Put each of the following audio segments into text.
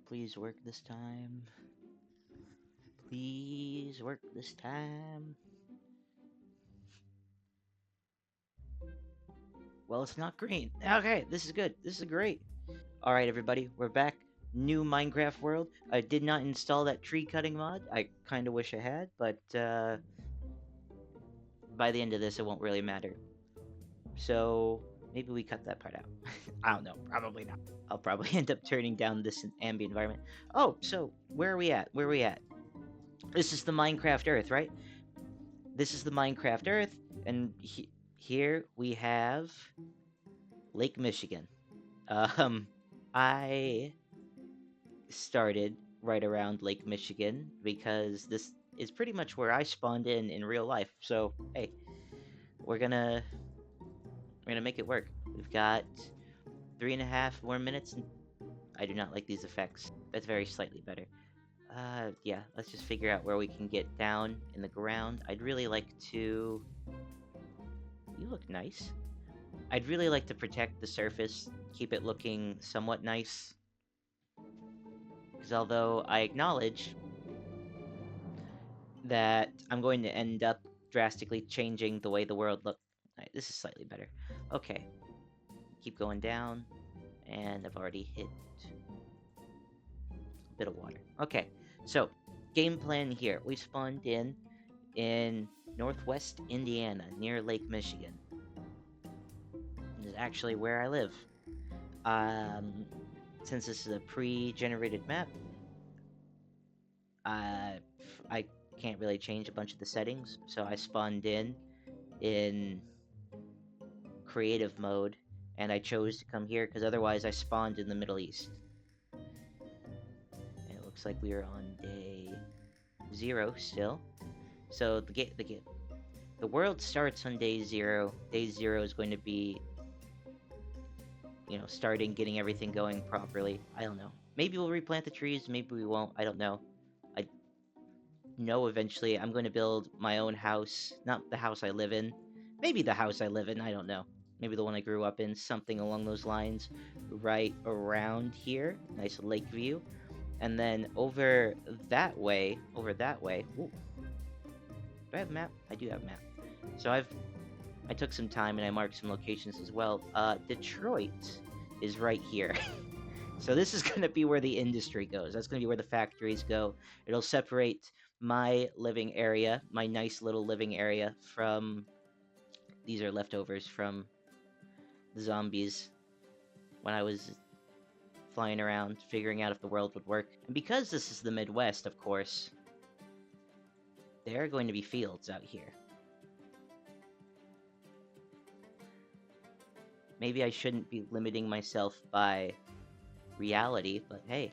Please work this time. Please work this time. Well, it's not green. Okay, this is good. This is great. All right, everybody, we're back. New Minecraft world. I did not install that tree cutting mod. I kind of wish I had, but by the end of this, it won't really matter. So maybe we cut that part out. I don't know. Probably not. I'll probably end up turning down this ambient environment. Oh, so where are we at? Where are we at? This is the Minecraft Earth, right? This is the Minecraft Earth, and here we have Lake Michigan. Um, I started right around Lake Michigan because this is pretty much where I spawned in real life. So hey, we're gonna we're gonna make it work. We've got 3.5 more minutes, and I do not like these effects. That's very slightly better. Yeah, let's just figure out where we can get down in the ground. I'd really like to. You look nice. I'd really like to protect the surface, keep it looking somewhat nice. Because although I acknowledge that I'm going to end up drastically changing the way the world looks. Right, this is slightly better. Okay, keep going down, and I've already hit a bit of water. Okay, so game plan here. We spawned in northwest Indiana, near Lake Michigan. This is actually where I live. Um, since this is a pre-generated map, I can't really change a bunch of the settings, so I spawned in creative mode, and I chose to come here because otherwise I spawned in the Middle East. And it looks like we are on day 0 still. So the world starts on day 0. Day 0 is going to be, starting getting everything going properly. I don't know. Maybe we'll replant the trees, maybe we won't. I don't know. I know eventually I'm going to build my own house, not the house I live in. Maybe the house I live in, I don't know. Maybe the one I grew up in, something along those lines, right around here. Nice lake view. And then over that way. Ooh, do I have a map? I do have a map. So I took some time and I marked some locations as well. Detroit is right here. So this is going to be where the industry goes. That's going to be where the factories go. It'll separate my living area, my nice little living area, from these are leftovers from the zombies when I was flying around figuring out if the world would work. And because this is the Midwest, of course, there are going to be fields out here. Maybe I shouldn't be limiting myself by reality, but hey,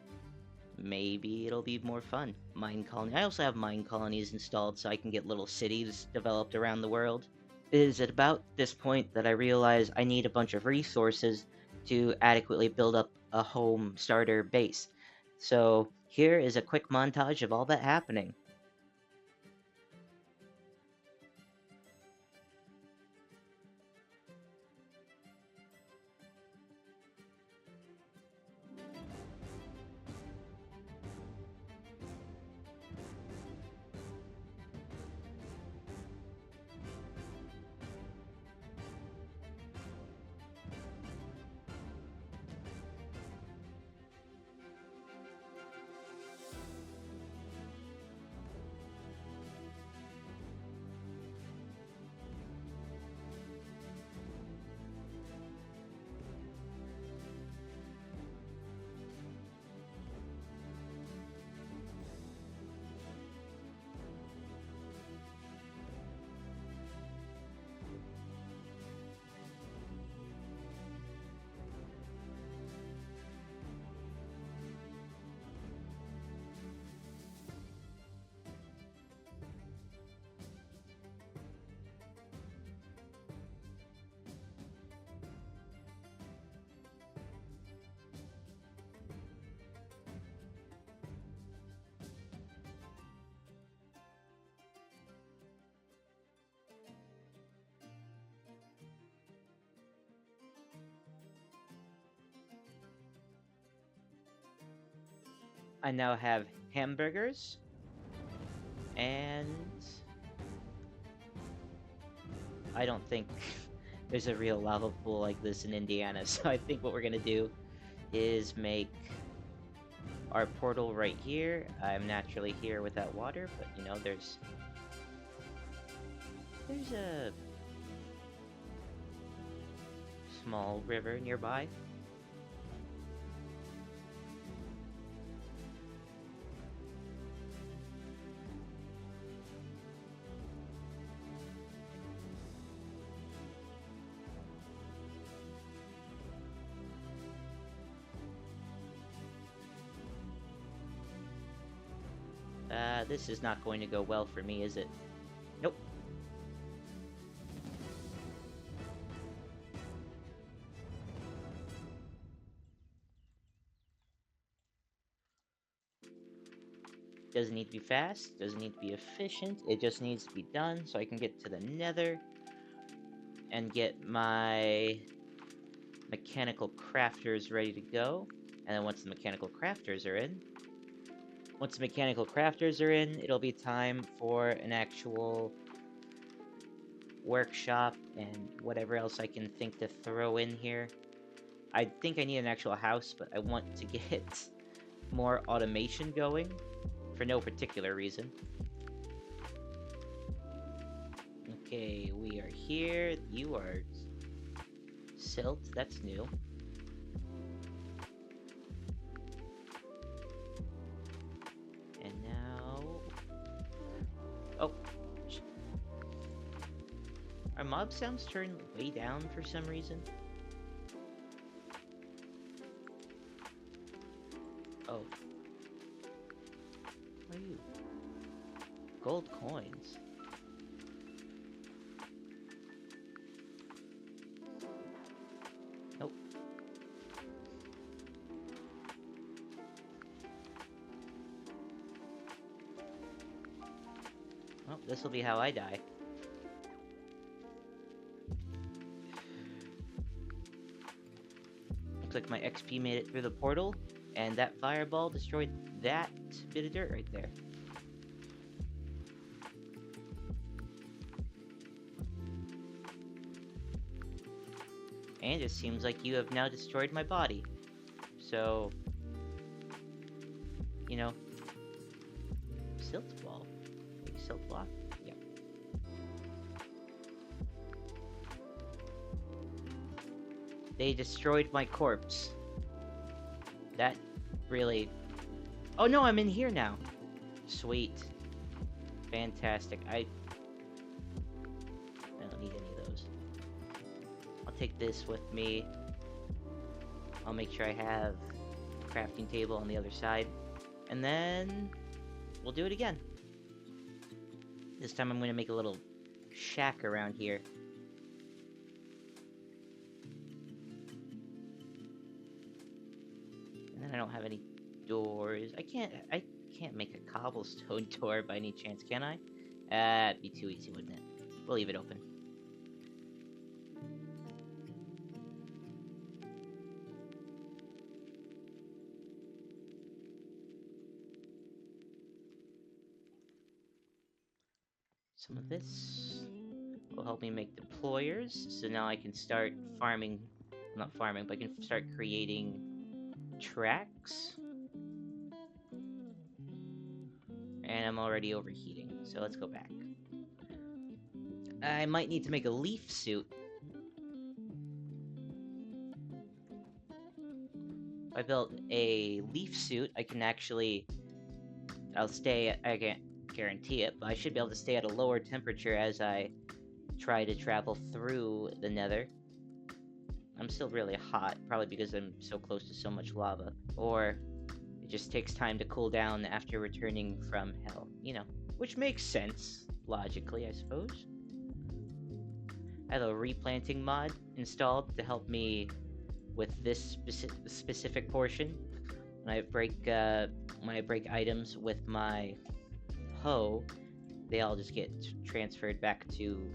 maybe it'll be more fun. Mine colony. I also have mine colonies installed so I can get little cities developed around the world. It is at about this point that I realize I need a bunch of resources to adequately build up a home starter base. So here is a quick montage of all that happening. I now have hamburgers, and I don't think there's a real lava pool like this in Indiana, so I think what we're gonna do is make our portal right here. I'm naturally here without water, but you know, there's a small river nearby. This is not going to go well for me, is it? Nope. Doesn't need to be fast, doesn't need to be efficient, it just needs to be done so I can get to the nether and get my mechanical crafters ready to go. And then once the mechanical crafters are in, it'll be time for an actual workshop and whatever else I can think to throw in here. I think I need an actual house, but I want to get more automation going for no particular reason. Okay, we are here. You are silt. That's new. And now... Oh. Our mob sounds turned way down for some reason. Oh. What are you? Gold coins. Nope. Well, this will be how I die. Looks like my XP made it through the portal, and that fireball destroyed that bit of dirt right there. And it seems like you have now destroyed my body. So, you know, silt wall. Like silt block? Yeah. They destroyed my corpse. That really... Oh no, I'm in here now. Sweet. Fantastic. I don't need any of those. I'll take this with me. I'll make sure I have a crafting table on the other side. And then we'll do it again. This time I'm going to make a little shack around here. And then I don't have any doors. I can't make a cobblestone door by any chance, can I? It'd be too easy, wouldn't it? We'll leave it open. Some of this will help me make deployers, so now I can start farming, not farming, but I can start creating tracks. And I'm already overheating, so let's go back. I might need to make a leaf suit. If I built a leaf suit, I can actually... I can't guarantee it, but I should be able to stay at a lower temperature as I try to travel through the nether. I'm still really hot, probably because I'm so close to so much lava. Or it just takes time to cool down after returning from hell, you know. Which makes sense, logically, I suppose. I have a replanting mod installed to help me with this specific portion. When I break items with my hoe, they all just get transferred back to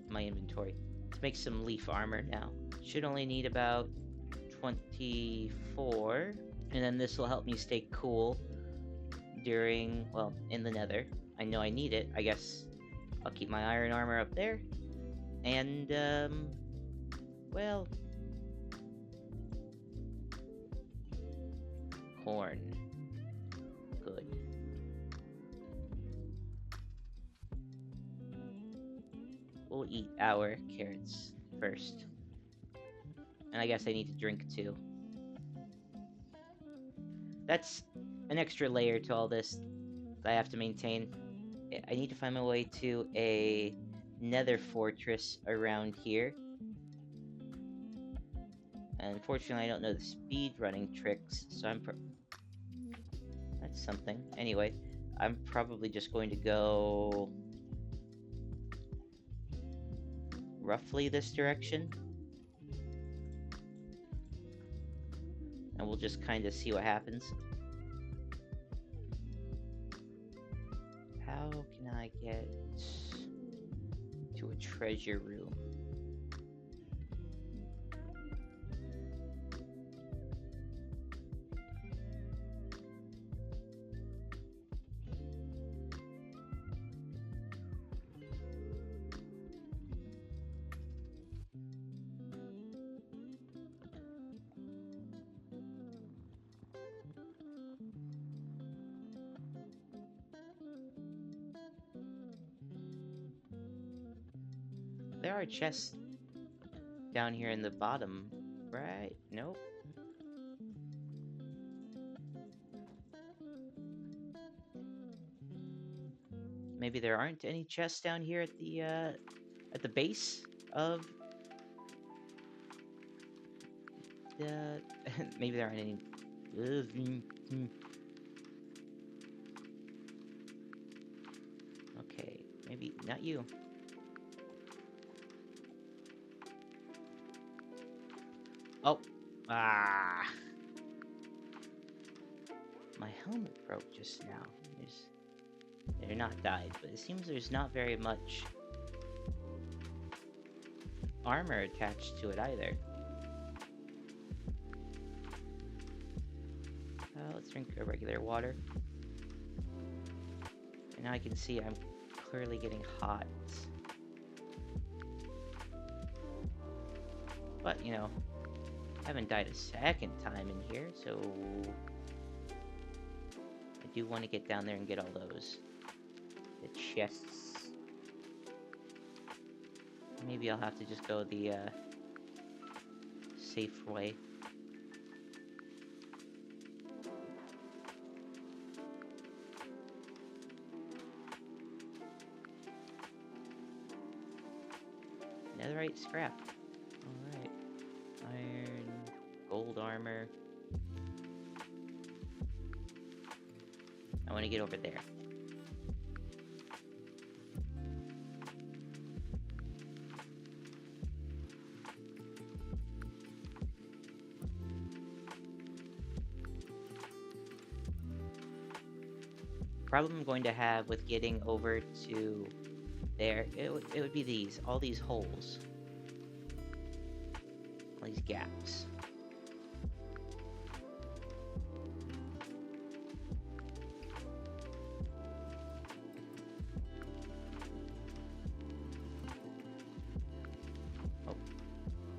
my inventory. Let's make some leaf armor now. Should only need about 24. And then this will help me stay cool during, well, in the nether. I know I need it. I guess I'll keep my iron armor up there. And, well, corn. Good. We'll eat our carrots first. And I guess I need to drink too. That's an extra layer to all this that I have to maintain. I need to find my way to a nether fortress around here. And unfortunately, I don't know the speed running tricks, so that's something. Anyway, I'm probably just going to go roughly this direction. And we'll just kind of see what happens. How can I get to a treasure room? There are chests down here in the bottom, right? Nope. Maybe there aren't any chests down here at the base of the. Maybe there aren't any. Okay, maybe not you. Oh, ah! My helmet broke just now. They're not died, but it seems there's not very much armor attached to it either. Let's drink a regular water. And now I can see I'm clearly getting hot. But, you know, I haven't died a second time in here, so I do want to get down there and get all those. The chests. Maybe I'll have to just go the safe way. Netherite scrap. Alright. Iron, gold armor. I want to get over there. Problem I'm going to have with getting over to there, it would be these, all these holes. All these gaps.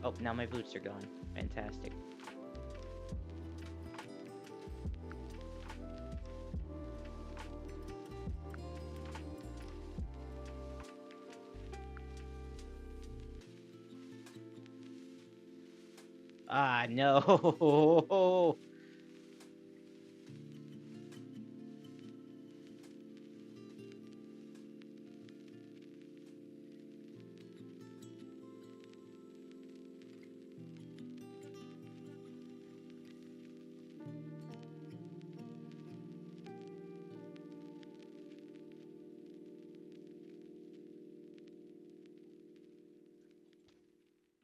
Oh, now my boots are gone. Fantastic. Ah, no!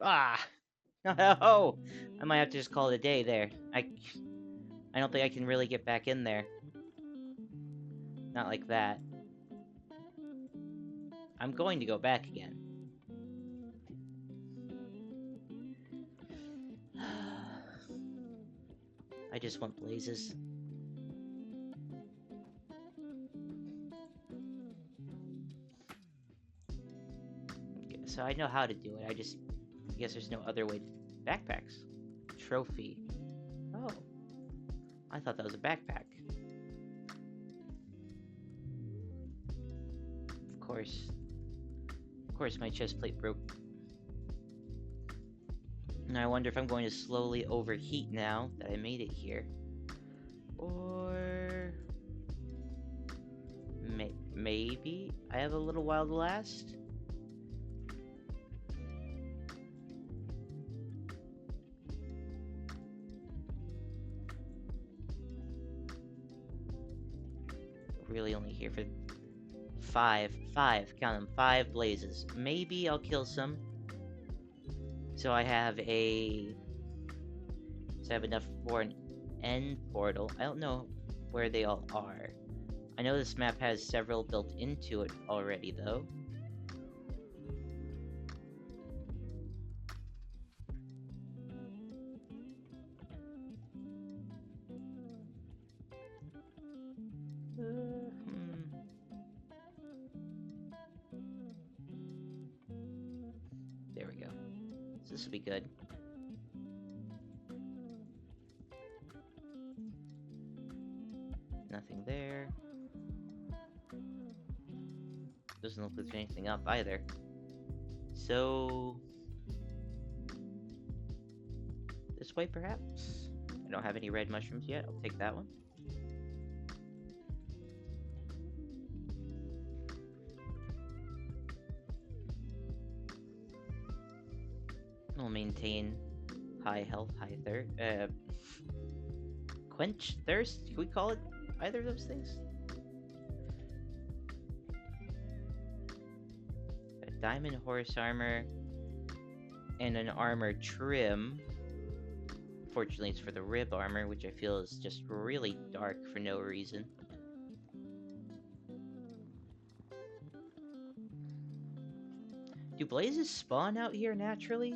Ah! No! I might have to just call it a day there. I don't think I can really get back in there. Not like that. I'm going to go back again. I just want blazes. Okay, so I know how to do it. I guess there's no other way. Backpacks. Trophy. Oh. I thought that was a backpack. Of course. Of course my chest plate broke. And I wonder if I'm going to slowly overheat now that I made it here. Or... maybe I have a little while to last? Really only here for five, count them, 5 blazes. Maybe I'll kill some. So I have enough for an end portal. I don't know where they all are. I know this map has several built into it already, though. There we go. So this will be good. Nothing there. Doesn't look like there's anything up either. So... this way, perhaps? I don't have any red mushrooms yet. I'll take that one. I'll maintain high health, high thirst. Quench thirst? Can we call it either of those things? A diamond horse armor and an armor trim. Fortunately, it's for the rib armor, which I feel is just really dark for no reason. Do blazes spawn out here naturally?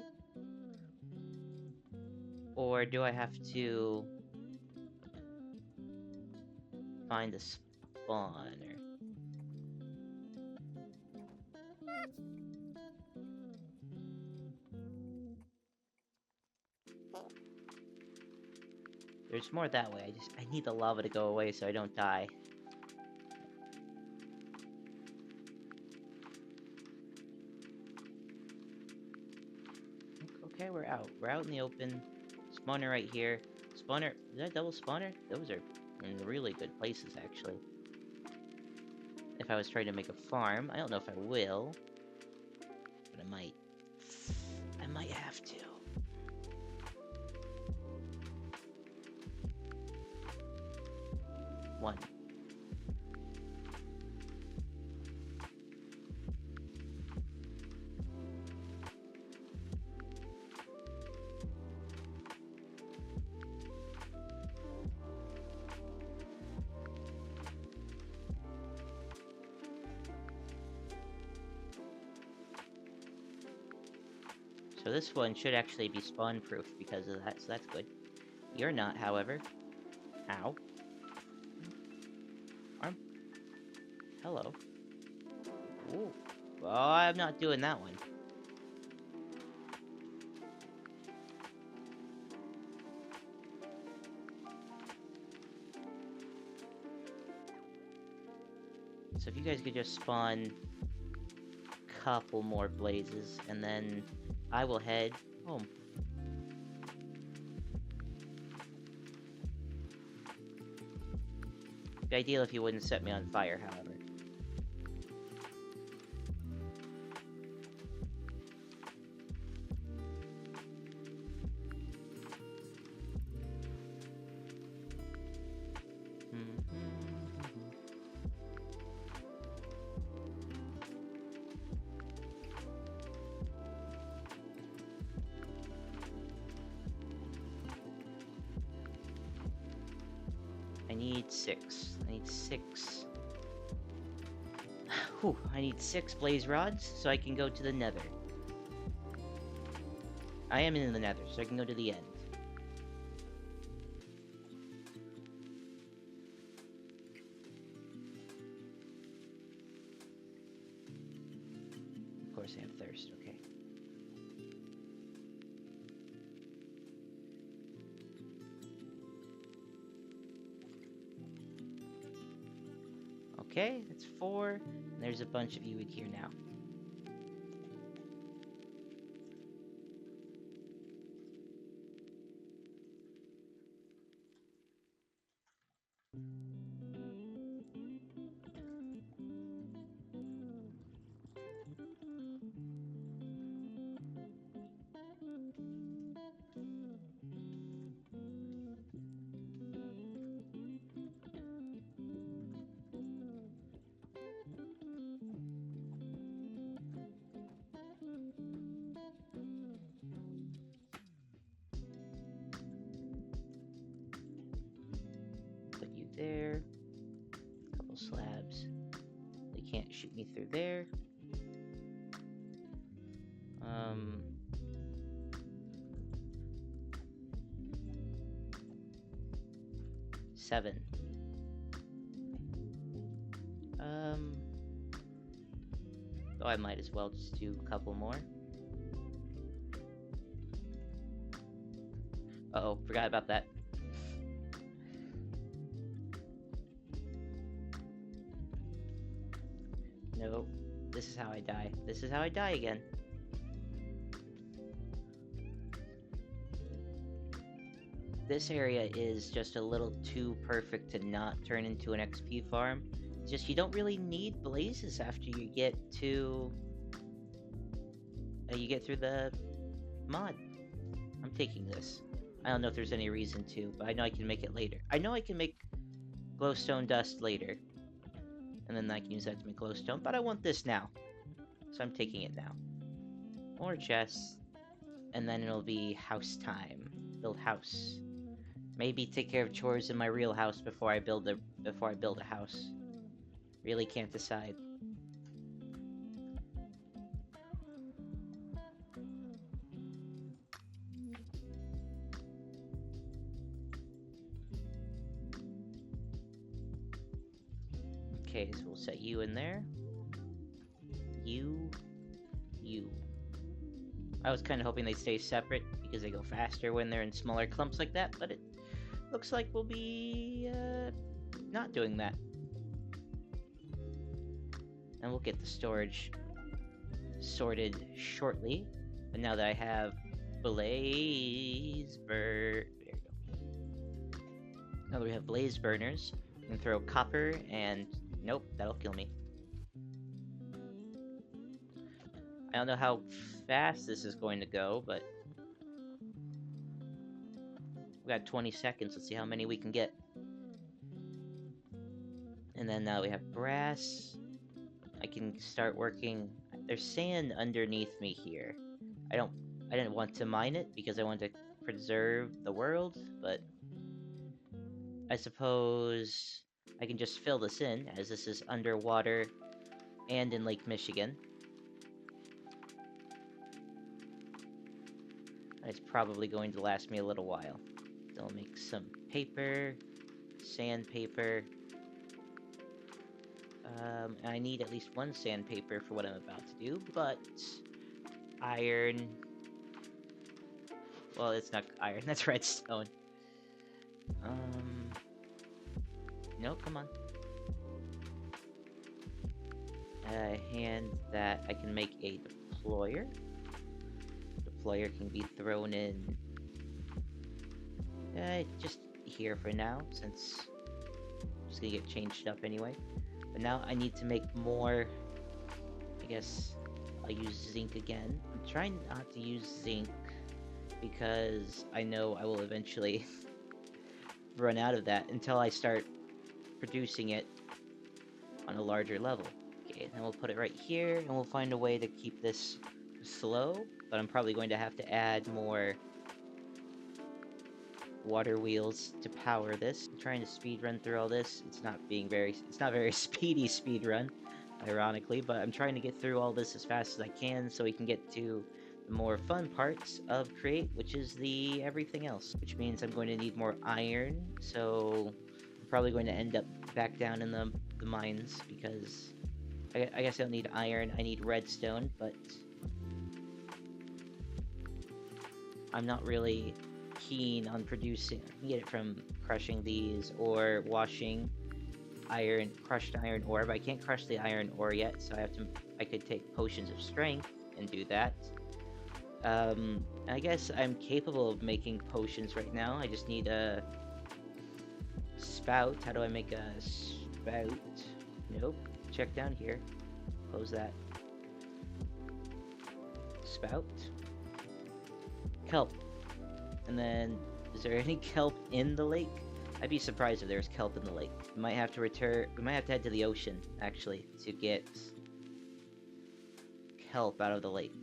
Or do I have to find a spawner? There's more that way. I need the lava to go away so I don't die. Okay, we're out. We're out in the open. Spawner right here. Spawner. Is that double spawner? Those are in really good places, actually. If I was trying to make a farm, I don't know if I will, but I might. I might have to. One. So this one should actually be spawn-proof because of that, so that's good. You're not, however. Ow. Arm. Hello. Ooh. Well, I'm not doing that one. So if you guys could just spawn a couple more blazes, and then I will head home. It'd be ideal if you wouldn't set me on fire, however. I need 6. I need 6. Whew, I need 6 blaze rods so I can go to the nether. I am in the nether, so I can go to the end. first, okay. Okay, that's 4. And there's a bunch of you in here now. Put you there. Couple slabs. They can't shoot me through there. 7. Oh, I might as well just do a couple more. Uh-oh, forgot about that. No, this is how I die. This is how I die again. This area is just a little too perfect to not turn into an XP farm. It's just you don't really need blazes after you get to... you get through the mod. I'm taking this. I don't know if there's any reason to, but I know I can make it later. I know I can make glowstone dust later. And then I can use that to make glowstone, but I want this now. So I'm taking it now. More chests. And then it'll be house time. Build house. Maybe take care of chores in my real house before I build a house. Really can't decide. Okay, so we'll set you in there. You. I was kind of hoping they'd stay separate because they go faster when they're in smaller clumps like that, but it looks like we'll be not doing that. And we'll get the storage sorted shortly. But now that I have blaze there you go. Now that we have blaze burners, we can throw copper and nope, that'll kill me. I don't know how fast this is going to go, but we got 20 seconds. Let's see how many we can get. And then now we have brass. I can start working. There's sand underneath me here. I didn't want to mine it because I want to preserve the world, but I suppose I can just fill this in as this is underwater and in Lake Michigan. It's probably going to last me a little while. I'll make some paper, sandpaper. I need at least 1 sandpaper for what I'm about to do, but iron. Well, it's not iron, that's redstone. No, come on. Hand that I can make a deployer. Deployer can be thrown in just here for now, since I'm just gonna get changed up anyway. But now I need to make more. I guess I'll use zinc again. I'm trying not to use zinc because I know I will eventually run out of that until I start producing it on a larger level. Okay, then we'll put it right here, and we'll find a way to keep this slow, but I'm probably going to have to add more water wheels to power this. I'm trying to speed run through all this. It's not very speedy speed run, ironically, but I'm trying to get through all this as fast as I can so we can get to the more fun parts of Create, which is the everything else, which means I'm going to need more iron, so I'm probably going to end up back down in the mines because I guess I don't need iron, I need redstone, but I'm not really keen on producing. I can get it from crushing these or washing crushed iron ore, but I can't crush the iron ore yet, so I could take potions of strength and do that. I guess I'm capable of making potions right now. I just need a spout. How do I make a spout? Nope. Check down here. Close that. Spout. Kelp. And then, is there any kelp in the lake? I'd be surprised if there's kelp in the lake. We might have to head to the ocean, actually, to get kelp out of the lake.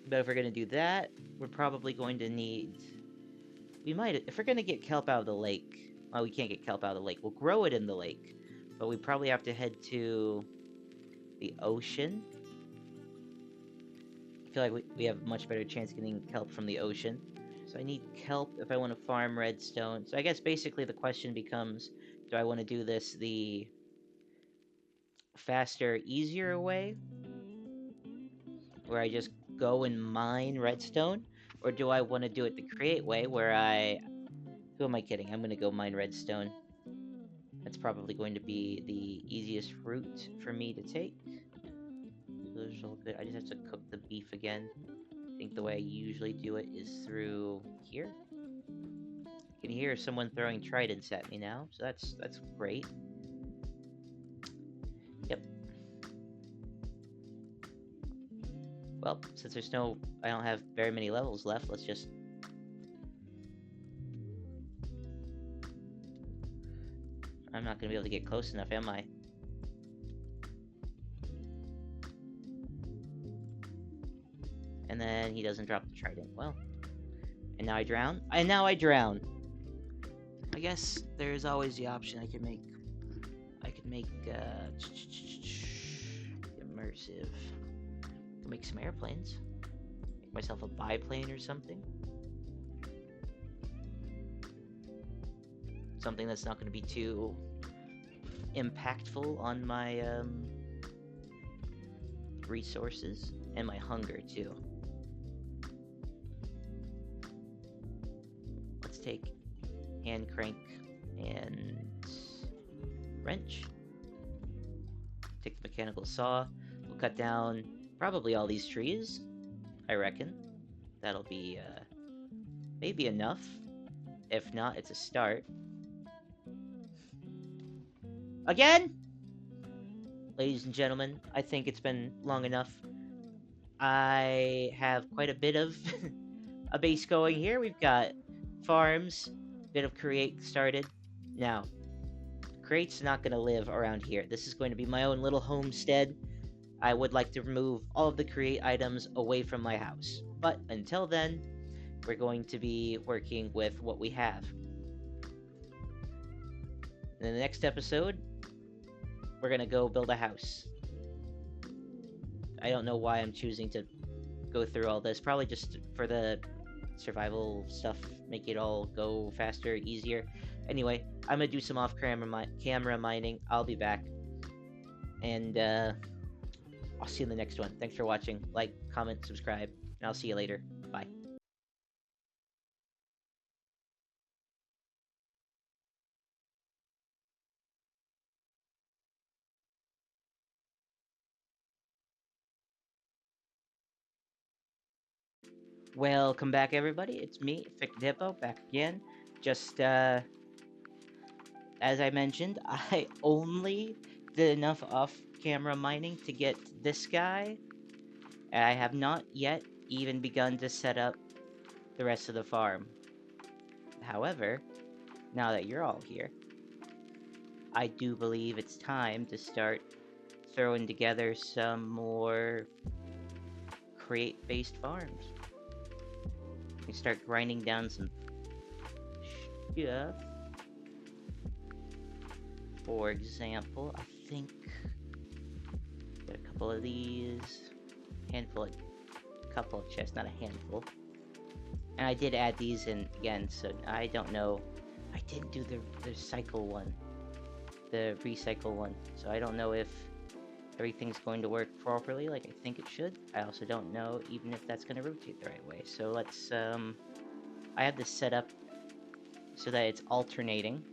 But if we're gonna do that, we're probably going to need... if we're gonna get kelp out of the lake... Well, we can't get kelp out of the lake. We'll grow it in the lake. But we probably have to head to the ocean. I feel like we have a much better chance getting kelp from the ocean. So I need kelp if I want to farm redstone. So I guess basically the question becomes, do I want to do this the faster, easier way? Where I just go and mine redstone? Or do I want to do it the create way where who am I kidding? I'm going to go mine redstone. That's probably going to be the easiest route for me to take. Those are all good. I just have to cook the beef again. I think the way I usually do it is through here. I can hear someone throwing tridents at me now, so that's great. Yep. Well, since I don't have very many levels left, let's just... I'm not gonna be able to get close enough, am I? And then he doesn't drop the trident. Well, and now I drown. And now I drown. I guess there's always the option I could make immersive. I can make some airplanes. Make myself a biplane or something. Something that's not going to be too impactful on my resources and my hunger too. Let's take hand crank and wrench. Take the mechanical saw. We'll cut down probably all these trees, I reckon. That'll be maybe enough. If not, it's a start. Again? Ladies and gentlemen, I think it's been long enough. I have quite a bit of a base going here. We've got farms, bit of create started. Now, create's not going to live around here. This is going to be my own little homestead. I would like to remove all of the create items away from my house. But until then, we're going to be working with what we have. In the next episode, we're gonna go build a house. I don't know why I'm choosing to go through all this. Probably just for the survival stuff, make it all go faster, easier. Anyway, I'm gonna do some off-camera mining. I'll be back. And I'll see you in the next one. Thanks for watching. Like, comment, subscribe, and I'll see you later. Bye. Welcome back, everybody. It's me, Hippo, back again. Just, as I mentioned, I only did enough off-camera mining to get this guy. And I have not yet even begun to set up the rest of the farm. However, now that you're all here, I do believe it's time to start throwing together some more create-based farms. We start grinding down some stuff. For example, I think get a couple of these, couple of chests, not a handful. And I did add these in again, so I don't know. I didn't do the recycle one, so I don't know if everything's going to work properly like I think it should. I also don't know even if that's going to rotate the right way. So let's, I have this set up so that it's alternating,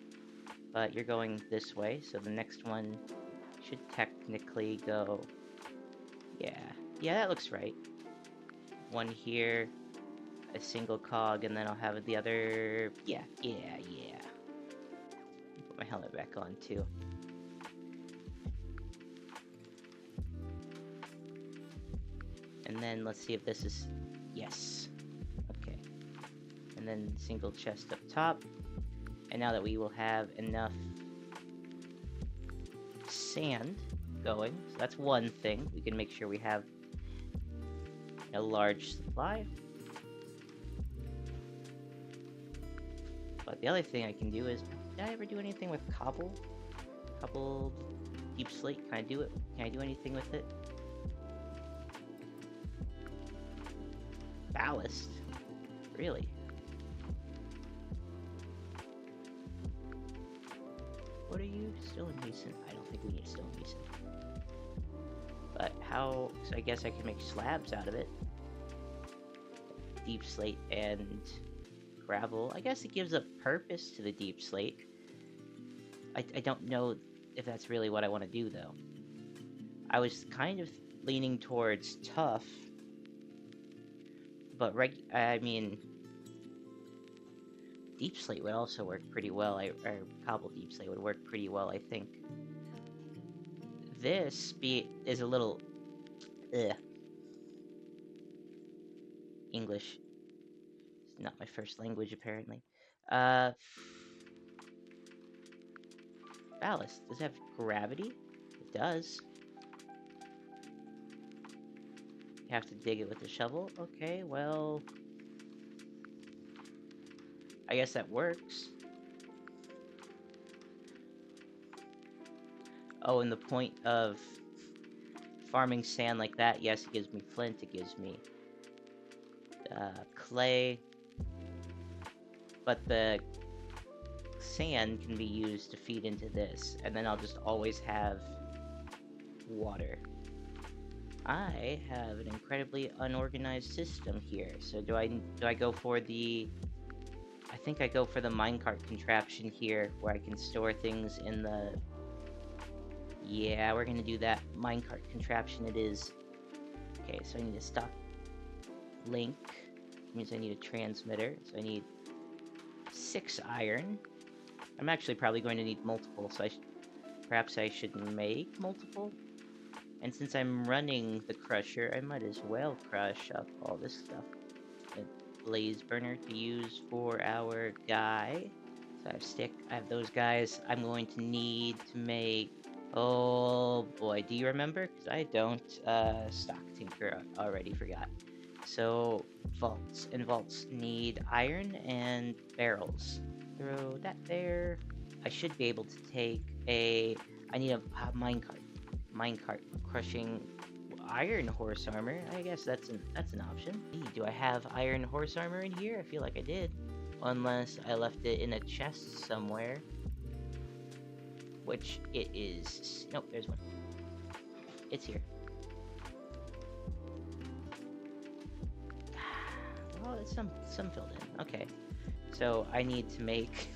but you're going this way, so the next one should technically go, yeah, that looks right. One here, a single cog, and then I'll have the other, yeah. Put my helmet back on too. And then let's see if this is, yes, okay. And then single chest up top. And now that we will have enough sand going, so that's one thing. We can make sure we have a large supply. But the other thing I can do is, did I ever do anything with cobble? Cobble deep slate, can I do it? Can I do anything with it? Ballast? Really? What are you? Stone mason? I don't think we need stone mason. But how? So I guess I can make slabs out of it. Deep slate and gravel. I guess it gives a purpose to the deep slate. I don't know if that's really what I want to do though. I was kind of leaning towards tough, but I mean, deep slate would also work pretty well. Or cobble deep slate would work pretty well, I think. This is a little English. It's not my first language apparently. Ballast. Does it have gravity? It does. You have to dig it with a shovel? Okay, well, I guess that works. Oh, and the point of farming sand like that, yes, it gives me flint, it gives me clay, but the sand can be used to feed into this, and then I'll just always have water. I have an incredibly unorganized system here, so do I go for the... I think I go for the minecart contraption here, where I can store things in the... Yeah, we're gonna do that. Minecart contraption it is. Okay, so I need a stop link. Which means I need a transmitter. So I need 6 iron. I'm actually probably going to need multiple, so perhaps I should make multiple. And since I'm running the crusher, I might as well crush up all this stuff. A blaze burner to use for our guy. So I have stick. I have those guys. I'm going to need to make... Oh boy, do you remember? Because I don't. Stock tinker, already forgot. So, vaults. And vaults need iron and barrels. Throw that there. I should be able to take a... I need a minecart. Minecart. Crushing iron horse armor. I guess that's an option. Do I have iron horse armor in here? I feel like I did. Unless I left it in a chest somewhere. Which it is... Nope, there's one. It's here. Oh, it's some filled in. Okay. So I need to make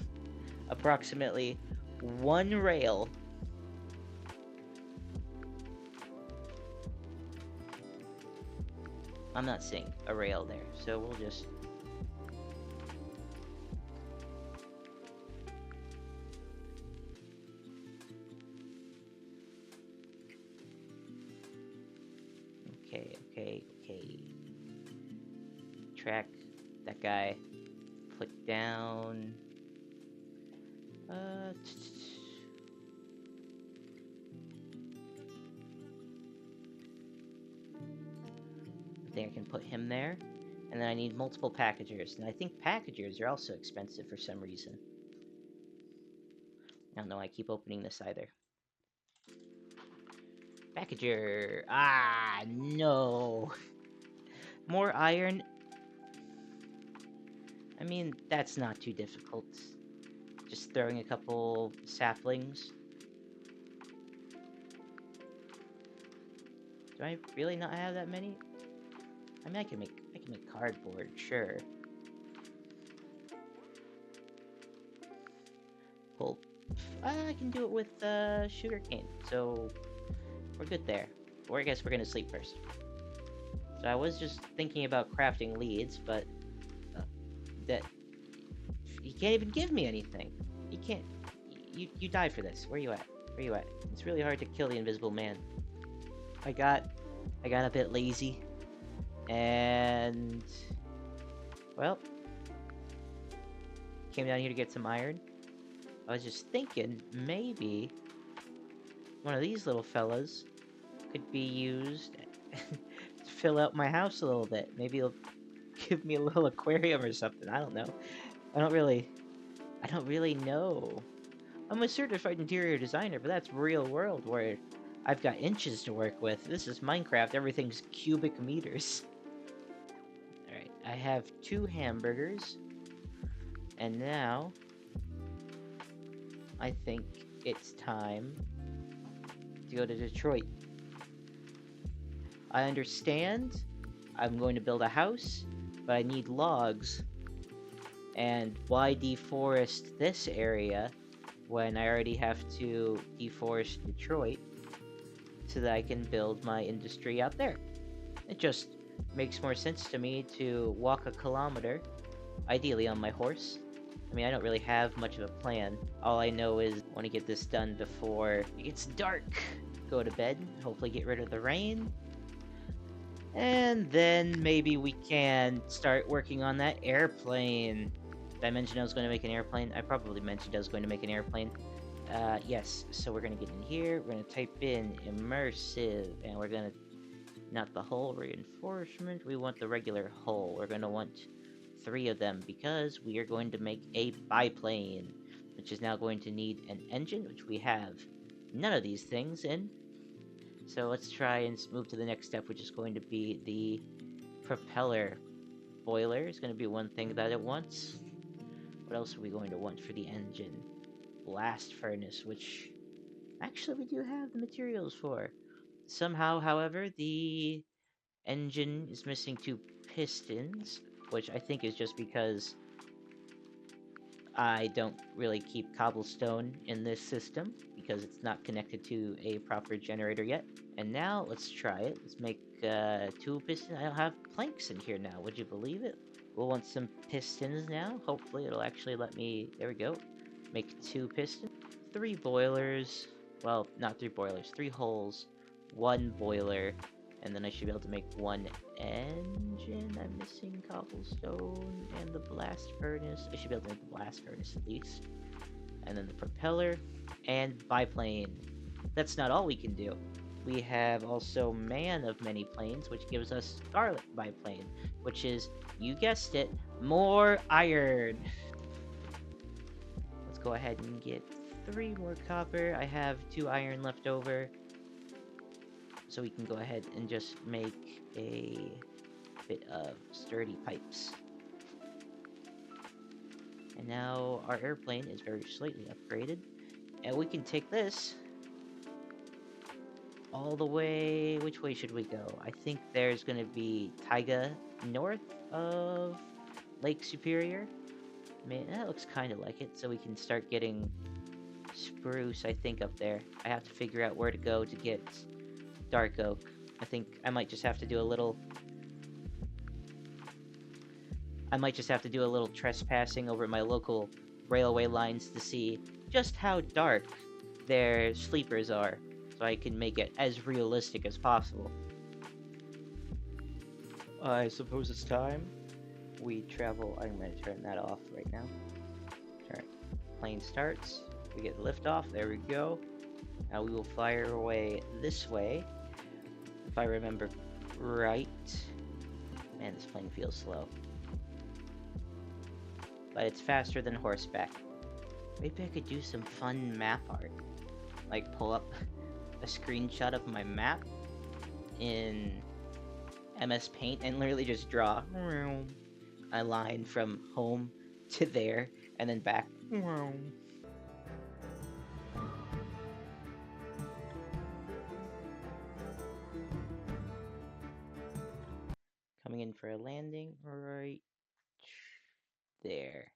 approximately 1 rail. I'm not seeing a rail there, so we'll just... Okay. Track that guy. Click down. I think I can put him there. And then I need multiple packagers. And I think packagers are also expensive for some reason. I don't know why I keep opening this either. Packager. Ah, no. More iron. I mean, that's not too difficult. Just throwing a couple saplings. Do I really not have that many? I mean, I can make cardboard, sure. Pulp. I can do it with sugar cane, so we're good there. Or I guess we're gonna sleep first. So I was just thinking about crafting leads, but that he can't even give me anything. He can't. You die for this. Where you at? Where you at? It's really hard to kill the invisible man. I got a bit lazy, and well, came down here to get some iron. I was just thinking maybe one of these little fellas could be used to fill out my house a little bit. Maybe it'll give me a little aquarium or something. I don't know. I don't really know. I'm a certified interior designer, but that's real world where I've got inches to work with. This is Minecraft. Everything's cubic meters. Alright, I have 2 hamburgers. And now I think it's time to go to Detroit. I understand I'm going to build a house, but I need logs. And why deforest this area when I already have to deforest Detroit so that I can build my industry out there? It just makes more sense to me to walk a kilometer, ideally on my horse. I mean, I don't really have much of a plan. All I know is I want to get this done before it gets dark. Go to bed, hopefully get rid of the rain. And then maybe we can start working on that airplane. Did I mention I was going to make an airplane? I probably mentioned I was going to make an airplane. Yes, so we're going to get in here, we're going to type in immersive, and we're going to, not the hull reinforcement, we want the regular hull. We're going to want 3 of them because we are going to make a biplane, which is now going to need an engine, which we have none of these things in. So let's try and move to the next step, which is going to be the propeller. Boiler is going to be one thing that it wants. What else are we going to want for the engine? Blast furnace, which actually we do have the materials for. Somehow, however, the engine is missing 2 pistons, which I think is just because I don't really keep cobblestone in this system because it's not connected to a proper generator yet. And now let's try it. Let's make 2 pistons. I don't have planks in here now. Would you believe it? We'll want some pistons now. Hopefully it'll actually let me. There we go. Make 2 pistons. 3 boilers. Well, not 3 boilers. 3 holes. 1 boiler. And then I should be able to make 1 engine. I'm missing cobblestone and the blast furnace. I should be able to make the blast furnace at least. And then the propeller and biplane. That's not all we can do. We have also man of many planes, which gives us Scarlet biplane, which is, you guessed it, more iron. Let's go ahead and get 3 more copper. I have 2 iron left over. So we can go ahead and just make a bit of sturdy pipes. And now our airplane is very slightly upgraded. And we can take this all the way. Which way should we go? I think there's going to be taiga north of Lake Superior. I mean, that looks kind of like it. So we can start getting spruce, I think, up there. I have to figure out where to go to get dark oak. I think I might just have to do a little trespassing over my local railway lines to see just how dark their sleepers are, so I can make it as realistic as possible. I suppose it's time we travel. I'm going to turn that off right now. Alright, plane starts. We get liftoff. There we go. Now we will fire away this way. If I remember right. Man, this plane feels slow. But it's faster than horseback. Maybe I could do some fun map art. Like pull up a screenshot of my map in MS Paint and literally just draw a line from home to there and then back. Coming in for a landing right there.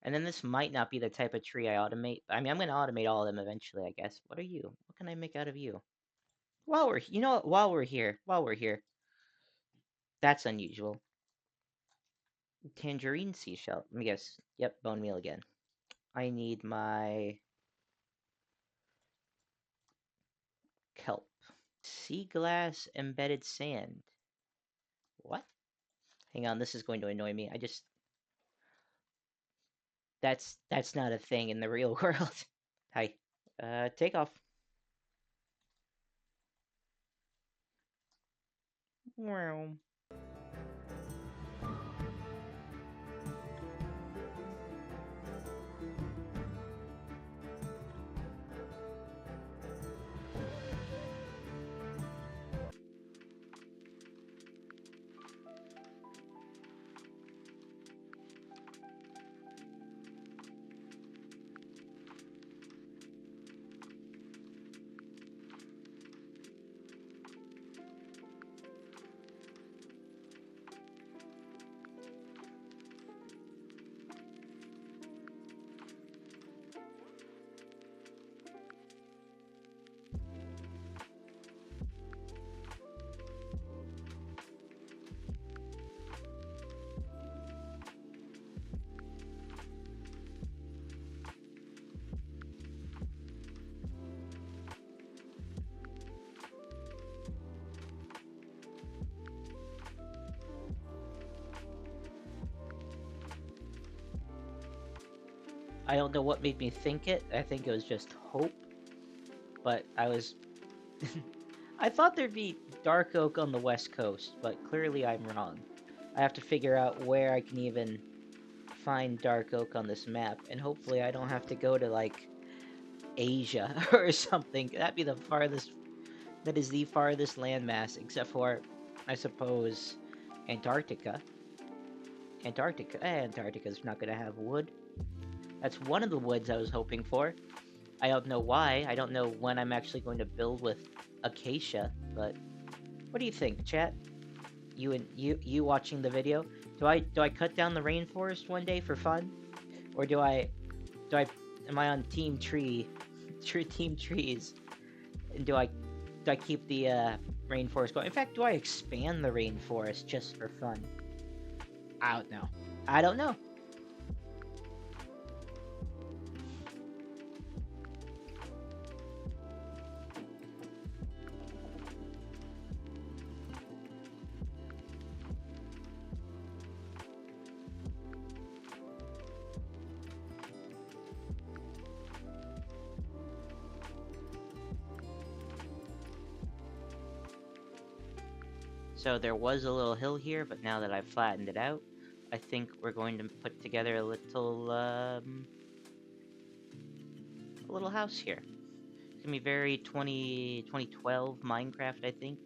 And then this might not be the type of tree I automate. I mean, I'm going to automate all of them eventually, I guess. What are you? What can I make out of you? You know what? While we're here, that's unusual. Tangerine seashell. Let me guess. Yep, bone meal again. I need my kelp. Sea glass embedded sand. What? Hang on, this is going to annoy me. That's not a thing in the real world. Hi. Take off. Wow. I don't know what made me think it. I think it was just hope, but I thought there'd be dark oak on the west coast, but clearly I'm wrong. I have to figure out where I can even find dark oak on this map, and hopefully I don't have to go to like Asia or something. That is the farthest landmass, except for, I suppose, Antarctica. Antarctica's not gonna have wood. That's one of the woods I was hoping for. I don't know why. I don't know when I'm actually going to build with acacia, but what do you think, chat? You watching the video? Do I cut down the rainforest one day for fun, or do I am I on team team trees, and do I keep the rainforest going? In fact, do I expand the rainforest just for fun? I don't know. I don't know. So there was a little hill here, but now that I've flattened it out, I think we're going to put together a little house here. It's gonna be very 2012 Minecraft, I think.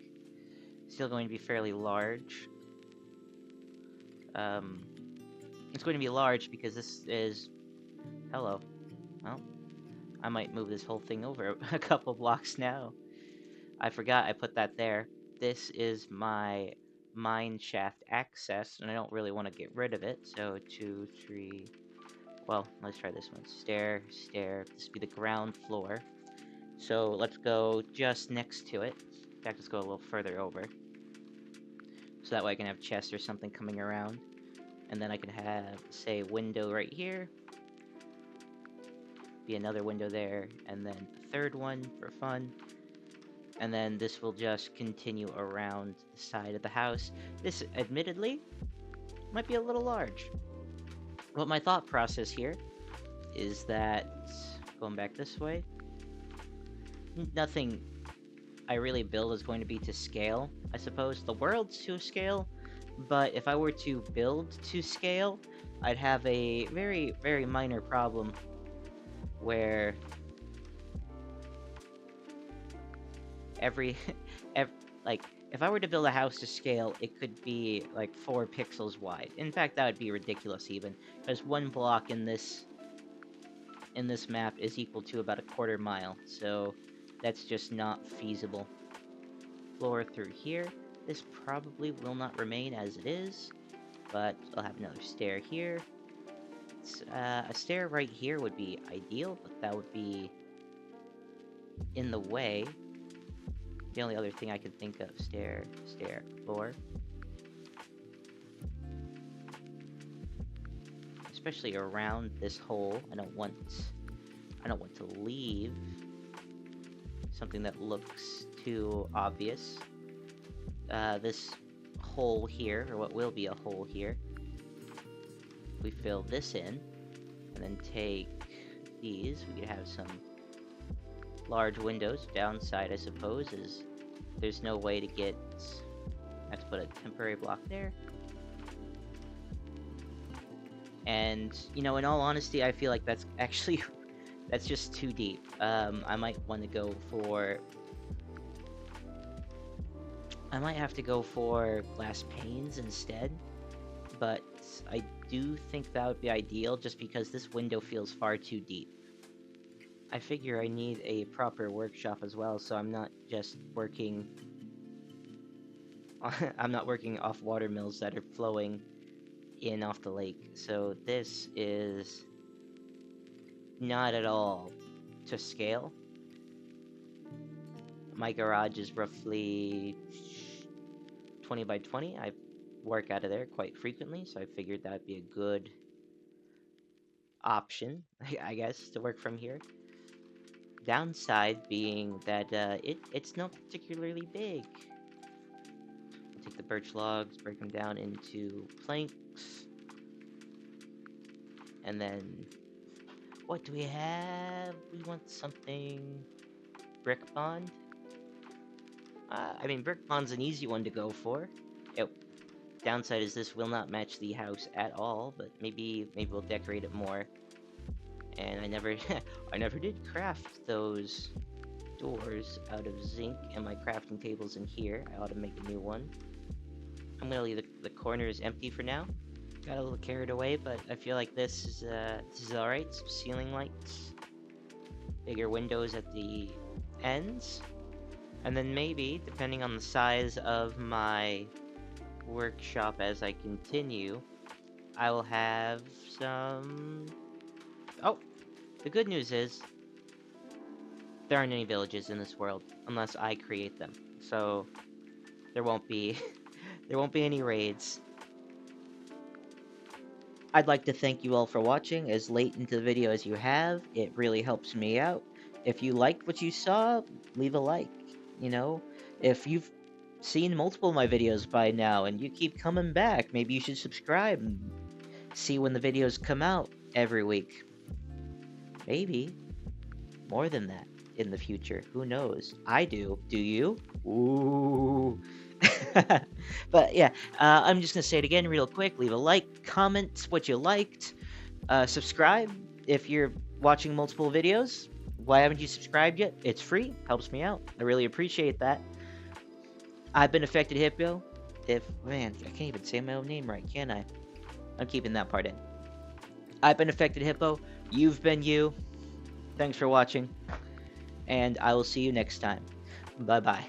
Still going to be fairly large. Um, it's going to be large because this is... Hello. Well, I might move this whole thing over a couple blocks now. I forgot I put that there. This is my mine shaft access, and I don't really want to get rid of it. So 2, 3... Well, let's try this one. Stair, stair. This will be the ground floor. So let's go just next to it. In fact, let's go a little further over. So that way I can have chests or something coming around. And then I can have, say, a window right here. Be another window there. And then a third one for fun. And then this will just continue around the side of the house. This, admittedly, might be a little large. But my thought process here is that, going back this way, nothing I really build is going to be to scale, I suppose. The world's to scale, but if I were to build to scale, I'd have a very, very minor problem where every, like, if I were to build a house to scale, it could be like 4 pixels wide. In fact, that would be ridiculous even, because one block in this map is equal to about a quarter mile, so that's just not feasible. Floor through here. this probably will not remain as it is, but I'll have another stair here. A stair right here would be ideal, but that would be in the way. The only other thing I could think of, stair, floor. Especially around this hole. I don't want to leave something that looks too obvious. This hole here, or what will be a hole here, we fill this in, and then take these. We could have some large windows. Downside, I suppose, is there's no way to get... I have to put a temporary block there. And, you know, in all honesty, I feel like that's actually... that's just too deep. I might want to go for... I might have to go for glass panes instead. But I do think that would be ideal, just because this window feels far too deep. I figure I need a proper workshop as well, so I'm not just working... I'm not working off water mills that are flowing in off the lake. So this is not at all to scale. My garage is roughly 20 by 20. I work out of there quite frequently, so I figured that'd be a good option, I guess, to work from here. Downside being that it's not particularly big. I'll take the birch logs, break them down into planks, and then what do we have? We want something brick bond. I mean, brick bond's an easy one to go for. Downside is this will not match the house at all, but maybe we'll decorate it more. And I never I never did craft those doors out of zinc, and my crafting table's in here. I ought to make a new one. I'm gonna leave the corners empty for now. Got a little carried away, but I feel like this is alright. Some ceiling lights, bigger windows at the ends, and then maybe, depending on the size of my workshop as I continue, I will have some... Oh! The good news is, there aren't any villages in this world, unless I create them. So, there won't be... there won't be any raids. I'd like to thank you all for watching as late into the video as you have. It really helps me out. If you liked what you saw, leave a like. You know, if you've seen multiple of my videos by now and you keep coming back, maybe you should subscribe and see when the videos come out every week. Maybe more than that in the future. Who knows? I do. Do you? Ooh. But yeah, I'm just gonna say it again real quick. Leave a like, comment what you liked, subscribe if you're watching multiple videos. Why haven't you subscribed yet? It's free, helps me out. I really appreciate that. I've been Affected Hippo. Man, I can't even say my own name right, can I? I'm keeping that part in. I've been Affected Hippo. You've been you. Thanks for watching, and I will see you next time. Bye-bye.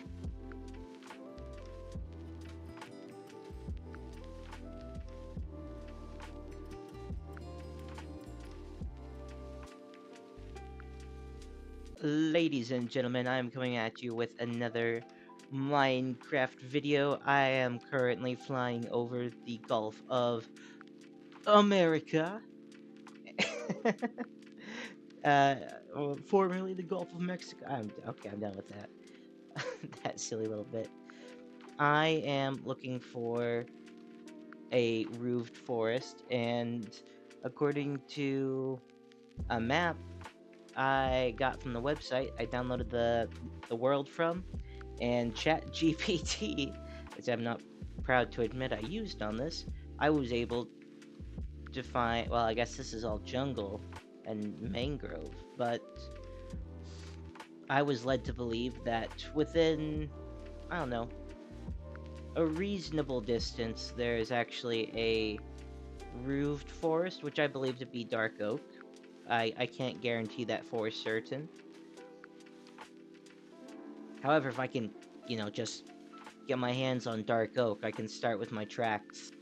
Ladies and gentlemen, I am coming at you with another Minecraft video. I am currently flying over the Gulf of America. Formerly the Gulf of Mexico. I'm done with that. That silly little bit. I am looking for a roofed forest, and according to a map I got from the website I downloaded the world from, and ChatGPT, which I'm not proud to admit I used on this, I was able to find, well, I guess this is all jungle and mangrove, but I was led to believe that within, I don't know, a reasonable distance, there is actually a roofed forest, which I believe to be dark oak. I can't guarantee that for certain. However, if I can, you know, just get my hands on dark oak, I can start with my tracks.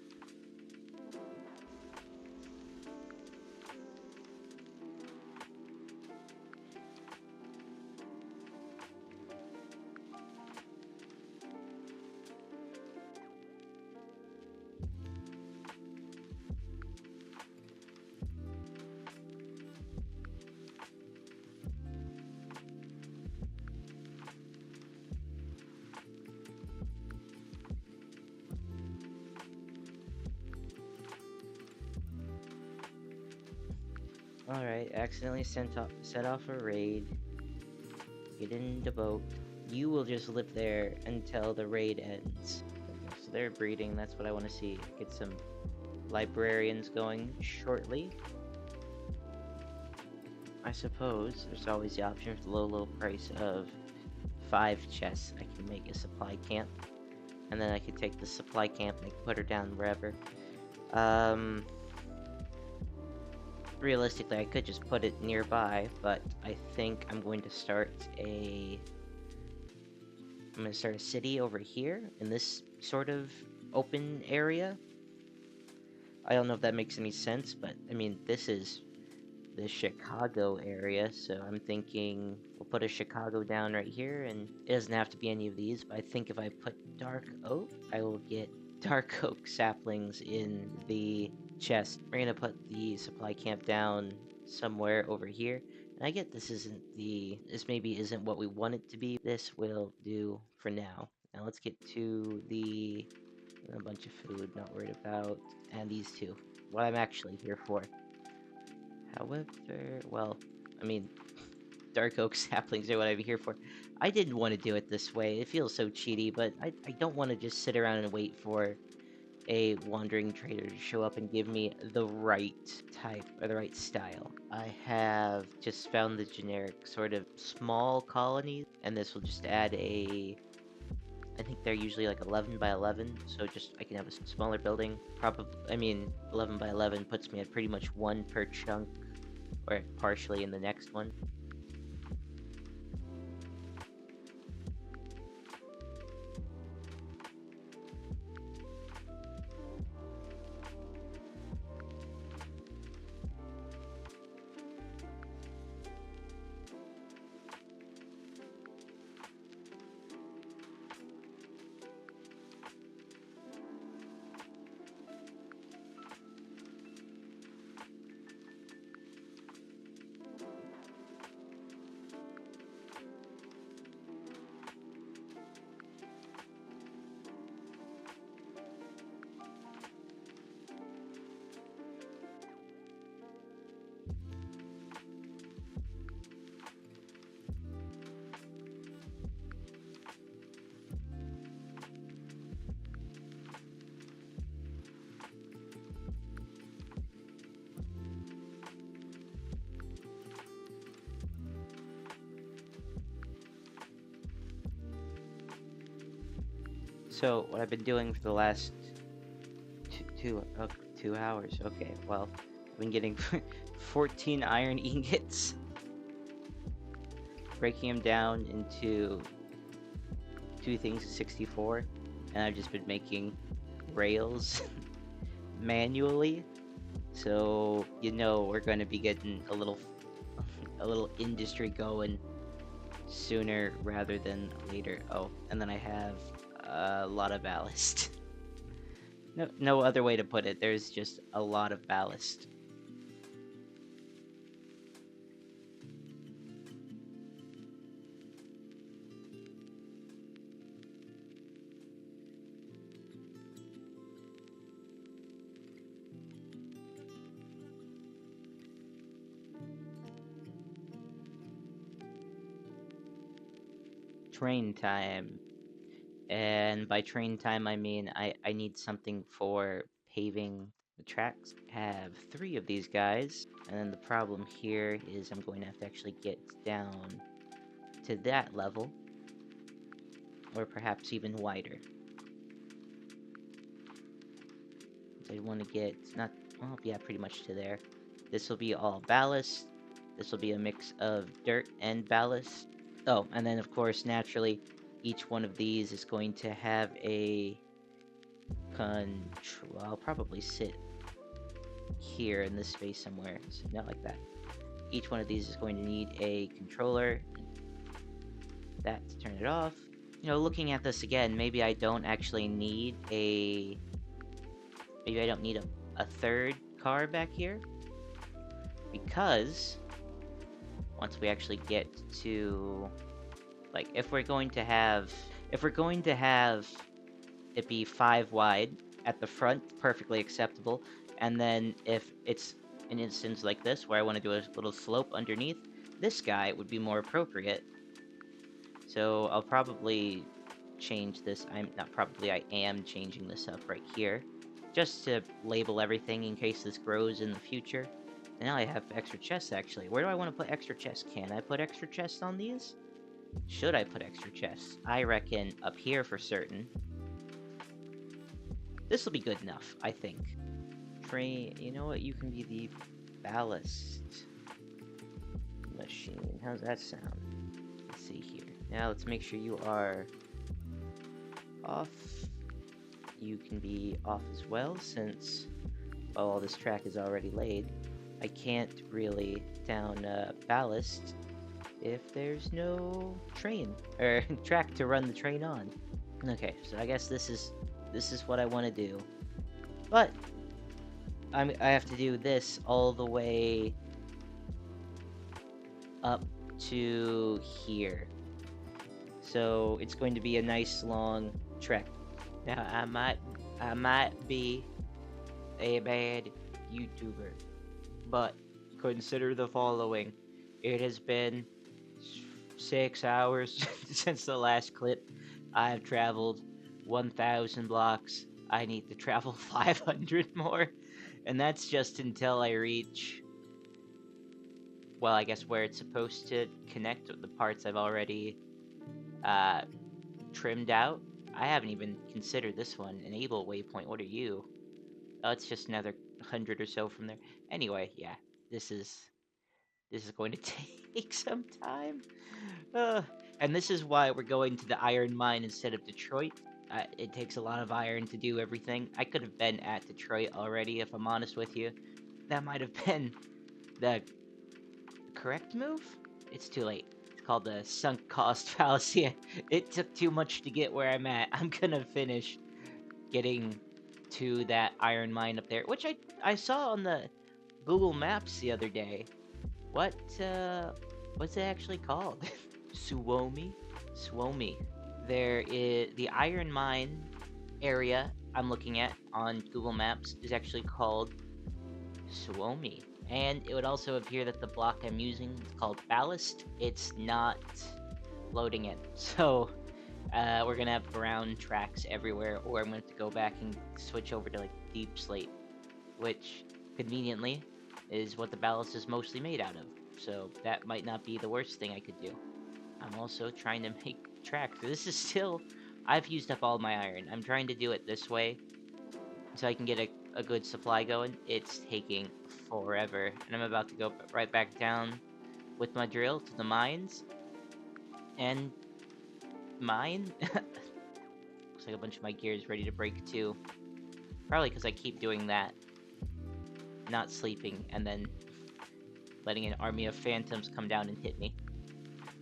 Alright, accidentally set off a raid. Get in the boat. You will just live there until the raid ends. Okay, so they're breeding, that's what I want to see. Get some librarians going shortly. I suppose there's always the option for the low price of 5 chests. I can make a supply camp. And then I could take the supply camp and I can put her down wherever. Realistically, I could just put it nearby, but I think I'm going to start a city over here in this sort of open area. I don't know if that makes any sense, but I mean, this is the Chicago area, so I'm thinking we'll put a Chicago down right here, and it doesn't have to be any of these, but I think if I put dark oak, I will get dark oak saplings in the chest. We're gonna put the supply camp down somewhere over here, and I get this maybe isn't what we want it to be. This will do for now. Now let's get to a bunch of food, not worried about, and these two, what I'm actually here for. However, well, I mean, dark oak saplings are what I'm here for. I didn't want to do it this way. It feels so cheaty, but I don't want to just sit around and wait for a wandering trader to show up and give me the right type or the right style. I have just found the generic sort of small colonies, and this will just add I think they're usually like 11 by 11, so just I can have a smaller building. Probably, I mean, 11 by 11 puts me at pretty much one per chunk, or partially in the next one. So what I've been doing for the last 2 hours. Okay, well, I've been getting 14 iron ingots, breaking them down into 2 things of 64, and I've just been making rails manually. So we're going to be getting a little industry going sooner rather than later. Oh, and then I have a lot of ballast. No other way to put it. There's just a lot of ballast. Train time. And by train time, I mean I need something for paving the tracks. Have 3 of these guys, and then the problem here is I'm going to have to actually get down to that level, or perhaps even wider. I want to get, not, well, yeah, pretty much to there. This will be all ballast. This will be a mix of dirt and ballast. Oh, and then of course, naturally, each one of these is going to have a control. I'll probably sit here in this space somewhere, so not like that. Each one of these is going to need a controller. That to turn it off. You know, looking at this again, maybe I don't actually need a... Maybe I don't need a third car back here. Because once we actually get to... Like, if we're going to have it be 5 wide at the front, perfectly acceptable. And then if it's an instance like this where I want to do a little slope underneath, this guy would be more appropriate. So I'll probably change this. I am changing this up right here, just to label everything in case this grows in the future. And now I have extra chests, actually. Where do I want to put extra chests? Can I put extra chests on these? Should I put extra chests? I reckon up here for certain. This will be good enough, I think. Train, you know what? You can be the ballast machine. How's that sound? Let's see here. Now let's make sure you are off. You can be off as well, since, well, all this track is already laid. I can't really down ballast if there's no train or track to run the train on. Okay, so I guess this is what I want to do, but I have to do this all the way up to here, so it's going to be a nice long trek. Now I might be a bad YouTuber, but consider the following. It has been 6 hours since the last clip. I have traveled 1,000 blocks. I need to travel 500 more. And that's just until I reach, well, I guess where it's supposed to connect with the parts I've already trimmed out. I haven't even considered this one. Enable waypoint. What are you? Oh, it's just another 100 or so from there. Anyway, yeah, this is going to take some time. And this is why we're going to the iron mine instead of Detroit. It takes a lot of iron to do everything. I could have been at Detroit already, if I'm honest with you. That might have been the correct move? It's too late. It's called the sunk cost fallacy. It took too much to get where I'm at. I'm gonna finish getting to that iron mine up there, which I saw on the Google Maps the other day. What's it actually called? Suomi? Suomi. There is the iron mine area I'm looking at on Google Maps is actually called Suomi. And it would also appear that the block I'm using is called ballast. It's not loading it. So we're gonna have brown tracks everywhere, or I'm gonna have to go back and switch over to like deep slate, which conveniently is what the ballast is mostly made out of. So that might not be the worst thing I could do. I'm also trying to make tracks. This is still, I've used up all my iron. I'm trying to do it this way so I can get a good supply going. It's taking forever, and I'm about to go right back down with my drill to the mines and mine. Looks like a bunch of my gear is ready to break too. Probably because I keep doing that, not sleeping, and then letting an army of phantoms come down and hit me.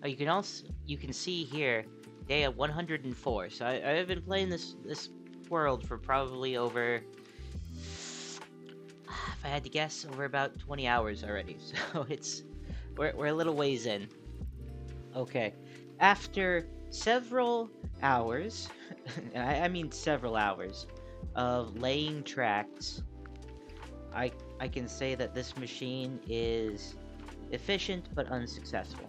Oh, you can see here, day 104. So I've been playing this world for probably over, if I had to guess, over about 20 hours already. So we're a little ways in. Okay, after several hours, and I mean several hours of laying tracks, I can say that this machine is efficient but unsuccessful.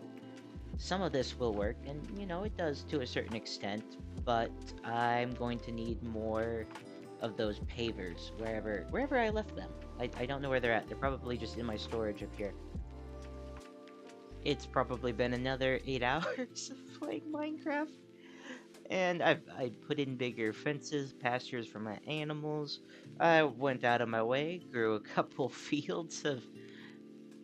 Some of this will work, and you know, it does to a certain extent, but I'm going to need more of those pavers wherever I left them. I don't know where they're at. They're probably just in my storage up here. It's probably been another 8 hours of playing Minecraft, and I put in bigger fences, pastures for my animals. I went out of my way, grew a couple fields of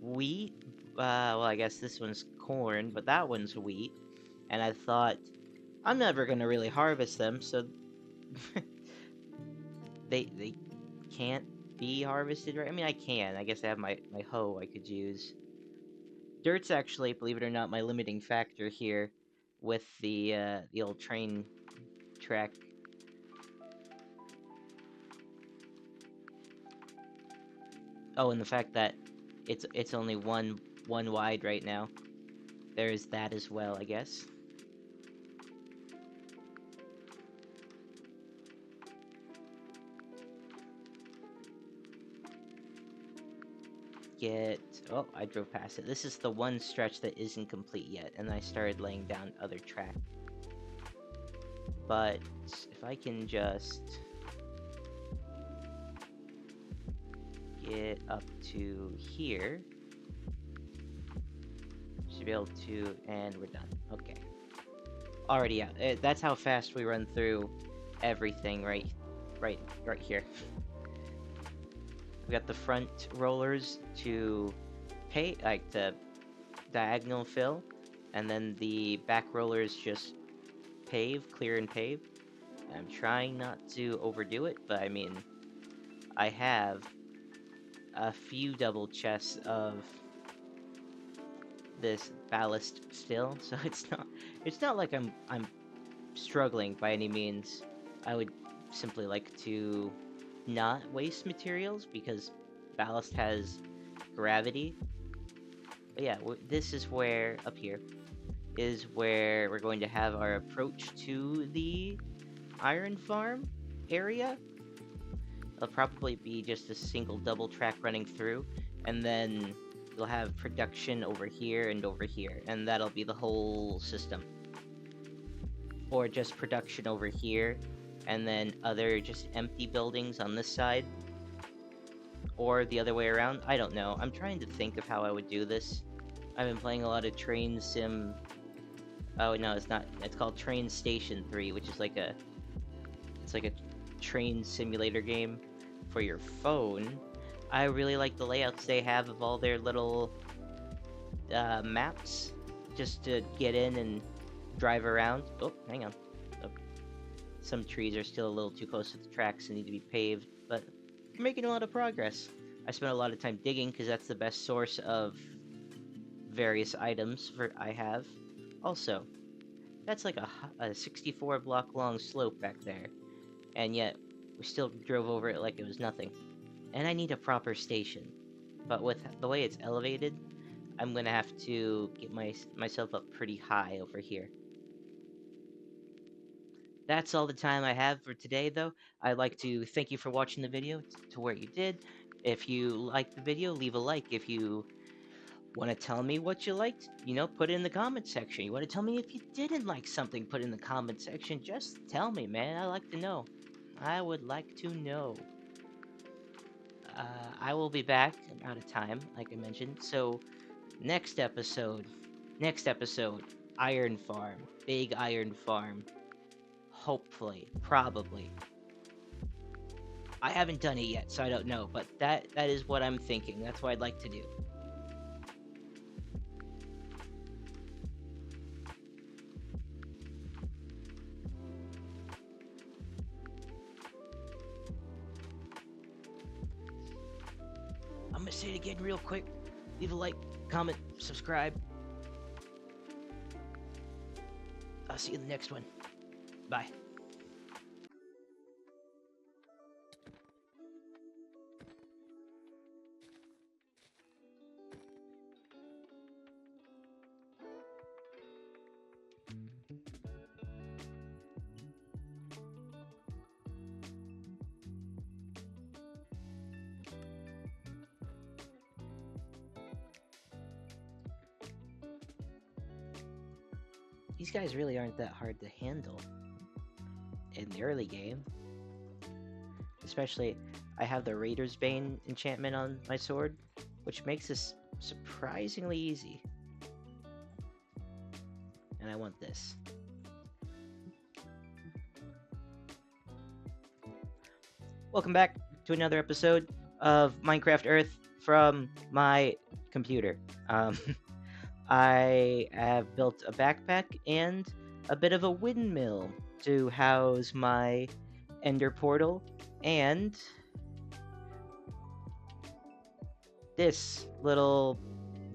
wheat. Well, I guess this one's corn, but that one's wheat. And I thought, I'm never gonna really harvest them, so they can't be harvested, right? I mean, I can. I guess I have my hoe I could use. Dirt's actually, believe it or not, my limiting factor here with the old train track. Oh, and the fact that it's only one wide right now. There's that as well, I guess. Oh, I drove past it. This is the one stretch that isn't complete yet, and I started laying down other track. But if I can just get up to here, should be able to, and we're done. Okay. Already, yeah. That's how fast we run through everything right here. We got the front rollers to pay, like the diagonal fill, and then the back rollers just clear and pave. I'm trying not to overdo it, but I mean, I have a few double chests of this ballast still, so it's not like I'm struggling by any means. I would simply like to not waste materials because ballast has gravity. But yeah, this is where, up here, is where we're going to have our approach to the iron farm area. It'll probably be just a single double track running through, and then you'll have production over here and over here, and that'll be the whole system. Or just production over here, and then other just empty buildings on this side. Or the other way around. I don't know. I'm trying to think of how I would do this. I've been playing a lot of Train Sim. Oh no, it's not. It's called Train Station 3, which is like a train simulator game for your phone. I really like the layouts they have of all their little maps, just to get in and drive around. Oh, hang on. Oh. Some trees are still a little too close to the tracks and need to be paved, but we're making a lot of progress. I spent a lot of time digging because that's the best source of various items I have. Also, that's like a 64 block long slope back there, and yet we still drove over it like it was nothing. And I need a proper station, but with the way it's elevated, I'm gonna have to get myself up pretty high over here. That's all the time I have for today, though. I'd like to thank you for watching the video to where you did. If you liked the video, leave a like. If you want to tell me what you liked, put it in the comment section. You want to tell me if you didn't like something, put it in the comment section. Just tell me, man. I like to know. I would like to know. I will be back. I'm out of time, like I mentioned. So, next episode, Iron Farm. Big Iron Farm. Hopefully. Probably. I haven't done it yet, so I don't know. But that is what I'm thinking. That's what I'd like to do. I'm gonna say it again real quick. Leave a like, comment, subscribe. I'll see you in the next one. Bye. These guys really aren't that hard to handle in the early game. Especially, I have the Raider's Bane enchantment on my sword, which makes this surprisingly easy. And I want this. Welcome back to another episode of Minecraft Earth from my computer. I have built a backpack and a bit of a windmill to house my ender portal, and this little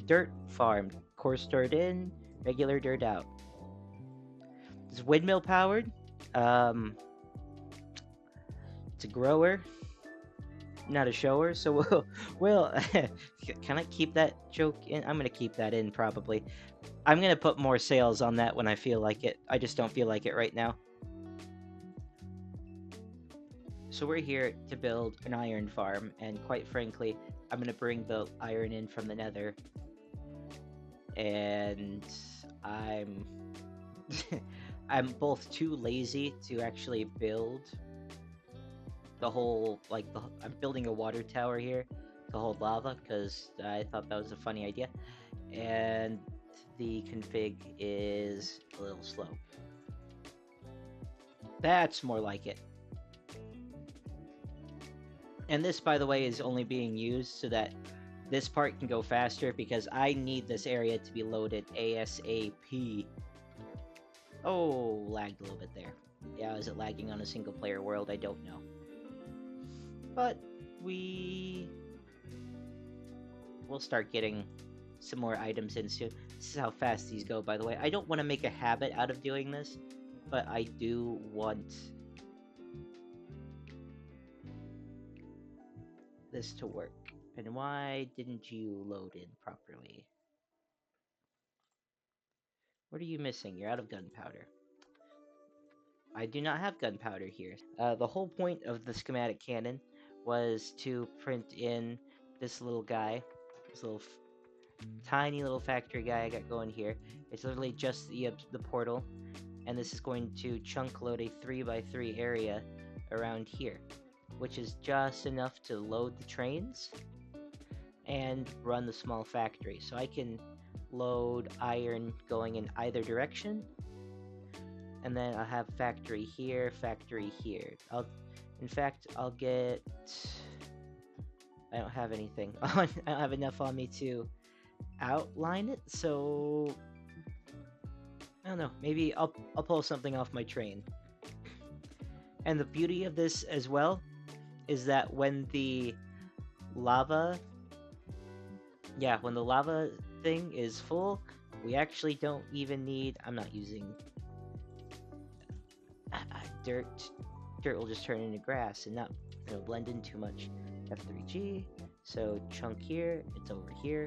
dirt farm. Coarse dirt in, regular dirt out. It's windmill powered. Um, it's a grower, not a shower. So we'll can I keep that joke in? I'm gonna keep that in probably. I'm gonna put more sales on that when I feel like it. I just don't feel like it right now. So we're here to build an iron farm, and quite frankly, I'm gonna bring the iron in from the nether, and I'm I'm both too lazy to actually build the whole I'm building a water tower here to hold lava because I thought that was a funny idea, and the config is a little slow. That's more like it. And this, by the way, is only being used so that this part can go faster because I need this area to be loaded ASAP. Oh, lagged a little bit there. Yeah, is it lagging on a single player world? I don't know. But we'll start getting some more items in soon. This is how fast these go, by the way. I don't want to make a habit out of doing this, but I do want this to work. And why didn't you load in properly? What are you missing? You're out of gunpowder. I do not have gunpowder here. The whole point of the schematic cannon was to print in this little guy, this little tiny little factory guy I got going here. It's literally just the portal, and this is going to chunk load a 3x3 area around here, which is just enough to load the trains and run the small factory. So I can load iron going in either direction, and then I'll have factory here, factory here. In fact, I'll get. I don't have anything. I don't have enough on me to outline it, so I don't know. Maybe I'll pull something off my train. And the beauty of this as well is that when the lava thing is full, we actually don't even need. I'm not using dirt. Dirt will just turn into grass and not blend in too much. F3G. So chunk here. It's over here.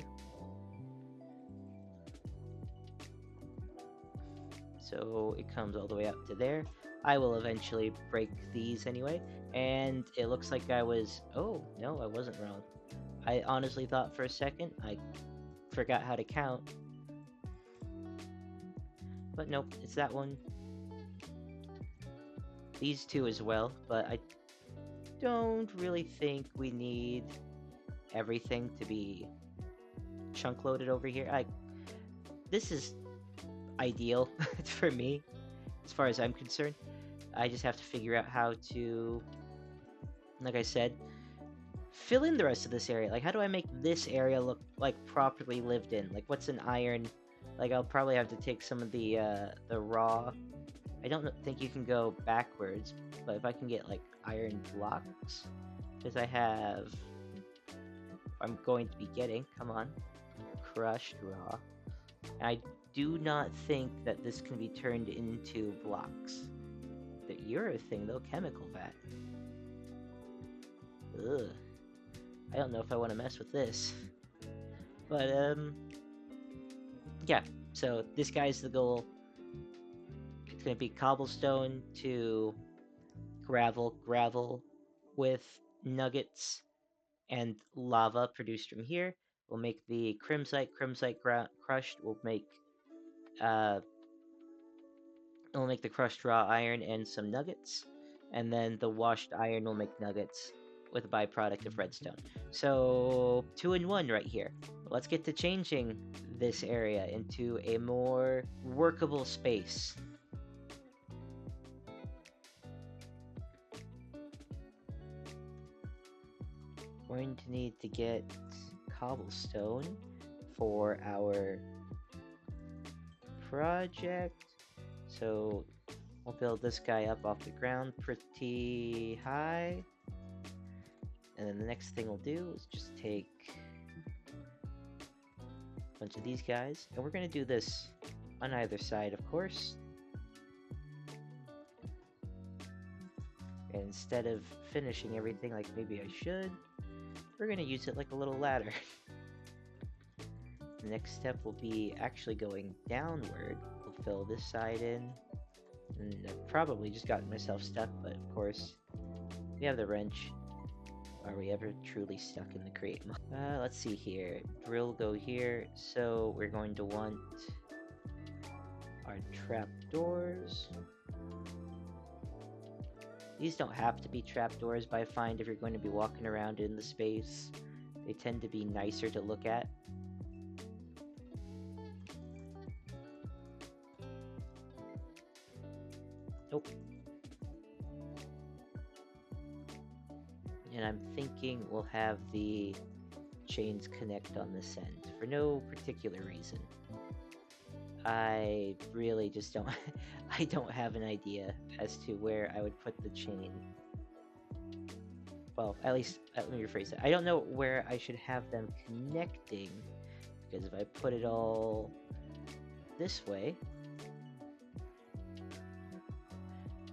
So it comes all the way up to there. I will eventually break these anyway. And it looks like I was. Oh no, I wasn't wrong. I honestly thought for a second I forgot how to count. But nope, it's that one. These two as well, but I don't really think we need everything to be chunk loaded over here. This is ideal for me, as far as I'm concerned. I just have to figure out how to, like I said, fill in the rest of this area. Like, how do I make this area look like properly lived in? Like, what's an iron? Like, I'll probably have to take some of the raw. I don't think you can go backwards, but if I can get like iron blocks, because I'm going to be getting, come on, crushed raw. And I do not think that this can be turned into blocks. The urethane though, chemical vat. Ugh. I don't know if I want to mess with this. But yeah. So this guy's the goal. It's going to be cobblestone to gravel with nuggets and lava produced from here. We'll make the crimsite crushed. We'll make the crushed raw iron and some nuggets, and then the washed iron will make nuggets with a byproduct of redstone. So 2-in-1 right here. Let's get to changing this area into a more workable space. Going to need to get cobblestone for our project. So we'll build this guy up off the ground pretty high. And then the next thing we'll do is just take a bunch of these guys. And we're going to do this on either side, of course. And instead of finishing everything like maybe I should, we're going to use it like a little ladder. The next step will be actually going downward. We'll fill this side in. And I've probably just gotten myself stuck, but of course, we have the wrench. Are we ever truly stuck in the create mode? Let's see here. Drill go here. So we're going to want our trapdoors. These don't have to be trapdoors, but I find if you're going to be walking around in the space, they tend to be nicer to look at. Nope. And I'm thinking we'll have the chains connect on this end for no particular reason. I really just don't I don't have an idea as to where I would put the chain. Well, at least let me rephrase it. I don't know where I should have them connecting, because if I put it all this way,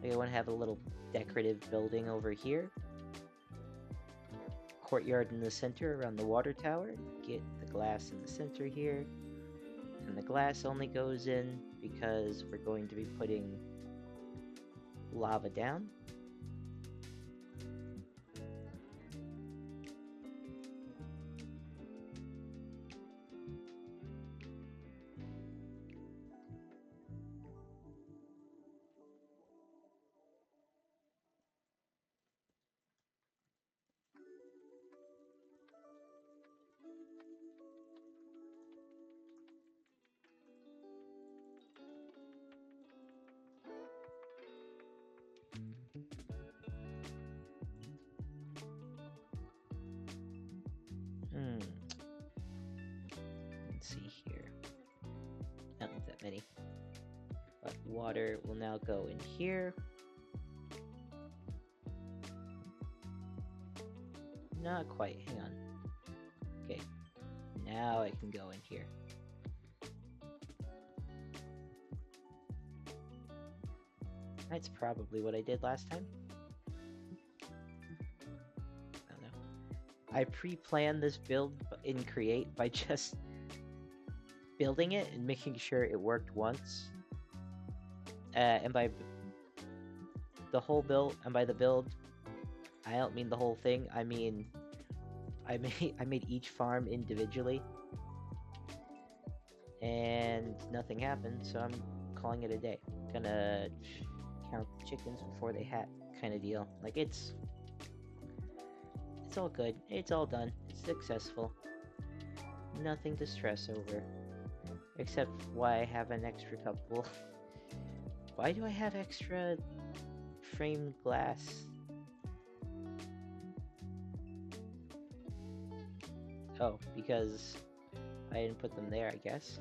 I want to have a little decorative building over here. Courtyard in the center around the water tower. Get the glass in the center here. And the glass only goes in because we're going to be putting lava down. Let's see here. Not that many. But water will now go in here. Not quite. Hang on. Okay. Now I can go in here. That's probably what I did last time. I don't know. I pre-planned this build in Create by just building it and making sure it worked once. And by the whole build, and by the build, I don't mean the whole thing. I mean, I made each farm individually, and nothing happened. So I'm calling it a day. Gonna count the chickens before they hatch, kind of deal. Like it's all good. It's all done. It's successful. Nothing to stress over. Except why I have an extra couple. Why do I have extra framed glass? Oh, because I didn't put them there, I guess.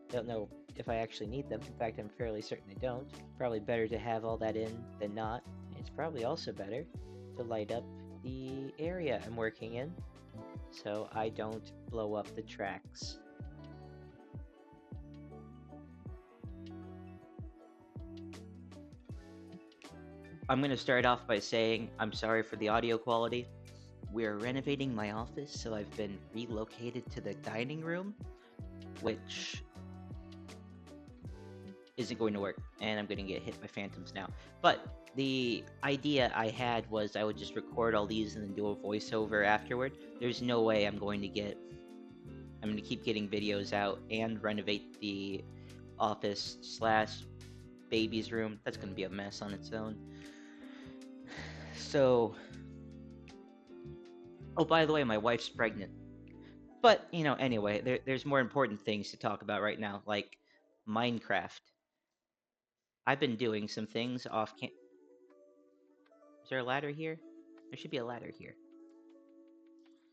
Don't know if I actually need them. In fact, I'm fairly certain I don't. Probably better to have all that in than not. It's probably also better to light up the area I'm working in, so I don't blow up the tracks. I'm going to start off by saying I'm sorry for the audio quality. We're renovating my office, so I've been relocated to the dining room, which isn't going to work, and I'm going to get hit by phantoms now. But the idea I had was I would just record all these and then do a voiceover afterward. There's no way I'm going to keep getting videos out and renovate the office slash baby's room. That's going to be a mess on its own. So, oh, by the way, my wife's pregnant. But, anyway, there's more important things to talk about right now, like Minecraft. I've been doing some things off cam. Is there a ladder here? There should be a ladder here.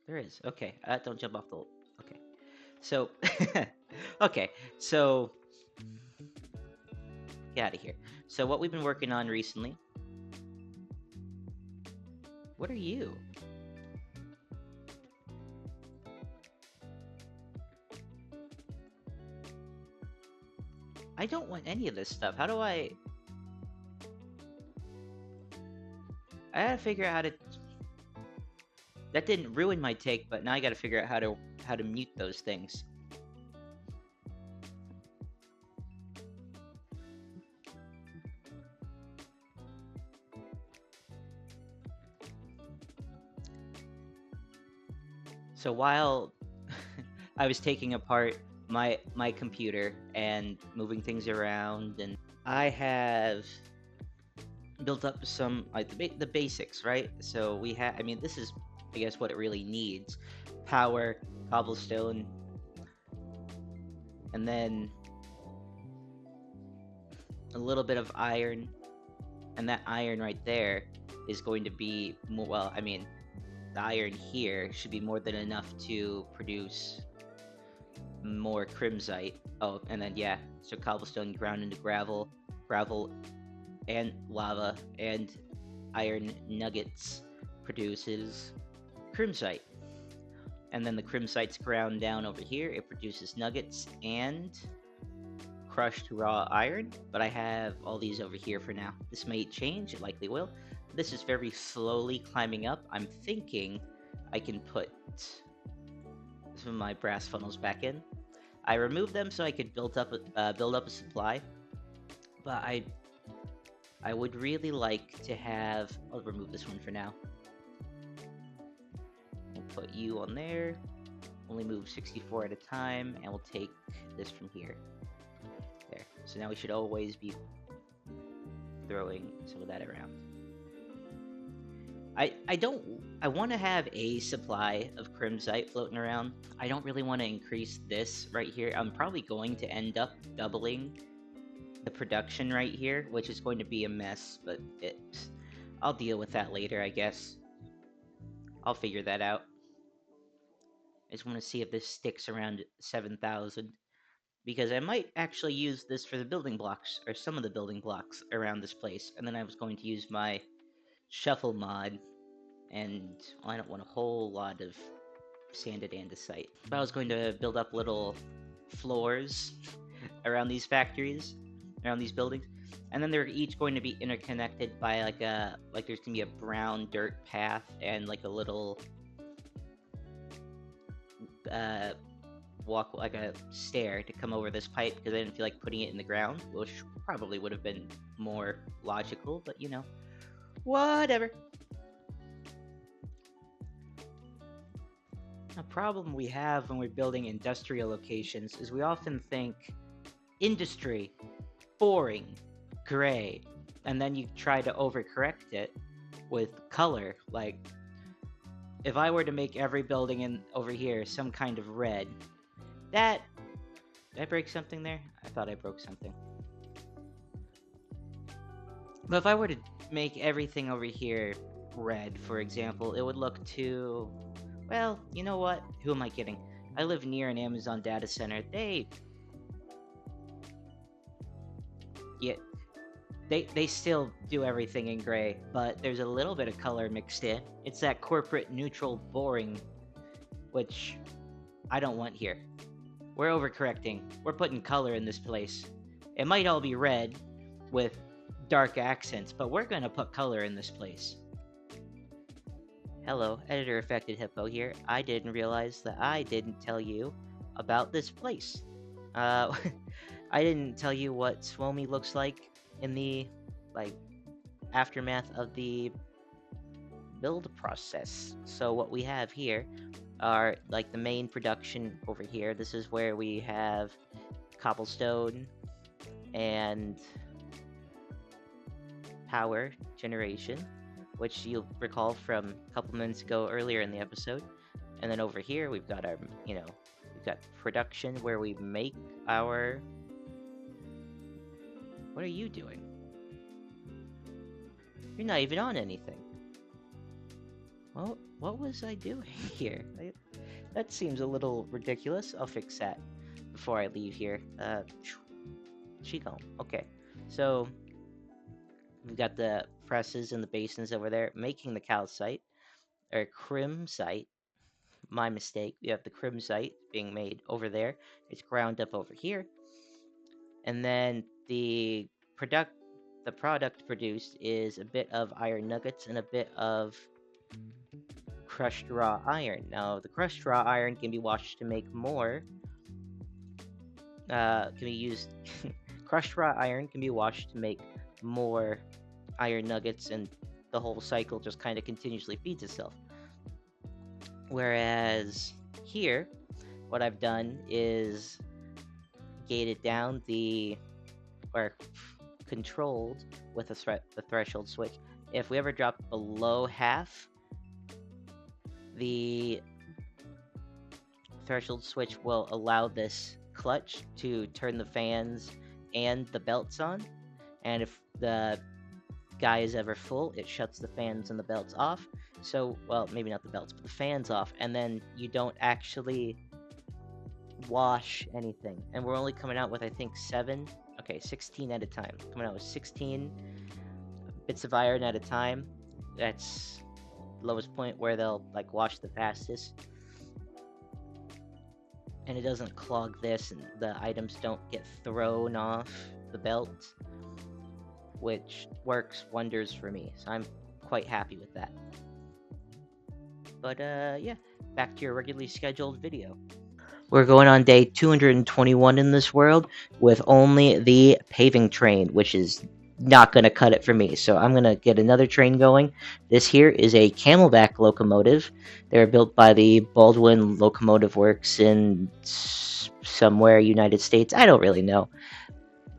There is. Okay. Don't jump off the. Okay. So. Okay. So. Get out of here. So what we've been working on recently. What are you? I don't want any of this stuff. How do I gotta figure out how to. That didn't ruin my take, but now I gotta figure out how to mute those things. So while I was taking apart my computer and moving things around, and I have built up some like the basics, right? So we have, I mean, this is, I guess, what it really needs: power, cobblestone, and then a little bit of iron, and that iron right there is going to be more. Well, I mean, the iron here should be more than enough to produce more crimsite. Oh, and then yeah, so cobblestone ground into gravel, gravel and lava, and iron nuggets produces crimsite. And then the crimsite's ground down over here, it produces nuggets and crushed raw iron. But I have all these over here for now. This may change, it likely will. This is very slowly climbing up. I'm thinking I can put some of my brass funnels back in. I removed them so I could build up a supply, but I would really like to have. I'll remove this one for now. We'll put you on there. Only move 64 at a time, and we'll take this from here. There. So now we should always be throwing some of that around. I want to have a supply of crimsite floating around. I don't really want to increase this right here. I'm probably going to end up doubling the production right here, which is going to be a mess, but I'll deal with that later, I guess. I'll figure that out. I just want to see if this sticks around 7,000, because I might actually use this for the building blocks, or some of the building blocks around this place, and then I was going to use my shuffle mod, and well, I don't want a whole lot of sanded andesite. But I was going to build up little floors around these factories, around these buildings, and then they're each going to be interconnected by like there's gonna be a brown dirt path and like a little walk, like a stair to come over this pipe, because I didn't feel like putting it in the ground, which probably would have been more logical, but you know, whatever. A problem we have when we're building industrial locations is we often think industry, boring, gray, and then you try to overcorrect it with color. Like, if I were to make every building in over here some kind of red, did I break something there? I thought I broke something. But if I were to make everything over here red, for example, it would look too... Well, you know what? Who am I kidding? I live near an Amazon data center. They still do everything in gray, but there's a little bit of color mixed in. It's that corporate neutral boring, which I don't want here. We're overcorrecting. We're putting color in this place. It might all be red with dark accents, but we're gonna put color in this place. Hello, Editor Affected Hippo here. I didn't realize that I didn't tell you about this place. I didn't tell you what Swomi looks like in the, like, aftermath of the build process. So what we have here are, like, the main production over here. This is where we have cobblestone and power generation, which you'll recall from a couple minutes ago earlier in the episode. And then over here, we've got our, we've got production where we make our... What are you doing? You're not even on anything. Well, what was I doing here? That seems a little ridiculous. I'll fix that before I leave here. She gone. Okay. So we've got the presses and the basins over there making the calcite or crimsite. My mistake. We have the crimsite being made over there. It's ground up over here, and then the product produced is a bit of iron nuggets and a bit of crushed raw iron. Now, the crushed raw iron can be washed to make more. Can be used. Crushed raw iron can be washed to make more iron nuggets, and the whole cycle just kind of continuously feeds itself. Whereas here, what I've done is gated down or controlled with the threshold switch. If we ever drop below half, the threshold switch will allow this clutch to turn the fans and the belts on. And if the guy is ever full, it shuts the fans and the belts off. So, well, maybe not the belts, but the fans off. And then you don't actually wash anything. And we're only coming out with, I think, 16 at a time. Coming out with 16 bits of iron at a time. That's the lowest point where they'll like wash the fastest. And it doesn't clog this, and the items don't get thrown off the belt, which works wonders for me. So I'm quite happy with that. But yeah, back to your regularly scheduled video. We're going on day 221 in this world with only the paving train, which is not going to cut it for me. So I'm going to get another train going. This here is a Camelback locomotive. They're built by the Baldwin Locomotive Works in somewhere United States. I don't really know.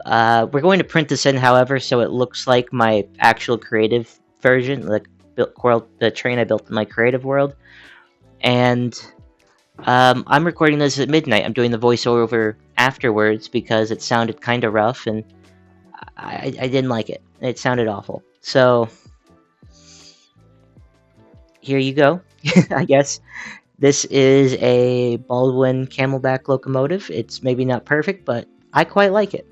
We're going to print this in, however, so it looks like my actual creative version, like the train I built in my creative world. And I'm recording this at midnight. I'm doing the voiceover afterwards because it sounded kind of rough, and I didn't like it. It sounded awful. So, here you go. I guess this is a Baldwin Camelback locomotive. It's maybe not perfect, but I quite like it.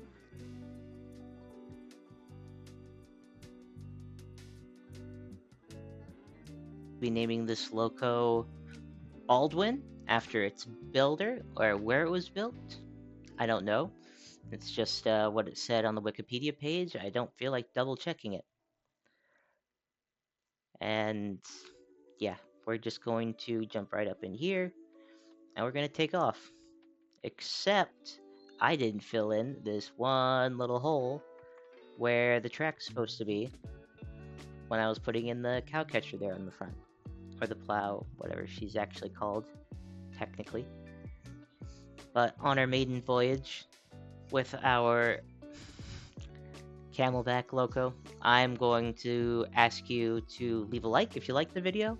Be naming this loco Baldwin after its builder, or where it was built. I don't know. It's just what it said on the Wikipedia page. I don't feel like double checking it. And yeah, we're just going to jump right up in here and we're going to take off. Except I didn't fill in this one little hole where the track's supposed to be when I was putting in the cow catcher there on the front. Or the plow, whatever she's actually called, technically. But on our maiden voyage with our Camelback loco, I'm going to ask you to leave a like if you liked the video.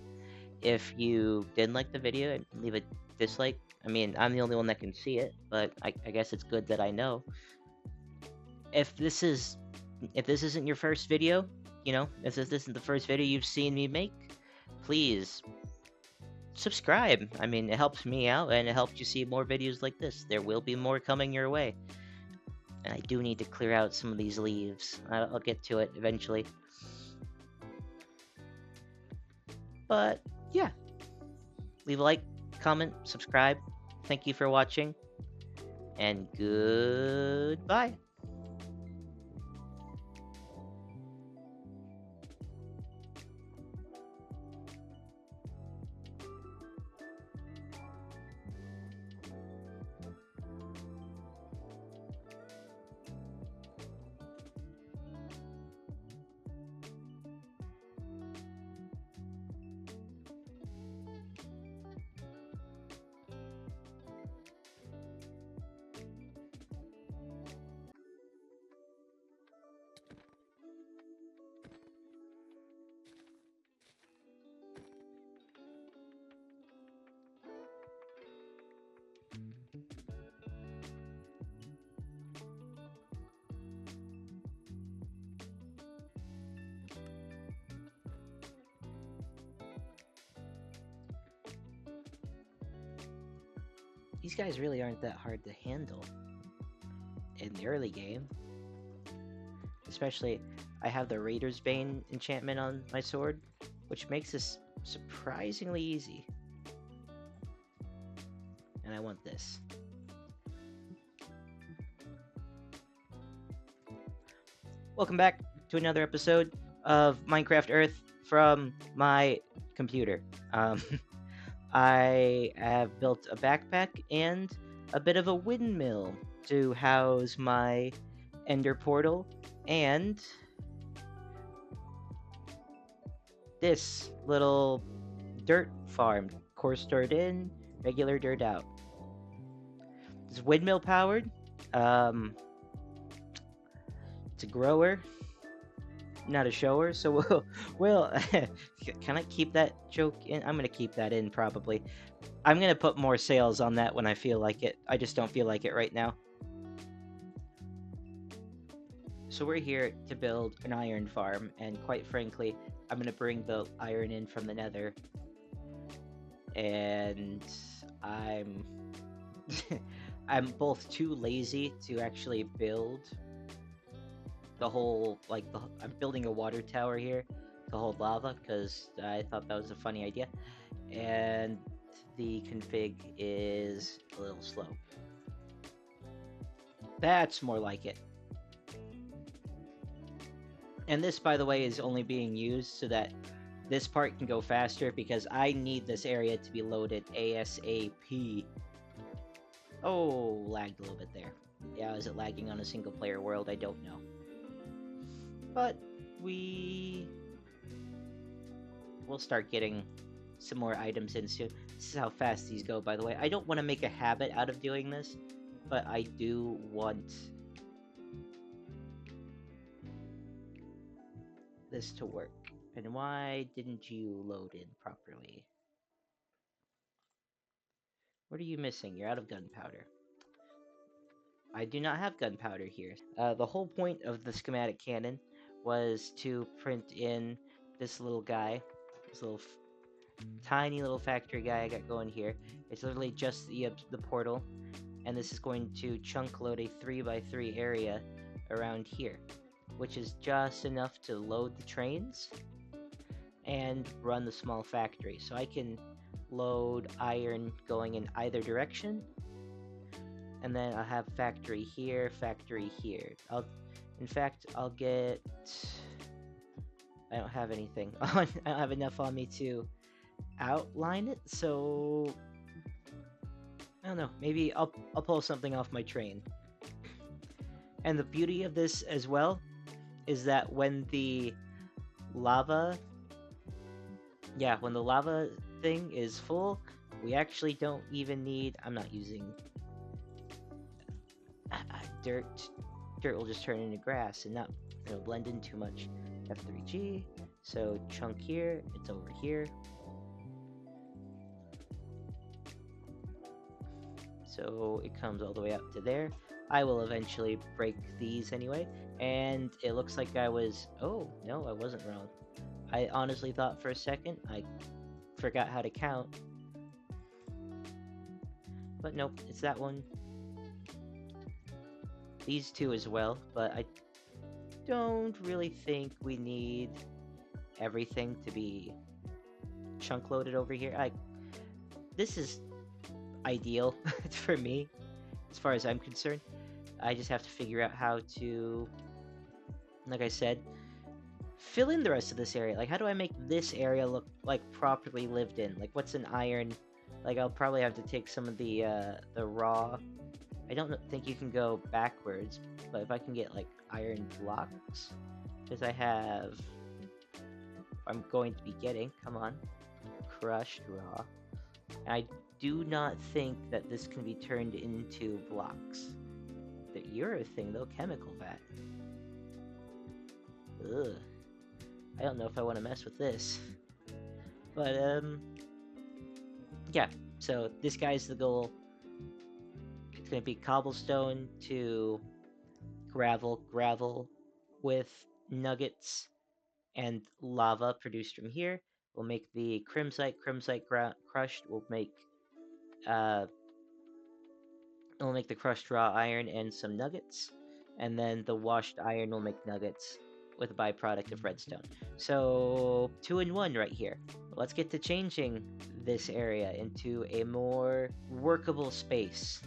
If you didn't like the video, leave a dislike. I mean, I'm the only one that can see it, but I guess it's good that I know. If this isn't your first video, if this isn't the first video you've seen me make, please subscribe. I mean, it helps me out and it helps you see more videos like this. There will be more coming your way. And I do need to clear out some of these leaves. I'll get to it eventually. But yeah, leave a like, comment, subscribe. Thank you for watching, and goodbye. These guys really aren't that hard to handle in the early game. Especially, I have the Raider's Bane enchantment on my sword, which makes this surprisingly easy. And I want this. Welcome back to another episode of Minecraft Earth from my computer. Um, I have built a backpack and a bit of a windmill to house my ender portal and this little dirt farm. Coarse dirt in, regular dirt out. It's windmill powered. Um, it's a grower, not a shower. So we'll can I keep that joke in? I'm gonna keep that in probably. I'm gonna put more sales on that when I feel like it. I just don't feel like it right now. So we're here to build an iron farm, and quite frankly, I'm gonna bring the iron in from the Nether, and I'm I'm both too lazy to actually build the whole I'm building a water tower here to hold lava because I thought that was a funny idea, and the config is a little slow. That's more like it. And this, by the way, is only being used so that this part can go faster because I need this area to be loaded ASAP. Oh, lagged a little bit there. Yeah, is it lagging on a single player world? I don't know. But we'll start getting some more items in soon. This is how fast these go, by the way. I don't want to make a habit out of doing this, but I do want this to work. And why didn't you load in properly? What are you missing? You're out of gunpowder. I do not have gunpowder here. The whole point of the schematic cannon was to print in this little guy, this little tiny little factory guy I got going here. It's literally just the portal, and this is going to chunk load a 3x3 area around here, which is just enough to load the trains and run the small factory. So I can load iron going in either direction, and then I'll have factory here, factory here. In fact, I'll get. I don't have anything. I don't have enough on me to outline it, so I don't know. Maybe I'll pull something off my train. And the beauty of this as well is that when the lava, when the lava thing is full, we actually don't even need. I'm not using dirt. Dirt will just turn into grass and not blend in too much. F3G. So chunk here. It's over here. So it comes all the way up to there. I will eventually break these anyway. And it looks like I was... Oh, no, I wasn't wrong. I honestly thought for a second I forgot how to count. But nope, it's that one. These two as well, but I don't really think we need everything to be chunk loaded over here. This is ideal for me, as far as I'm concerned. I just have to figure out how to, like I said, fill in the rest of this area. Like, how do I make this area look like properly lived in? Like, what's an iron? Like, I'll probably have to take some of the raw. I don't think you can go backwards, but if I can get like iron blocks, because I'm going to be getting, come on, crushed raw. And I do not think that this can be turned into blocks. You're a thing though, chemical vat. Ugh. I don't know if I want to mess with this. But, yeah. So, this guy's the goal. It's going to be cobblestone to gravel with nuggets and lava produced from here. We'll make the crimsite crushed. We'll make the crushed raw iron and some nuggets. and then the washed iron will make nuggets with a byproduct of redstone. So 2 in 1 right here. Let's get to changing this area into a more workable space.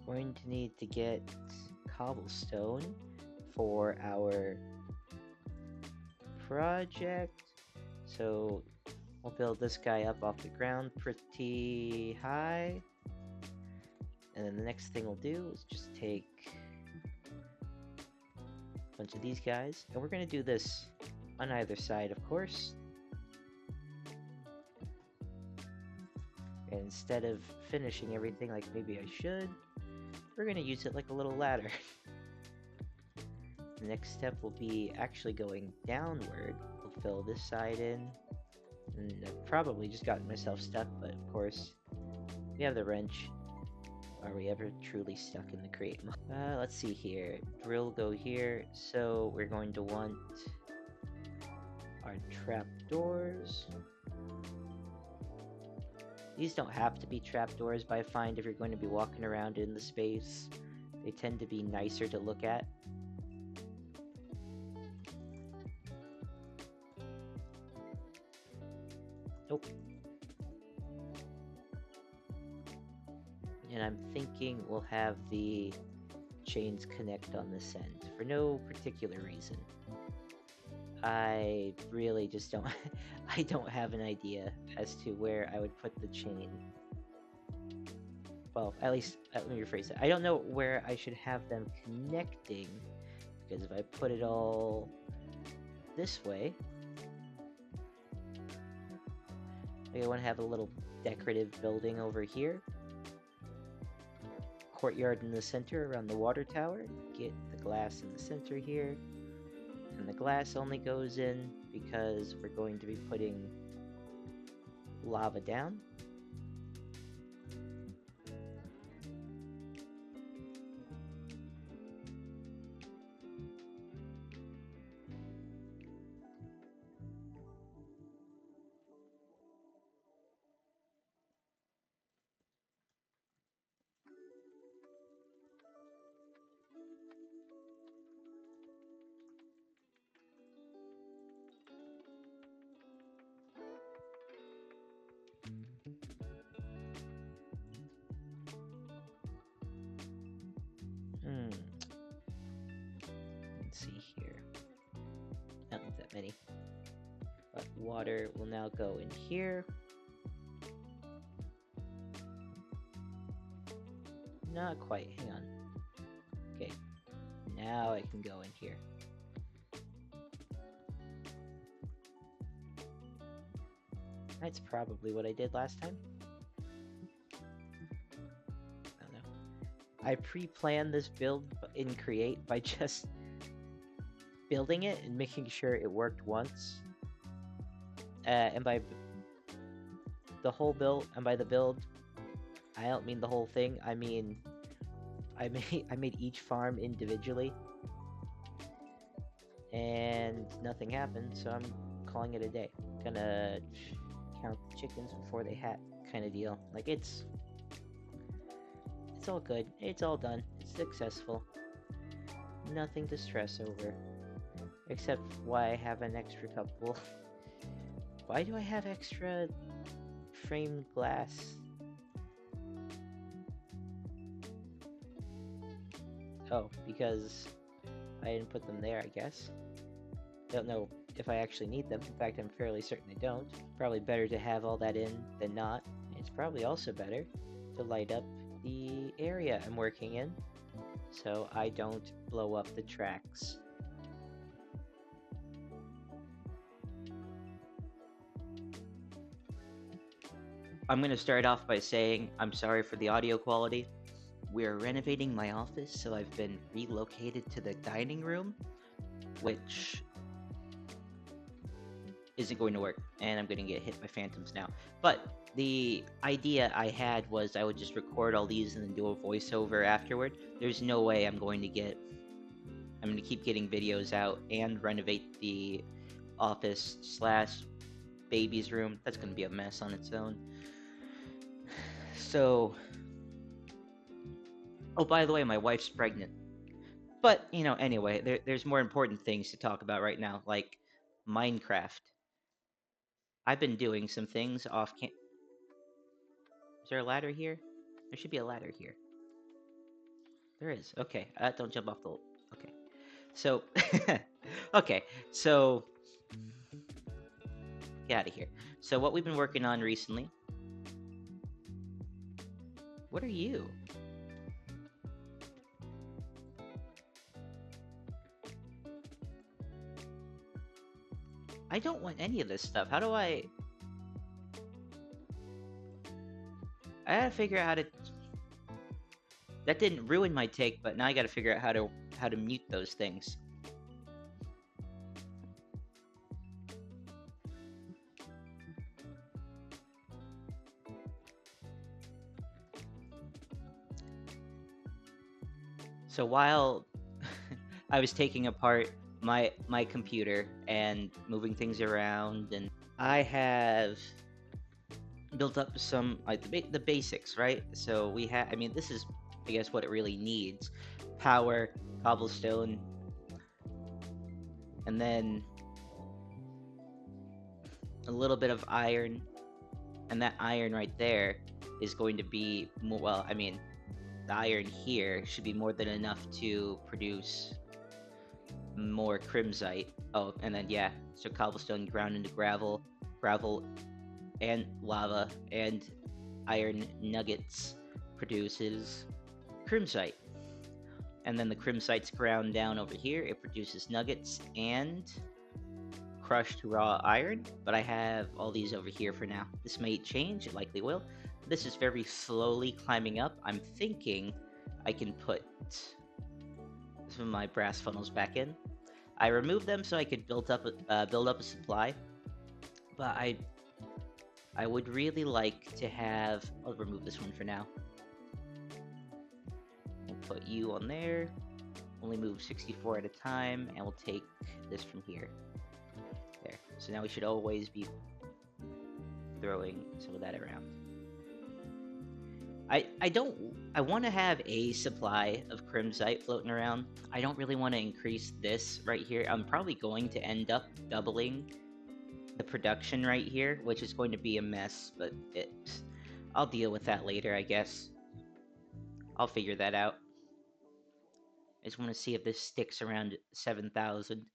Going to need to get cobblestone for our project. So we'll build this guy up off the ground pretty high. And then the next thing we'll do is just take a bunch of these guys. And we're going to do this on either side, of course. And instead of finishing everything like maybe I should, we're going to use it like a little ladder. The next step will be actually going downward. We'll fill this side in. And I've probably just gotten myself stuck, but of course, we have the wrench. Are we ever truly stuck in the create mode? Let's see here. Drill go here. So we're going to want our trapdoors. These don't have to be trapdoors, but I find if you're going to be walking around in the space, they tend to be nicer to look at. Nope. And I'm thinking we'll have the chains connect on this end for no particular reason. I really just don't I don't have an idea as to where I would put the chain. Well, at least let me rephrase it. I don't know where I should have them connecting, because if I put it all this way, I want to have a little decorative building over here. Courtyard in the center around the water tower. Get the glass in the center here. And the glass only goes in because we're going to be putting lava down. Let's see here. Not that many. But water will now go in here. Not quite. Hang on. Okay. Now I can go in here. That's probably what I did last time. I don't know. I pre-planned this build in Create by just building it and making sure it worked once. And by the whole build, and by the build, I don't mean the whole thing. I mean, I made each farm individually, and nothing happened. So I'm calling it a day. Gonna count the chickens before they hatch, kind of deal. Like it's all good. It's all done. It's successful. Nothing to stress over. Except why I have an extra couple. Why do I have extra framed glass? Oh, because I didn't put them there, I guess. Don't know if I actually need them. In fact, I'm fairly certain I don't. Probably better to have all that in than not. It's probably also better to light up the area I'm working in, so I don't blow up the tracks. I'm going to start off by saying I'm sorry for the audio quality. We're renovating my office, so I've been relocated to the dining room, which isn't going to work, and I'm going to get hit by phantoms now. But the idea I had was I would just record all these and then do a voiceover afterward. There's no way I'm going to keep getting videos out and renovate the office / baby's room. That's going to be a mess on its own. So, oh, by the way, my wife's pregnant. But, anyway, there's more important things to talk about right now, like Minecraft. I've been doing some things off cam. Is there a ladder here? There should be a ladder here. There is. Okay. Don't jump off the. Okay. So, okay. So, get out of here. So, what we've been working on recently. What are you? I don't want any of this stuff. How do I? I gotta figure out how to. That didn't ruin my take, but now I gotta figure out how to mute those things. So while I was taking apart my computer and moving things around, and I have built up some like the basics, right? So we have, I mean, this is, I guess, what it really needs: power, cobblestone, and then a little bit of iron. And that iron right there is going to be more, well, I mean, the iron here should be more than enough to produce more crimsite. Oh, and then yeah, so cobblestone ground into gravel and lava, and iron nuggets produces crimsite. And then the crimsite's ground down over here, it produces nuggets and crushed raw iron. But I have all these over here for now. This may change, it likely will. This is very slowly climbing up. I'm thinking I can put some of my brass funnels back in. I removed them so I could build up a supply, but I would really like to have. I'll remove this one for now. We'll put you on there. Only move 64 at a time, and we'll take this from here. There. So now we should always be throwing some of that around. I want to have a supply of crimsite floating around. I don't really want to increase this right here. I'm probably going to end up doubling the production right here, which is going to be a mess, but I'll deal with that later, I guess. I'll figure that out. I just want to see if this sticks around 7,000,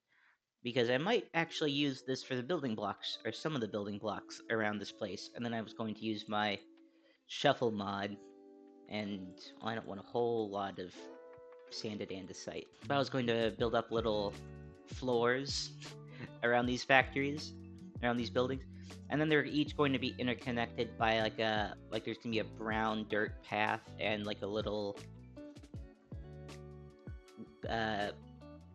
because I might actually use this for the building blocks, or some of the building blocks around this place, and then I was going to use my shuffle mod, and I don't want a whole lot of sanded andesite. But I was going to build up little floors around these factories, around these buildings, and then they're each going to be interconnected by there's gonna be a brown dirt path and like a little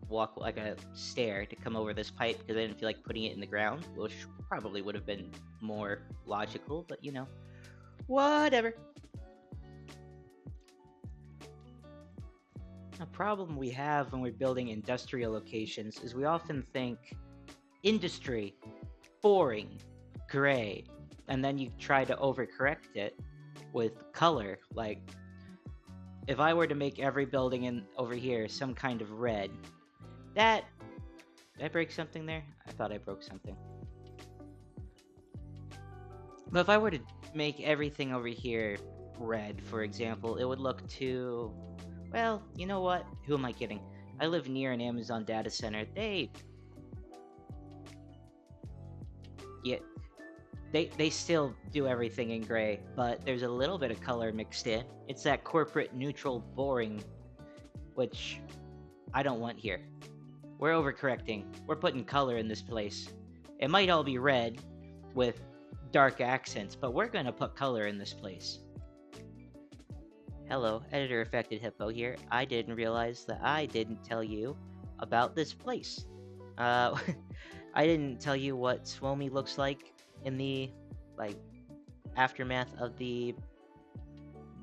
walk, like a stair to come over this pipe, because I didn't feel like putting it in the ground, which probably would have been more logical, but whatever. A problem we have when we're building industrial locations is we often think industry, boring, gray, and then you try to overcorrect it with color. Like, if I were to make every building over here some kind of red, did I break something there? I thought I broke something. But if I were to make everything over here red, for example, it would look too... Well, you know what? Who am I kidding? I live near an Amazon data center. They still do everything in gray, but there's a little bit of color mixed in. It's that corporate neutral boring, which I don't want here. We're overcorrecting. We're putting color in this place. It might all be red with dark accents, but we're gonna put color in this place. Hello, Editor Affected Hippo here. I didn't realize that I didn't tell you about this place. I didn't tell you what Swomi looks like in the, aftermath of the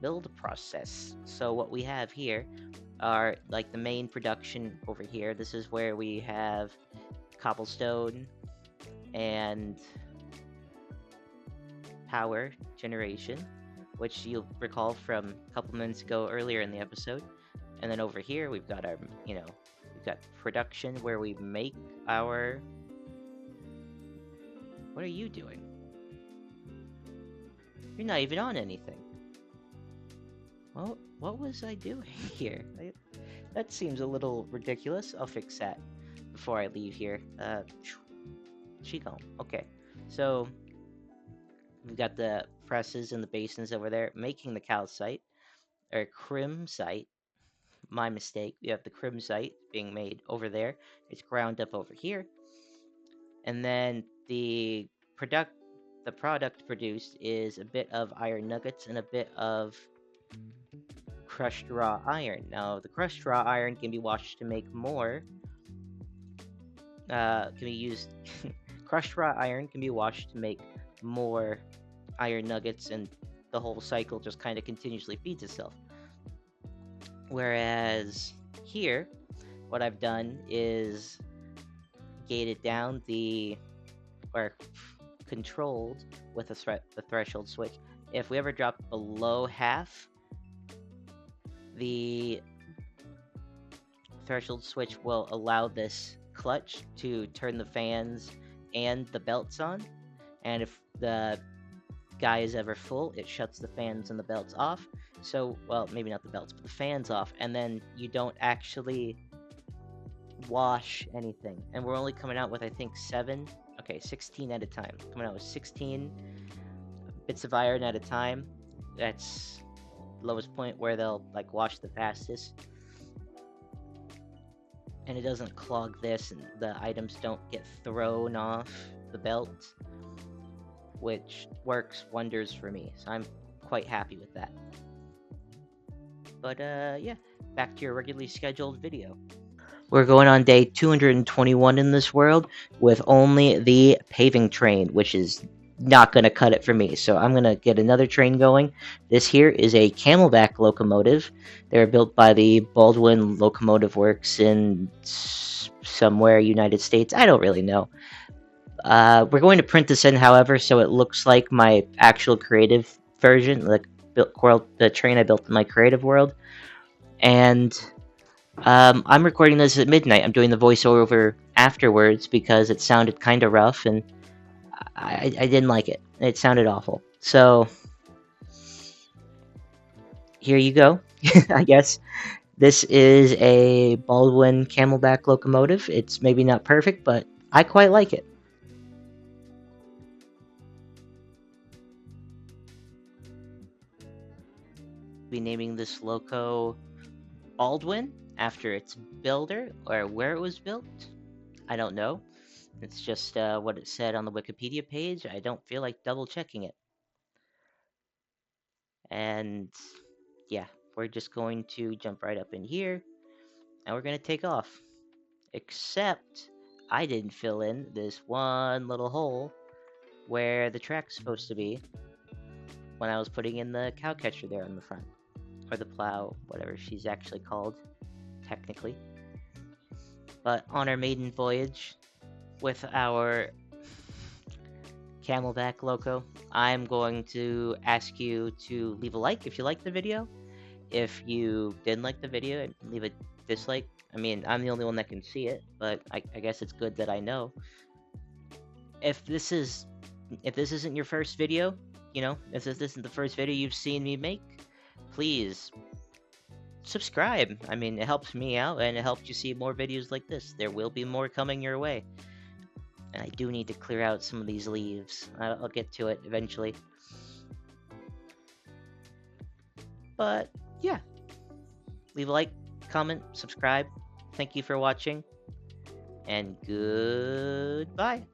build process. So what we have here are, the main production over here. This is where we have cobblestone and power generation. which you'll recall from a couple minutes ago earlier in the episode. And then over here, we've got our, we've got production where we make our. What are you doing? You're not even on anything. Well, what was I doing here? That seems a little ridiculous. I'll fix that before I leave here. She gone. Okay, so we've got the presses and the basins over there making the calcite or crimsite. My mistake. We have the crimsite being made over there. It's ground up over here, and then the product produced is a bit of iron nuggets and a bit of crushed raw iron. Now, the crushed raw iron can be washed to make more. Can be used. Crushed raw iron can be washed to make more iron nuggets, and the whole cycle just kind of continuously feeds itself. Whereas here, what I've done is gated down or controlled with the threshold switch. If we ever drop below half, the threshold switch will allow this clutch to turn the fans and the belts on. And if the guy is ever full, it shuts the fans and the belts off. So, well, maybe not the belts, but the fans off. And then you don't actually wash anything. And we're only coming out with, I think, 16 at a time. Coming out with 16 bits of iron at a time. That's the lowest point where they'll wash the fastest. And it doesn't clog this, and the items don't get thrown off the belt, which works wonders for me. So I'm quite happy with that. But yeah, back to your regularly scheduled video. We're going on day 221 in this world with only the paving train, which is not going to cut it for me. So I'm going to get another train going. This here is a Camelback locomotive. They're built by the Baldwin Locomotive Works in somewhere United States. I don't really know. We're going to print this in, however, so it looks like my actual creative version, the train I built in my creative world. And I'm recording this at midnight. I'm doing the voiceover afterwards because it sounded kind of rough, and I didn't like it. It sounded awful. So here you go. I guess this is a Baldwin Camelback locomotive. It's maybe not perfect, but I quite like it. Be naming this loco Baldwin after its builder, or where it was built. I don't know. It's just what it said on the Wikipedia page. I don't feel like double checking it. And yeah, we're just going to jump right up in here, and we're going to take off. Except I didn't fill in this one little hole where the track's supposed to be when I was putting in the cow catcher there on the front. Or the plow, whatever she's actually called, technically. But on our maiden voyage with our Camelback loco, I'm going to ask you to leave a like if you liked the video. If you didn't like the video, leave a dislike. I mean, I'm the only one that can see it, but I guess it's good that I know. If this isn't your first video, if this isn't the first video you've seen me make, please subscribe. I mean, it helps me out, and it helps you see more videos like this. There will be more coming your way. And I do need to clear out some of these leaves. I'll get to it eventually. But yeah, leave a like, comment, subscribe. Thank you for watching, and goodbye.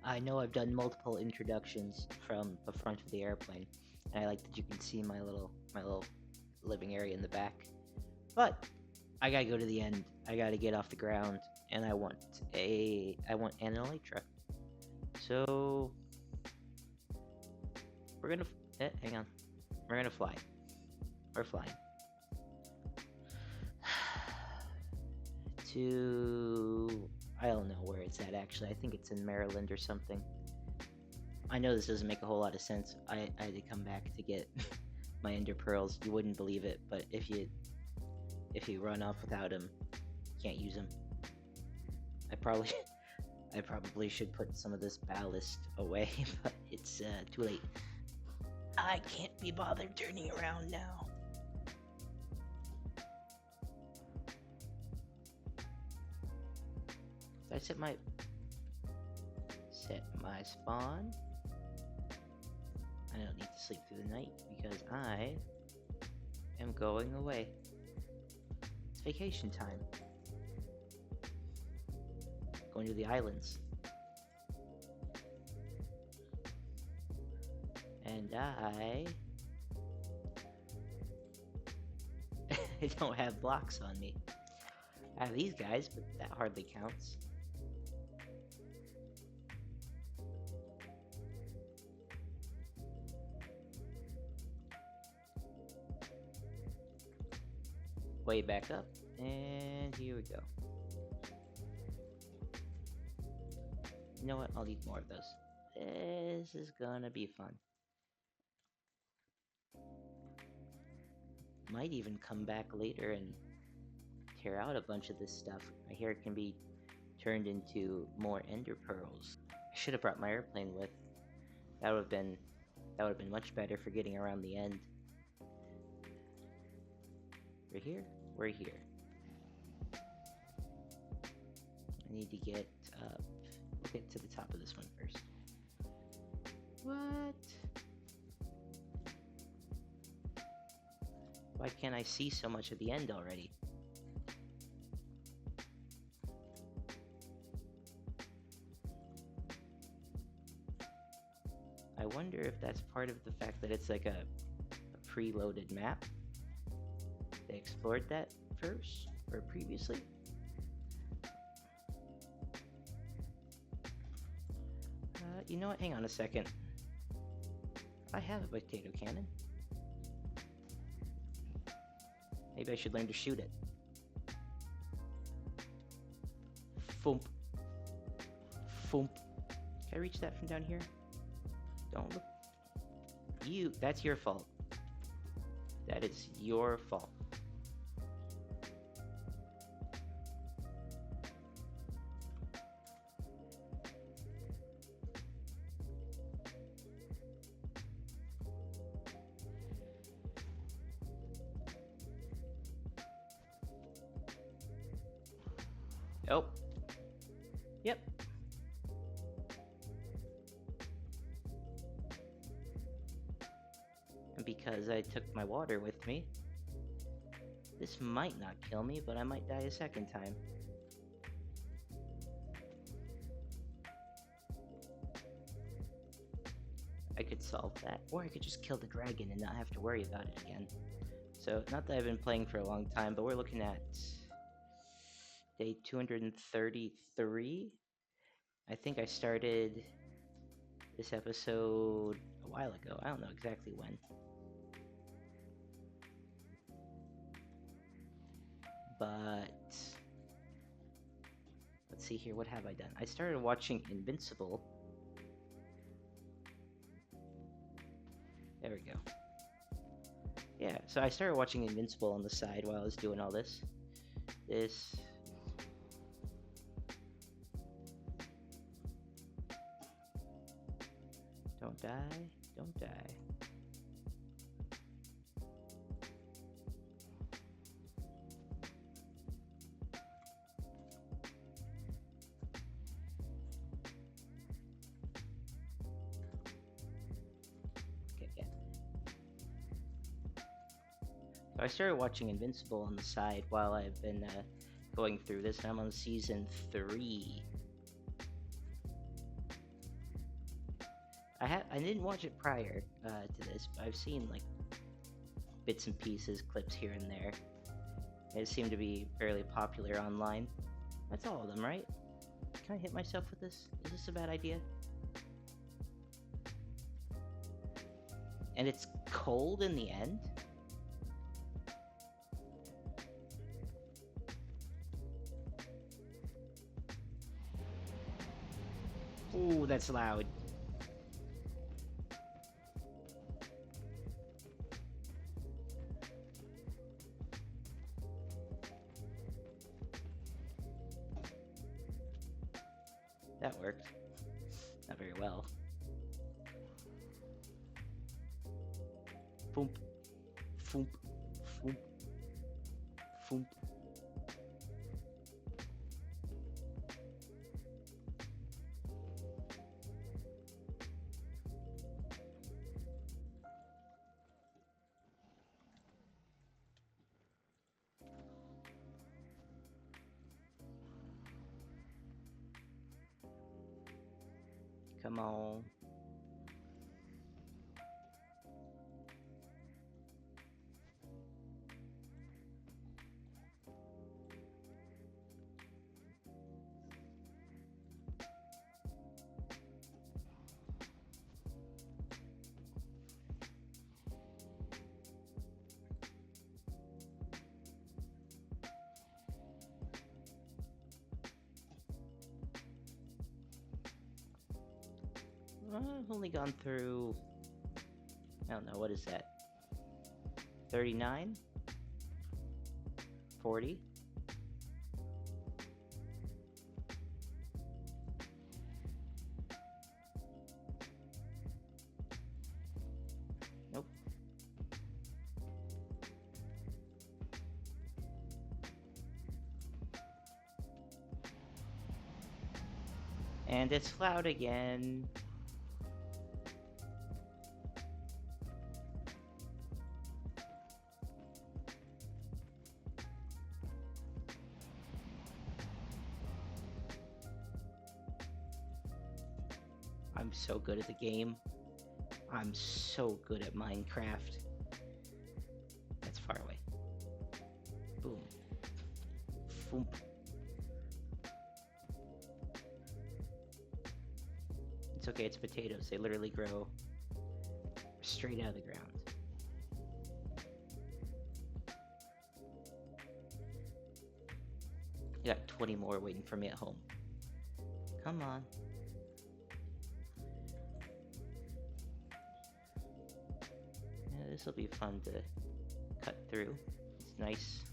I know I've done multiple introductions from the front of the airplane, and I like that you can see my little living area in the back. But I gotta go to the end. I gotta get off the ground, and I want an elytra. So we're gonna hang on. We're gonna fly. We're flying to I don't know where it's at actually. I think it's in Maryland or something. I know this doesn't make a whole lot of sense. I had to come back to get my ender pearls. You wouldn't believe it, but if you run off without them, you can't use them. I probably I probably should put some of this ballast away, but it's too late. I can't be bothered turning around now. Did I set my spawn? I don't need to sleep through the night because I am going away. It's vacation time. Going to the islands. And I don't have blocks on me. I have these guys, but that hardly counts. Way back up, and here we go. You know what? I'll need more of those. This is gonna be fun. Might even come back later and tear out a bunch of this stuff. I hear it can be turned into more ender pearls. I should have brought my airplane with. That would have been much better for getting around the end. We're here. We're here. I need to get up. We'll get to the top of this one first. What? Why can't I see so much at the end already? I wonder if that's part of the fact that it's like a preloaded map. They explored that first or previously. You know what? Hang on a second. I have a potato cannon. Maybe I should learn to shoot it. Foomp. Foomp. Can I reach that from down here? Don't look. That's your fault. That is your fault. Oh. Yep. And because I took my water with me, this might not kill me, but I might die a second time. I could solve that, or I could just kill the dragon and not have to worry about it again. So, not that I've been playing for a long time, but we're looking at day 233. I think I started this episode a while ago. I don't know exactly when. But let's see here, what have I done? I started watching Invincible. There we go. Yeah, so I started watching Invincible on the side while I was doing all this. Don't die. Don't die. Okay, yeah. So I started watching Invincible on the side while I've been going through this, and I'm on season 3. I didn't watch it prior to this, but I've seen like bits and pieces, clips here and there. It seemed to be fairly popular online. That's all of them, right? Can I hit myself with this? Is this a bad idea? And it's cold in the end? Ooh, that's loud. That worked. Not very well. Foomp. Foomp. Foomp. Foomp. Come on. I've only gone through, I don't know, what is that? 39? 40? Nope. And it's loud again. I'm so good at the game. I'm so good at Minecraft. That's far away. Boom. Foomp. It's okay, it's potatoes. They literally grow straight out of the ground. I got 20 more waiting for me at home. Come on. Yeah, this will be fun to cut through. It's nice.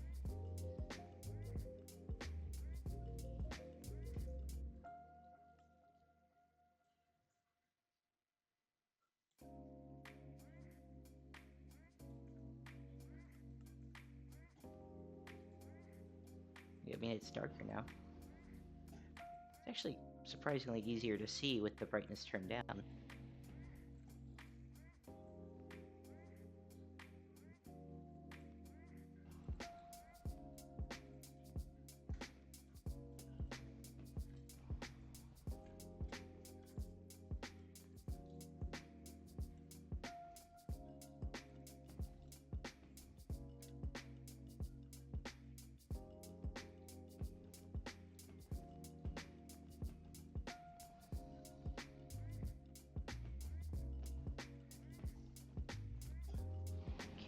Yeah, I mean, it's darker now. It's actually surprisingly easier to see with the brightness turned down.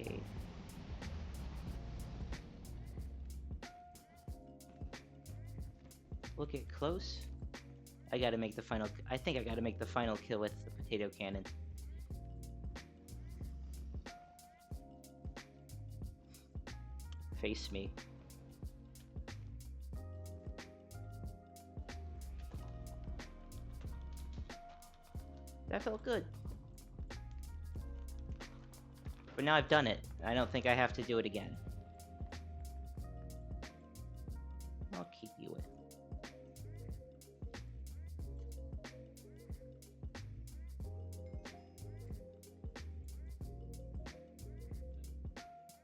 Okay. Look it close. I gotta make the final. I think I gotta make the final kill with the potato cannon. Face me. That felt good. But now I've done it. I don't think I have to do it again. I'll keep you with.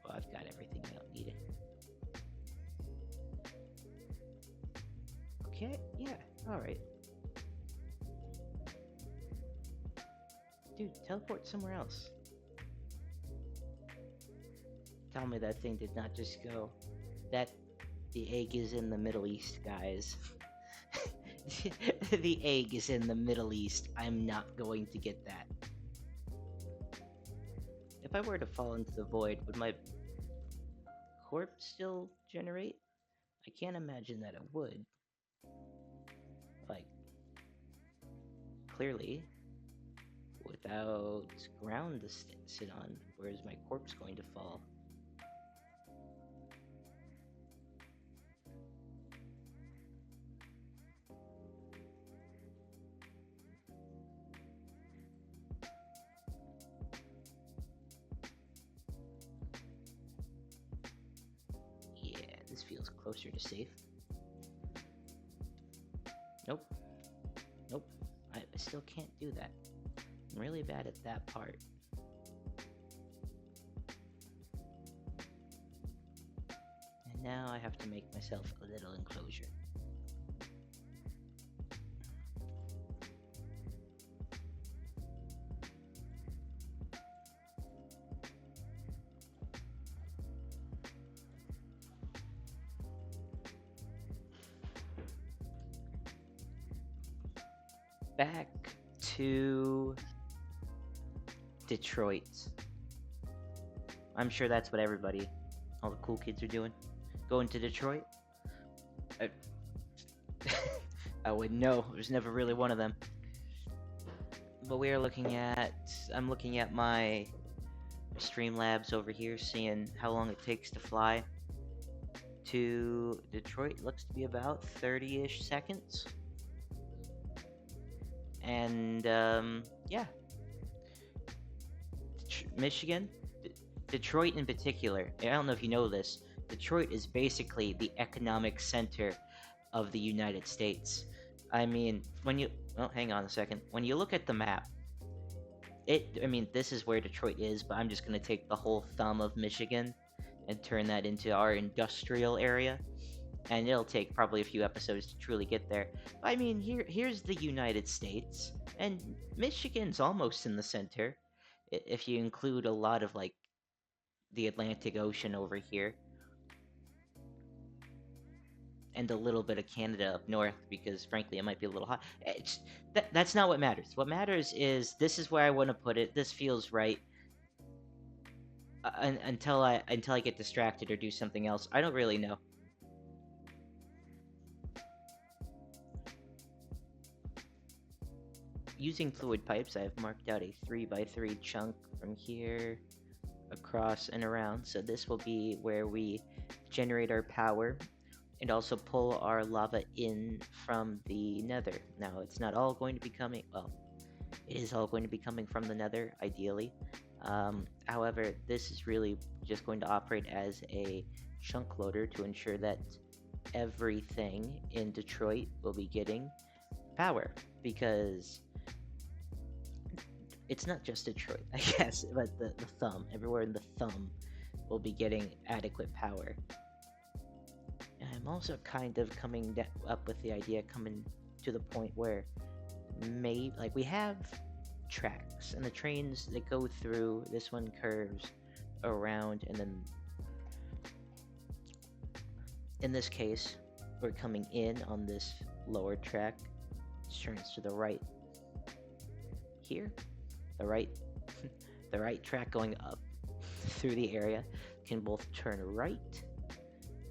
Well, I've got everything I don't need. Okay, yeah, alright. Dude, teleport somewhere else. Tell me that thing did not just go. That the egg is in the Middle East, guys. The egg is in the Middle East. I'm not going to get that. If I were to fall into the void, would my corpse still generate? I can't imagine that it would. Like, clearly, without ground to sit on, where is my corpse going to fall? Yeah, this feels closer to safe. Nope. Nope. I still can't do that. I'm really bad at that part. And now I have to make myself a little enclosure. Back to Detroit. I'm sure that's what all the cool kids are doing. Going to Detroit? I, I wouldn't know. I was never really one of them. But I'm looking at my Streamlabs over here, seeing how long it takes to fly to Detroit. Looks to be about 30-ish seconds. And yeah, Michigan, Detroit in particular. I don't know if you know this. Detroit is basically the economic center of the United States. I mean, hang on a second. When you look at the map, this is where Detroit is, but I'm just gonna take the whole thumb of Michigan and turn that into our industrial area. And it'll take probably a few episodes to truly get there. I mean, here's the United States, and Michigan's almost in the center, if you include a lot of like the Atlantic Ocean over here, and a little bit of Canada up north, because frankly it might be a little hot. That's not what matters. What matters is this is where I want to put it. This feels right. Until I get distracted or do something else, I don't really know. Using fluid pipes, I have marked out a 3x3 chunk from here across and around. So this will be where we generate our power and also pull our lava in from the nether. Now, it's not all going to be coming, well, it is all going to be coming from the nether, ideally. However, this is really just going to operate as a chunk loader to ensure that everything in Detroit will be getting power, because it's not just Detroit, I guess, but the thumb, everywhere in the thumb will be getting adequate power. And I'm also kind of coming up with the idea, coming to the point where maybe, like, we have tracks, and the trains that go through, this one curves around, and then in this case, we're coming in on this lower track, it turns to the right here. The right the right track going up through the area can both turn right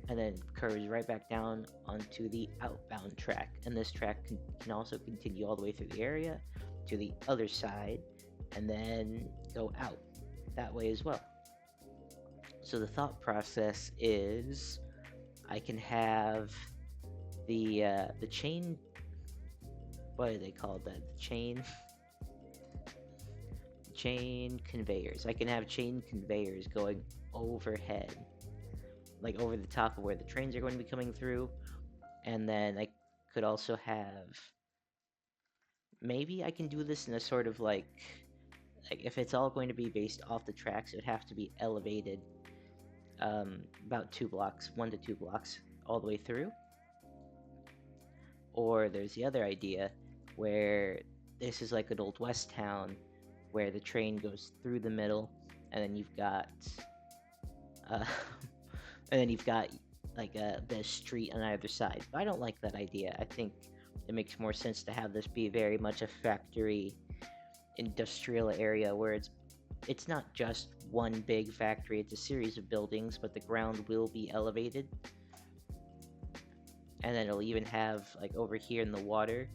and then curves right back down onto the outbound track, and this track can also continue all the way through the area to the other side and then go out that way as well. So the thought process is I can have the chain, what do they call that, the chain conveyors. I can have chain conveyors going overhead, like over the top of where the trains are going to be coming through, and then I could also have, maybe I can do this in a sort of like if it's all going to be based off the tracks, it would have to be elevated about 2 blocks, 1 to 2 blocks all the way through. Or there's the other idea where this is like an old west town where the train goes through the middle, and then you've got uh, and then you've got like the street on either side. But I don't like that idea. I think it makes more sense to have this be very much a factory industrial area where it's not just one big factory, it's a series of buildings, but the ground will be elevated. And then it'll even have, like, over here in the water,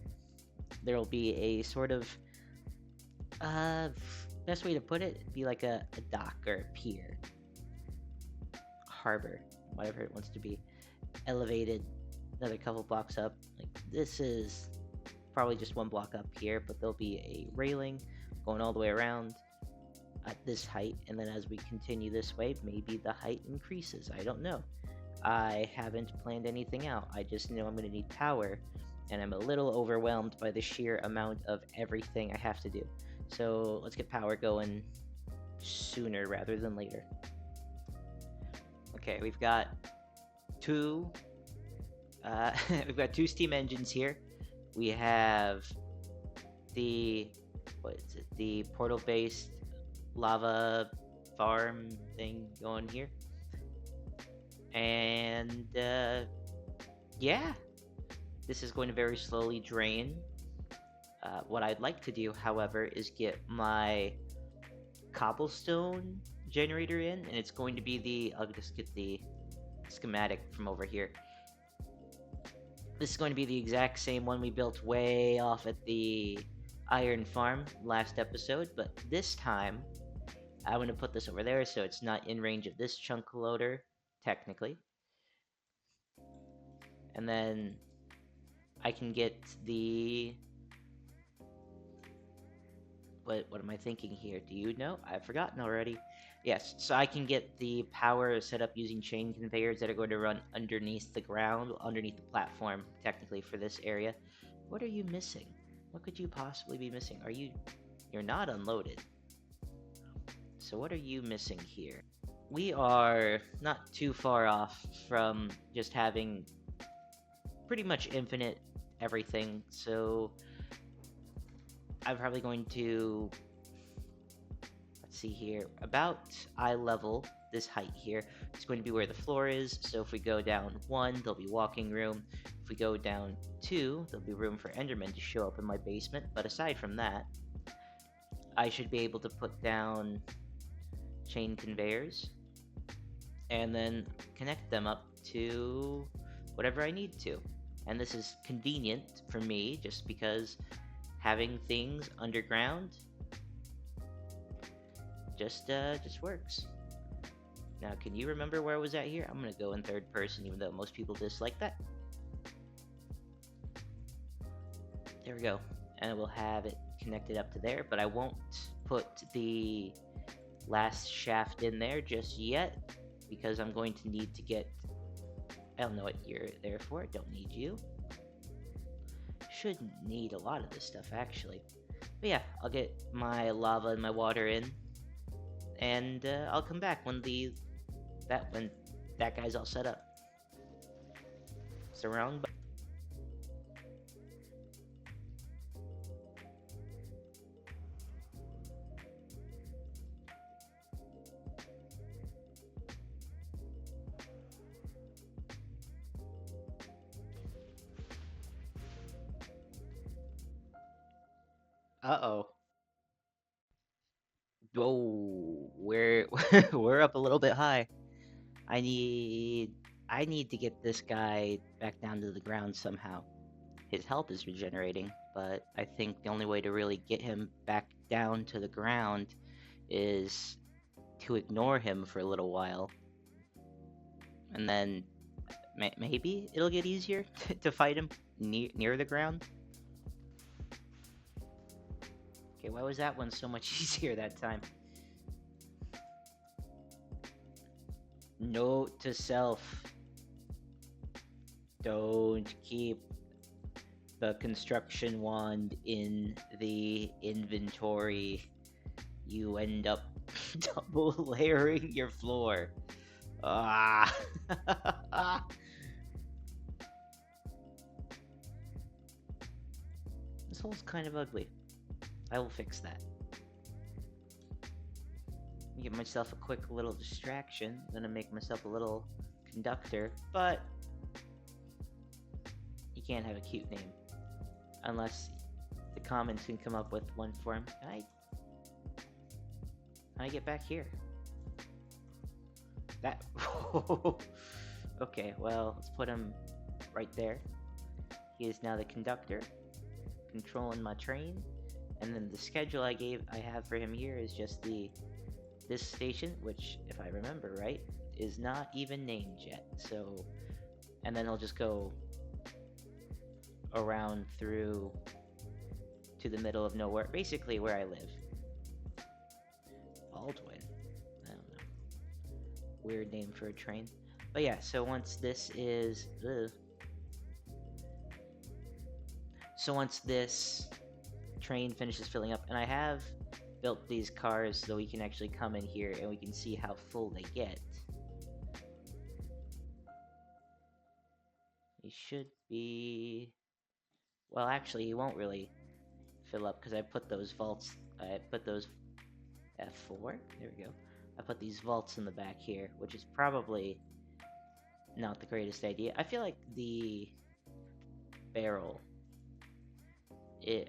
there'll be a sort of, uh, best way to put it, be like a dock or a pier, harbor, whatever it wants to be, elevated another couple blocks up. Like, this is probably just one block up here, but there'll be a railing going all the way around at this height, and then as we continue this way, maybe the height increases. I don't know. I haven't planned anything out. I just know I'm going to need power, and I'm a little overwhelmed by the sheer amount of everything I have to do. So let's get power going sooner rather than later. Okay, we've got two we've got two steam engines here. We have the the portal-based lava farm thing going here, and yeah, this is going to very slowly drain. What I'd like to do, however, is get my cobblestone generator in, and it's going to be I'll just get the schematic from over here. This is going to be the exact same one we built way off at the iron farm last episode, but this time I'm going to put this over there so it's not in range of this chunk loader, technically. And then I can get the... What am I thinking here? Do you know? I've forgotten already. Yes, so I can get the power set up using chain conveyors that are going to run underneath the ground, underneath the platform, technically, for this area. What are you missing? What could you possibly be missing? You're not unloaded. So what are you missing here? We are not too far off from just having pretty much infinite everything, so I'm probably going to, let's see here, about eye level, this height here, it's going to be where the floor is. So if we go down 1, there'll be walking room. If we go down 2, there'll be room for Endermen to show up in my basement. But aside from that, I should be able to put down chain conveyors and then connect them up to whatever I need to. And this is convenient for me just because having things underground just works. Now, can you remember where I was at here? I'm gonna go in third person, even though most people dislike that. There we go, and we'll have it connected up to there, but I won't put the last shaft in there just yet because I'm going to need to get... I don't know what you're there for. Don't need you. Shouldn't need a lot of this stuff, actually. But yeah, I'll get my lava and my water in, and I'll come back when that guy's all set up. It's the wrong button. Uh-oh. Whoa, we're we're up a little bit high. I need to get this guy back down to the ground somehow. His health is regenerating, but I think the only way to really get him back down to the ground is to ignore him for a little while. And then maybe it'll get easier to fight him near the ground. Okay, why was that one so much easier that time? Note to self. Don't keep the construction wand in the inventory. You end up double layering your floor. Ah. This hole's kind of ugly. I will fix that. Get myself a quick little distraction. I'm gonna make myself a little conductor, but you can't have a cute name unless the commons can come up with one for him. How do I get back here? That. Okay, well, let's put him right there. He is now the conductor, controlling my train. And then the schedule I have for him here is just this station, which, if I remember right, is not even named yet. So, and then he'll just go around through to the middle of nowhere, basically where I live. Baldwin. I don't know. Weird name for a train. But yeah, so once this is... So once this train finishes filling up, and I have built these cars so we can actually come in here and we can see how full they get. He should be... Well, actually, he won't really fill up because I put those vaults... I put those... F4? There we go. I put these vaults in the back here, which is probably not the greatest idea. I feel like the barrel...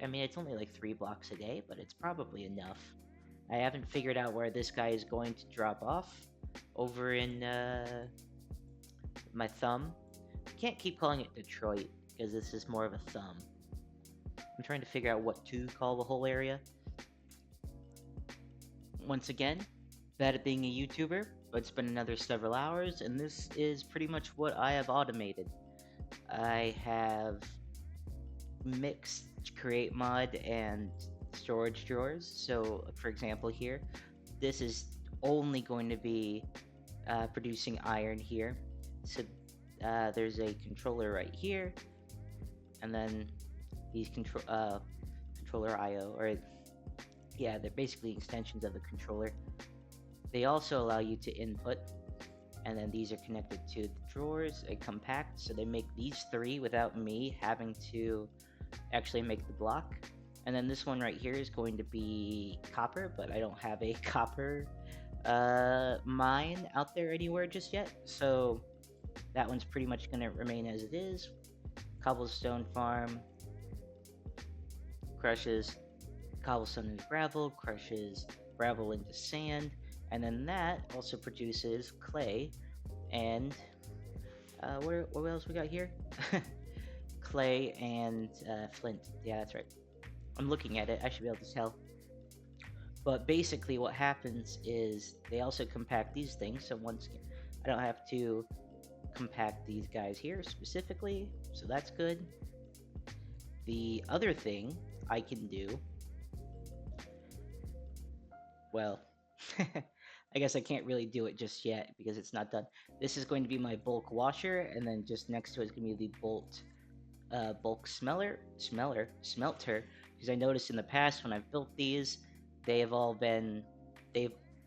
I mean, it's only like 3 blocks a day, but it's probably enough. I haven't figured out where this guy is going to drop off over in my thumb. I can't keep calling it Detroit because this is more of a thumb. I'm trying to figure out what to call the whole area. Once again, bad at being a YouTuber, but it's been another several hours, and this is pretty much what I have automated. I have mixed create mod and storage drawers. So, for example, here, this is only going to be producing iron here. So there's a controller right here, and then these controller IO, or yeah, they're basically extensions of the controller. They also allow you to input, and then these are connected to the drawers and compact, so they make these 3 without me having to actually make the block. And then this one right here is going to be copper, but I don't have a copper mine out there anywhere just yet, so that one's pretty much going to remain as it is. Cobblestone farm crushes cobblestone into gravel, crushes gravel into sand, and then that also produces clay and what else we got here? Clay and flint. Yeah, that's right. I'm looking at it. I should be able to tell. But basically what happens is they also compact these things. So once again, I don't have to compact these guys here specifically. So that's good. The other thing I can do... Well, I guess I can't really do it just yet because it's not done. This is going to be my bulk washer, and then just next to it is going to be the bulk smelter, because I noticed in the past when I've built these, they've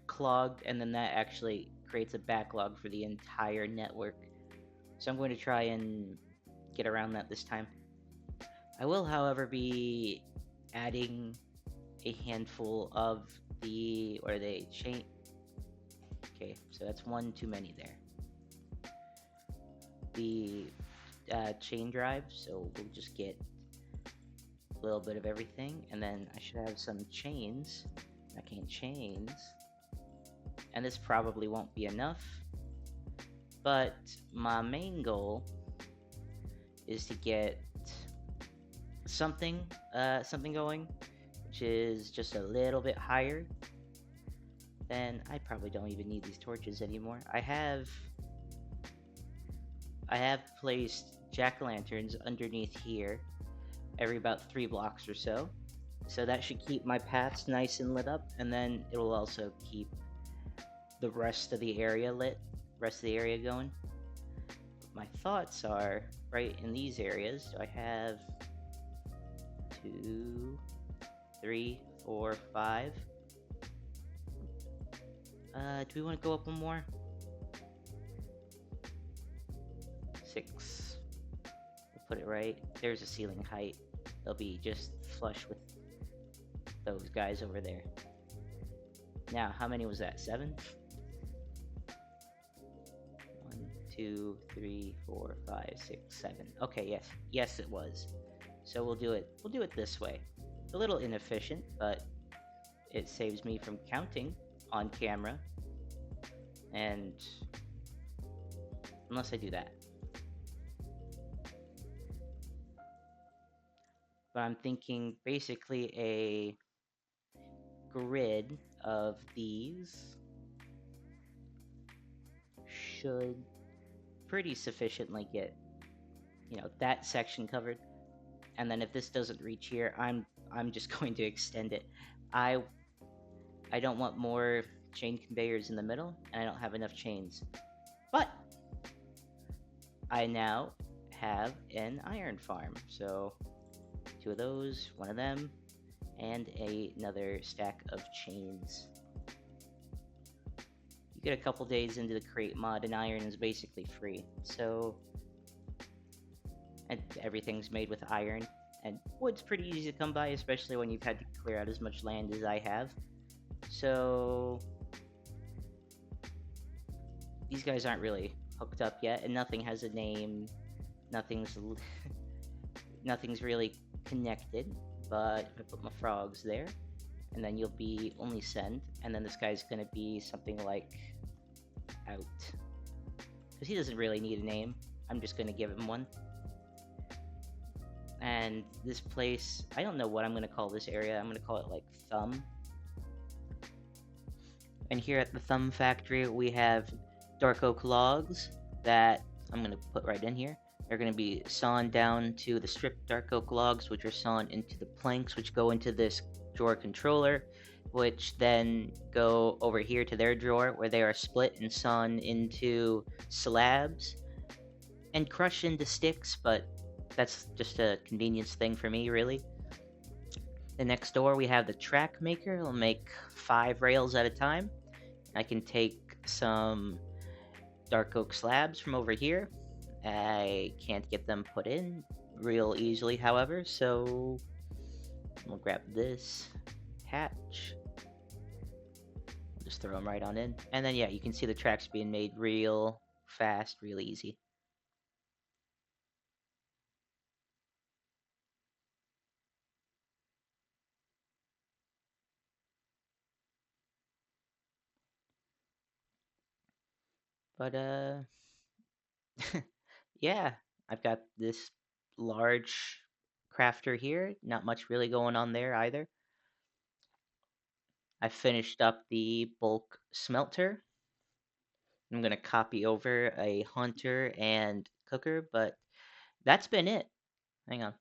clogged, and then that actually creates a backlog for the entire network. So I'm going to try and get around that this time. I will, however, be adding a handful of the chain. Okay, so that's one too many there. The chain drive, so we'll just get a little bit of everything, and then I should have some chains. Chains, and this probably won't be enough, but my main goal is to get something going, which is just a little bit higher. Then I probably don't even need these torches anymore. I have placed jack-o'-lanterns underneath here every about 3 blocks or so. So that should keep my paths nice and lit up, and then it will also keep the rest of the area going. My thoughts are right in these areas. So I have 2, 3, 4, 5. Do we want to go up one more? 6. We'll put it right. There's a ceiling height. They'll be just flush with those guys over there. Now, how many was that? 7? 1, 2, 3, 4, 5, 6, 7. Okay, yes. Yes, it was. So we'll do it. We'll do it this way. A little inefficient, but it saves me from counting on camera. And unless I do that. But I'm thinking basically a grid of these should pretty sufficiently get, that section covered. And then if this doesn't reach here, I'm just going to extend it. I don't want more chain conveyors in the middle, and I don't have enough chains. But I now have an iron farm. So 2 of those, 1 of them, and another stack of chains. You get a couple days into the crate mod, and iron is basically free. So, and everything's made with iron, and wood's pretty easy to come by, especially when you've had to clear out as much land as I have. So these guys aren't really hooked up yet, and nothing has a name. Nothing's really connected. But if I put my frogs there, and then you'll be only send, and then this guy's gonna be something like out, because he doesn't really need a name. I'm just gonna give him one. And this place, I don't know what I'm gonna call this area. I'm gonna call it like Thumb. And here at the Thumb Factory, we have dark oak logs that I'm gonna put right in here. They're gonna be sawn down to the stripped dark oak logs, which are sawn into the planks, which go into this drawer controller, which then go over here to their drawer, where they are split and sawn into slabs and crushed into sticks, but that's just a convenience thing for me, really. The next door we have the track maker. It'll make 5 rails at a time. I can take some dark oak slabs from over here. I can't get them put in real easily, however, so we'll grab this hatch. Just throw them right on in. And then, yeah, you can see the tracks being made real fast, real easy. But, yeah, I've got this large crafter here. Not much really going on there either. I finished up the bulk smelter. I'm going to copy over a hunter and cooker, but that's been it. Hang on.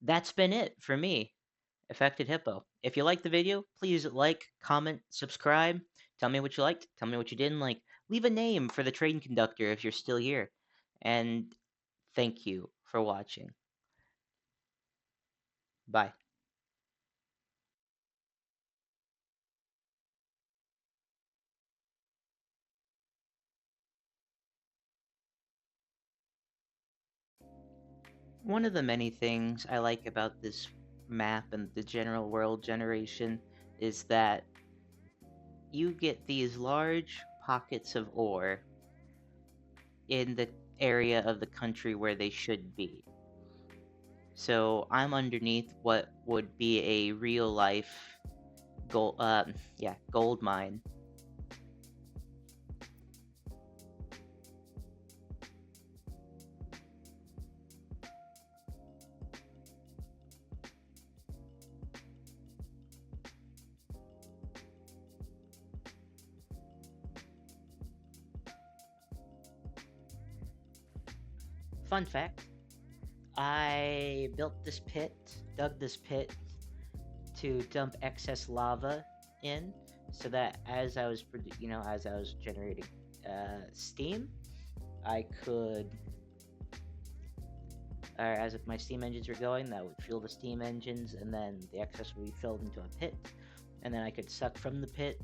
That's been it for me, Affected Hippo. If you liked the video, please like, comment, subscribe. Tell me what you liked. Tell me what you didn't like. Leave a name for the train conductor if you're still here. And thank you for watching. Bye. One of the many things I like about this map and the general world generation is that you get these large pockets of ore in the area of the country where they should be. So I'm underneath what would be a real life gold mine. Fun fact, I built this pit, dug this pit to dump excess lava in, so that as I was generating steam, I could, or as if my steam engines were going, that would fuel the steam engines, and then the excess would be filled into a pit, and then I could suck from the pit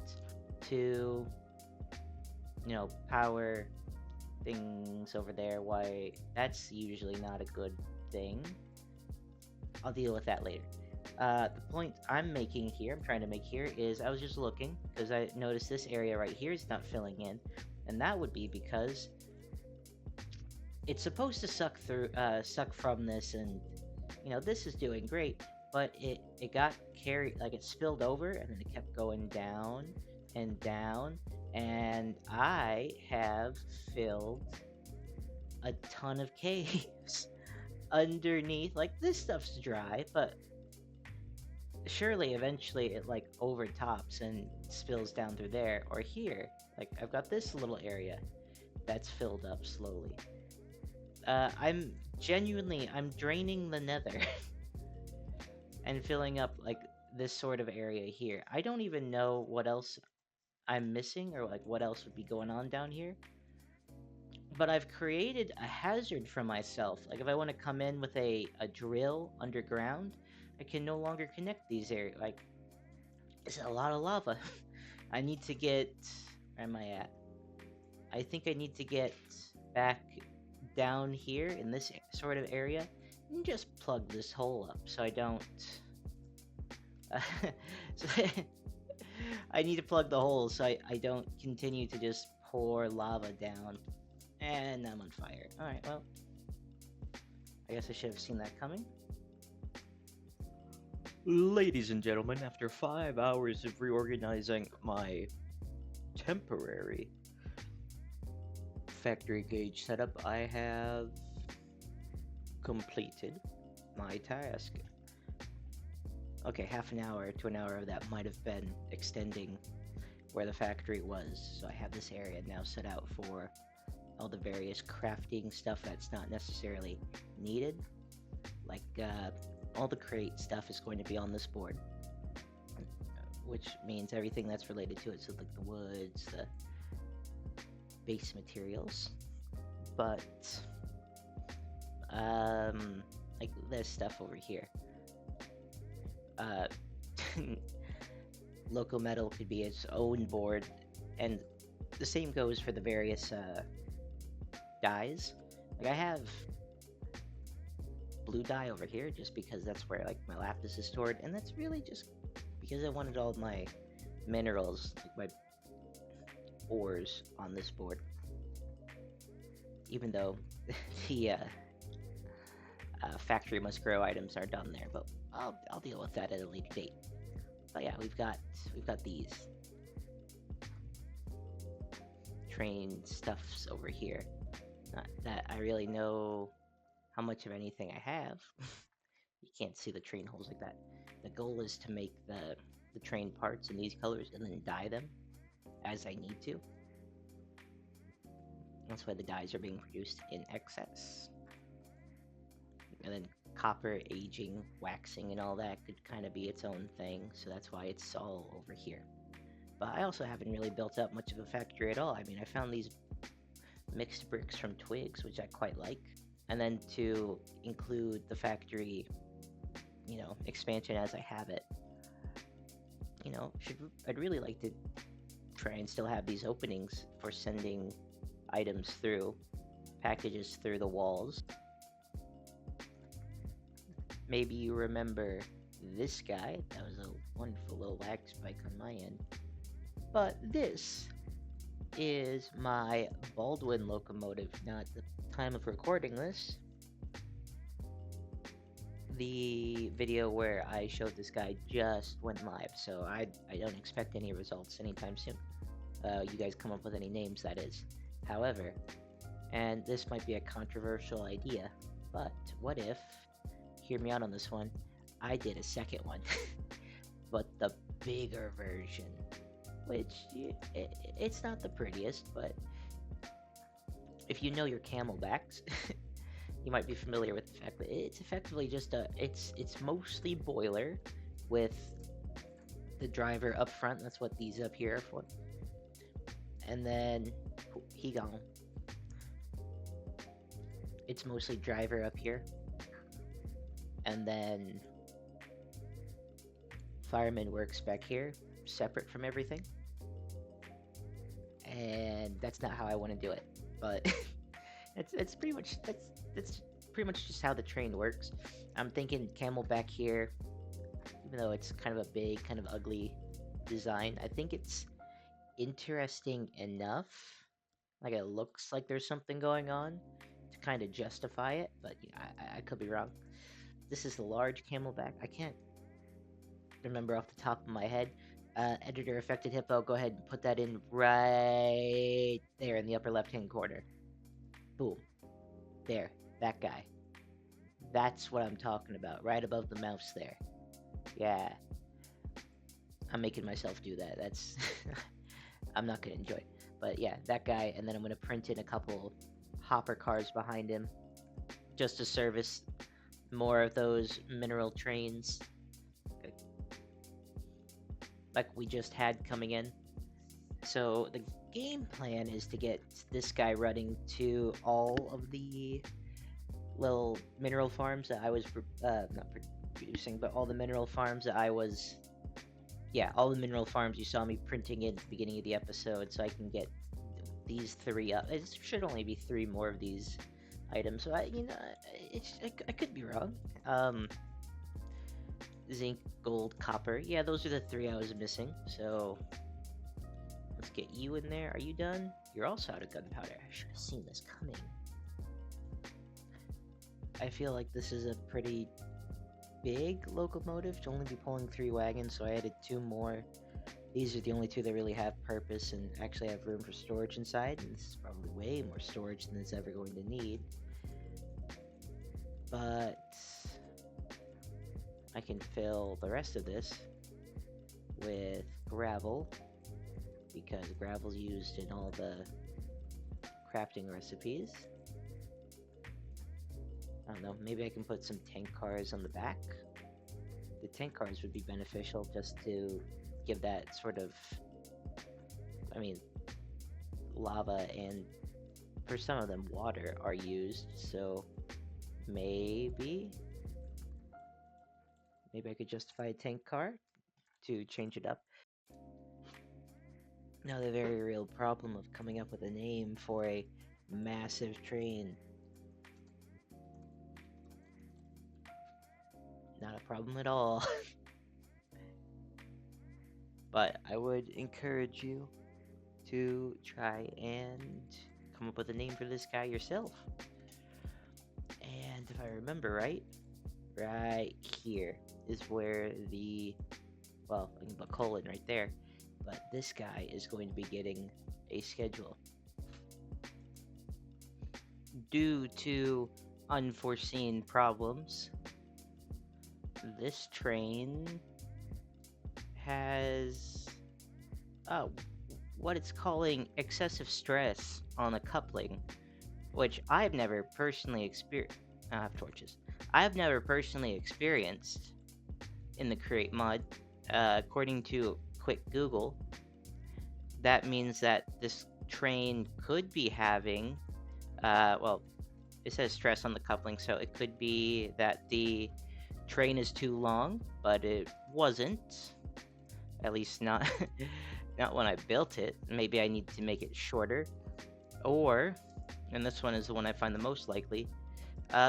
to, power things over there. Why that's usually not a good thing. I'll deal with that later. The point I'm making here, I'm trying to make here, is I was just looking because I noticed this area right here is not filling in, and that would be because it's supposed to suck from this, and this is doing great, but it got carried, like it spilled over, and then it kept going down and down, and I have filled a ton of caves underneath. Like this stuff's dry, but surely eventually it like overtops and spills down through there or here. Like I've got this little area that's filled up slowly. I'm draining the nether and filling up like this sort of area here. I don't even know what else I'm missing or like what else would be going on down here. But I've created a hazard for myself. Like if I want to come in with a drill underground, I can no longer connect these areas. Like it's a lot of lava. I need to get, where am I at? I think I need to get back down here in this sort of area and just plug this hole up so I don't so I need to plug the hole so I don't continue to just pour lava down. And I'm on fire. Alright, well, I guess I should have seen that coming. Ladies and gentlemen, after 5 hours of reorganizing my temporary factory gauge setup, I have completed my task. Okay, half an hour to an hour of that might have been extending where the factory was, so I have this area now set out for all the various crafting stuff that's not necessarily needed. Like, all the crate stuff is going to be on this board, which means everything that's related to it, so like the woods, the base materials, but like this stuff over here, Loco Metal could be its own board, and the same goes for the various dyes. Like I have blue dye over here just because that's where like my lapis is stored, and that's really just because I wanted all my minerals, like my ores, on this board. Even though the factory must grow items are done there, but I'll deal with that at a later date. But yeah, we've got these train stuffs over here. Not that I really know how much of anything I have. You can't see the train holes like that. The goal is to make the train parts in these colors and then dye them as I need to. That's why the dyes are being produced in excess. And then copper aging, waxing, and all that could kind of be its own thing, so that's why it's all over here. But I also haven't really built up much of a factory at all. I mean, I found these mixed bricks from Twigs, which I quite like. And then to include the factory, expansion as I have it, I'd really like to try and still have these openings for sending items through, packages through the walls. Maybe you remember this guy. That was a wonderful little lag spike on my end. But this is my Baldwin locomotive. Now, at the time of recording this, the video where I showed this guy just went live, so I don't expect any results anytime soon. You guys come up with any names, that is. However, and this might be a controversial idea, but what if, hear me out on this one, I did a second one, but the bigger version, which it's not the prettiest, but if you know your camelbacks, you might be familiar with the fact that it's effectively just it's mostly boiler with the driver up front. That's what these up here are for. And then he gone. It's mostly driver up here. And then fireman works back here, separate from everything. And that's not how I want to do it, but it's pretty much that's pretty much just how the train works. I'm thinking camel back here, even though it's kind of a big, kind of ugly design. I think it's interesting enough. Like it looks like there's something going on to kind of justify it, but yeah, I could be wrong. This is the large camelback. I can't remember off the top of my head. Editor affected hippo. Go ahead and put that in right there in the upper left hand corner. Boom. There. That guy. That's what I'm talking about. Right above the mouse there. Yeah. I'm making myself do that. That's. I'm not going to enjoy it. But yeah, that guy. And then I'm going to print in a couple hopper cars behind him just to service more of those mineral trains like we just had coming in. So the game plan is to get this guy running to all of the little mineral farms that I was not producing, but all the mineral farms that I was, yeah, all the mineral farms you saw me printing in at the beginning of the episode, so I can get these 3 up. It should only be 3 more of these items. So I could be wrong. Zinc, gold, copper. Yeah, those are the 3 I was missing. So let's get you in there. Are you done? You're also out of gunpowder. I should have seen this coming. I feel like this is a pretty big locomotive to only be pulling 3 wagons, so I added 2 more. These are the only 2 that really have purpose and actually have room for storage inside, and this is probably way more storage than it's ever going to need. But I can fill the rest of this with gravel, because gravel's used in all the crafting recipes. I don't know, maybe I can put some tank cars on the back. The tank cars would be beneficial just to give that sort of, I mean, lava and for some of them water are used, so maybe I could justify a tank car to change it up. Now the very real problem of coming up with a name for a massive train. Not a problem at all. But I would encourage you to try and come up with a name for this guy yourself. And if I remember right here is where the, well, I can put colon right there, but this guy is going to be getting a schedule. Due to unforeseen problems, this train has what it's calling excessive stress on the coupling, which I've never personally experienced. I have torches. I've never personally experienced in the Create mod. According to quick Google, that means that this train could be having, well, it says stress on the coupling, so it could be that the train is too long, but it wasn't. At least not not when I built it. Maybe I need to make it shorter. Or, and this one is the one I find the most likely,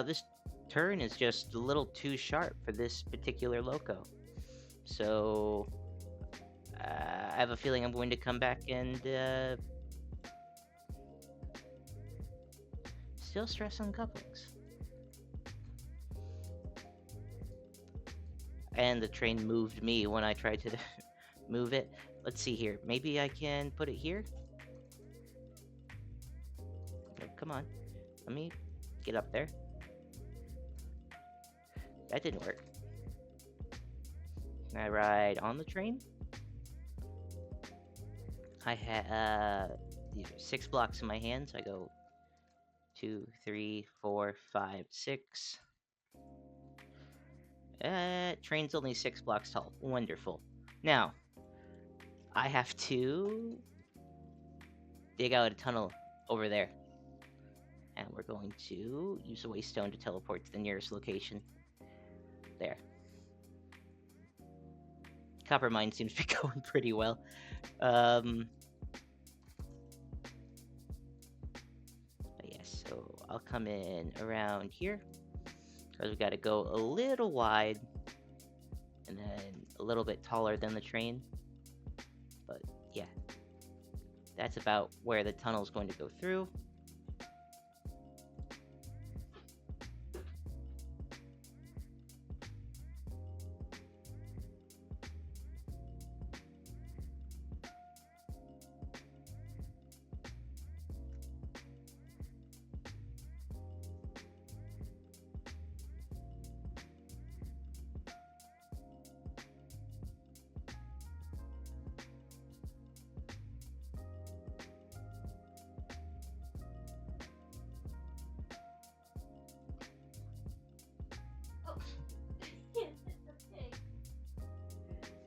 this turn is just a little too sharp for this particular loco. So I have a feeling I'm going to come back and still stress on couplings. And the train moved me when I tried to move it. Let's see here. Maybe I can put it here. Oh, come on. Let me get up there. That didn't work. Can I ride on the train? I have these are 6 blocks in my hands. I go 2, 3, 4, 5, 6. Train's only 6 blocks tall. Wonderful. Now, I have to dig out a tunnel over there. And we're going to use a waste stone to teleport to the nearest location. There. Copper mine seems to be going pretty well. But yes, so I'll come in around here. Because we got to go a little wide. And then a little bit taller than the train. But yeah, that's about where the tunnel is going to go through.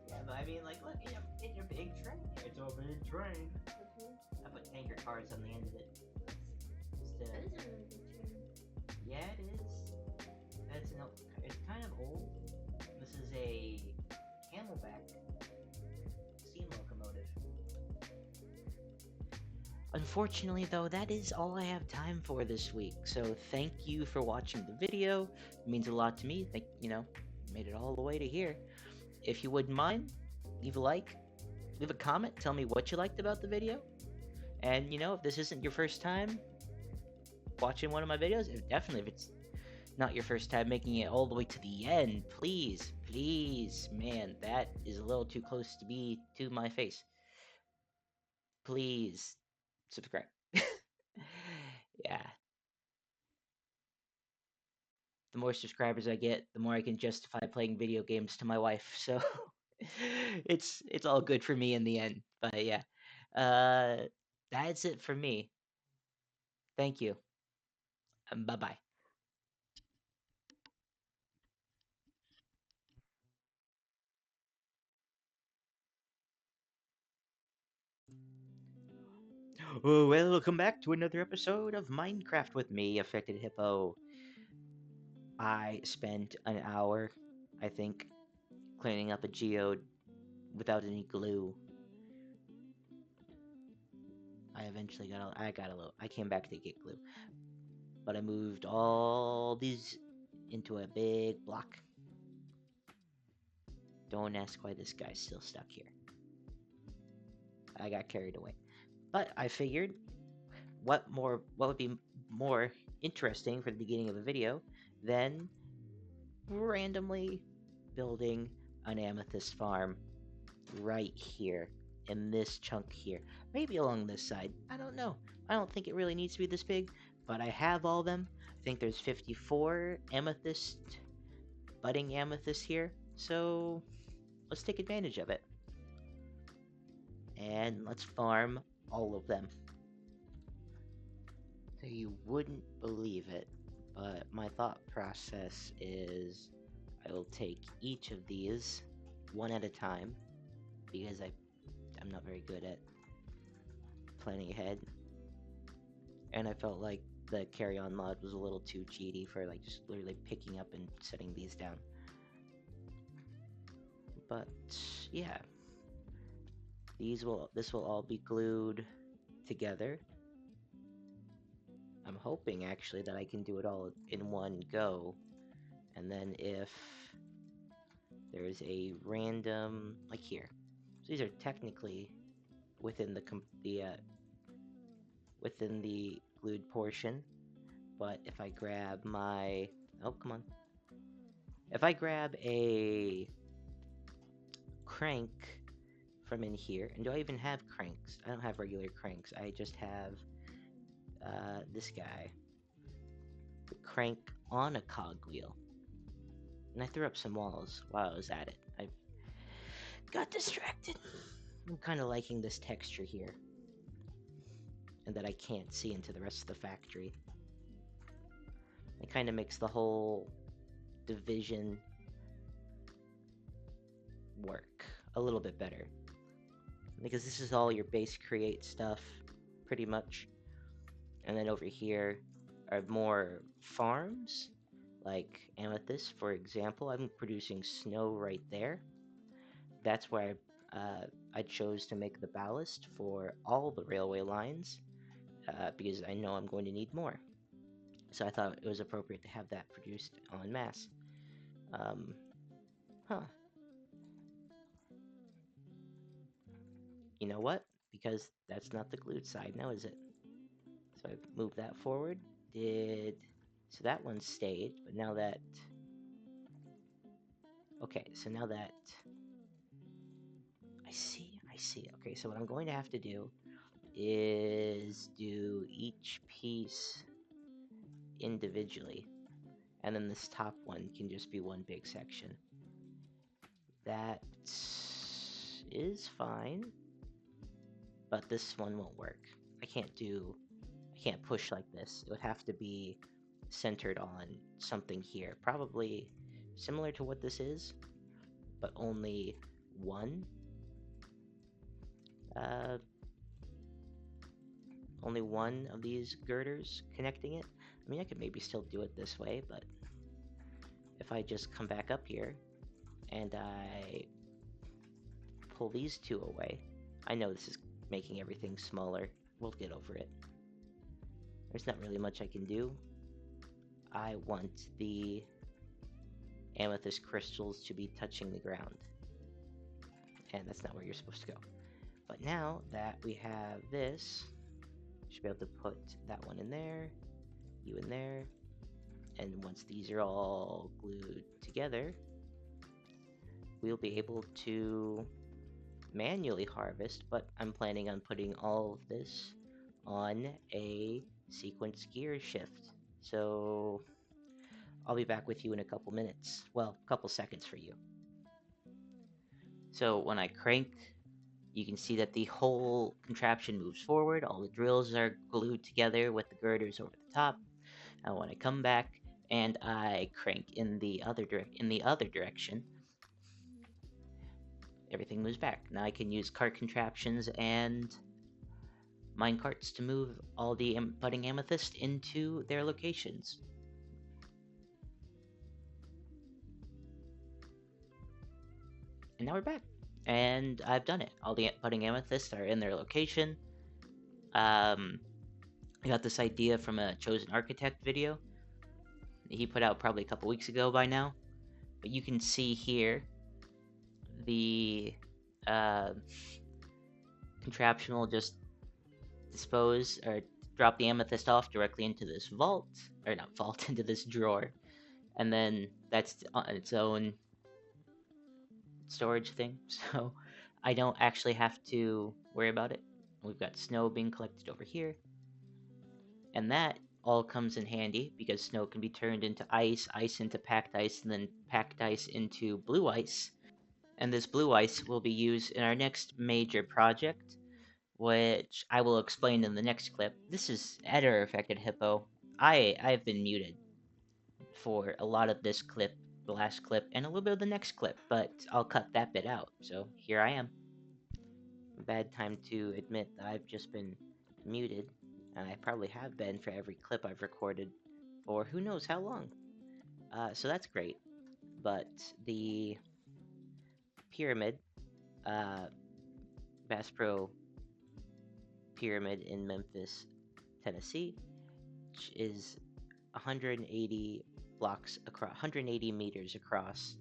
Yeah, but I mean, like, look, in your big train. It's a big train. I put tanker cars on the end of it. Just That is a really good train. yeah, it is. It's kind of old. This is a Camelback steam locomotive. Unfortunately, though, that is all I have time for this week. So thank you for watching the video. It means a lot to me. Made it all the way to here. If you wouldn't mind, leave a like, leave a comment, tell me what you liked about the video. And if this isn't your first time watching one of my videos, if it's not your first time making it all the way to the end, please, man, that is a little too close to be to my face. Please subscribe. Yeah, the more subscribers I get, the more I can justify playing video games to my wife. So it's all good for me in the end. But yeah, uh, that's it for me. Thank you. Bye bye. Oh, welcome back to another episode of Minecraft with me, Affected Hippo. I spent an hour, I think, cleaning up a geode without any glue. I came back to get glue, but I moved all these into a big block. Don't ask why this guy's still stuck here. I got carried away. But I figured what would be more interesting for the beginning of a video than randomly building an amethyst farm right here in this chunk here. Maybe along this side. I don't know. I don't think it really needs to be this big, but I have all them. I think there's 54 budding amethysts here. So let's take advantage of it. And let's farm all of them. So you wouldn't believe it, but my thought process is I will take each of these one at a time because I'm not very good at planning ahead, and I felt like the carry-on mod was a little too cheaty for like just literally picking up and setting these down. But yeah, this will all be glued together. I'm hoping actually that I can do it all in one go, and then if there's a random like here, so these are technically within within the glued portion, but if I grab my come on, if I grab a crank from in here, and do I even have cranks? I don't have regular cranks. I just have this guy, the crank on a cogwheel. And I threw up some walls while I was at it. I got distracted. I'm kind of liking this texture here, and that I can't see into the rest of the factory. It kind of makes the whole division work a little bit better, because this is all your base create stuff pretty much, and then over here are more farms like amethyst, for example. I'm producing snow right there. That's where I chose to make the ballast for all the railway lines, because I know I'm going to need more, so I thought it was appropriate to have that produced en masse. Huh. you know what? Because that's not the glued side now, is it? So I moved that forward. Did so that one stayed, but now that okay, so now that I see. Okay, so what I'm going to have to do is do each piece individually, and then this top one can just be one big section. That is fine, but this one won't work. I can't push like this. It would have to be centered on something here, probably similar to what this is, but uh, only one of these girders connecting it. I mean, I could maybe still do it this way, but if I just come back up here and I pull these two away, I know this is making everything smaller. We'll get over it. There's not really much I can do. I want the amethyst crystals to be touching the ground, and that's not where you're supposed to go. But now that we have this, we should be able to put that one in there, you in there, and once these are all glued together, we'll be able to manually harvest, but I'm planning on putting all of this on a sequence gear shift. So I'll be back with you in a couple minutes. Well, a couple seconds for you. So when I crank, you can see that the whole contraption moves forward. All the drills are glued together with the girders over the top. And when I come back and I crank in the other direction, everything moves back. Now I can use cart contraptions and mine carts to move all the budding amethyst into their locations. And now we're back. And I've done it. All the budding amethysts are in their location. I got this idea from a Chosen Architect video he put out probably a couple weeks ago by now. But you can see here the contraption will just dispose or drop the amethyst off directly into this vault, or not vault, into this drawer. And then that's on its own storage thing. So I don't actually have to worry about it. We've got snow being collected over here. And that all comes in handy because snow can be turned into ice, ice into packed ice, and then packed ice into blue ice. And this blue ice will be used in our next major project, which I will explain in the next clip. This is Editor Affected Hippo. I've been muted for a lot of this clip, the last clip, and a little bit of the next clip, but I'll cut that bit out. So here I am. Bad time to admit that I've just been muted, and I probably have been for every clip I've recorded, or who knows how long. So that's great. But the pyramid, Bass Pro Pyramid in Memphis, Tennessee, which is 180 blocks across, 180 meters across,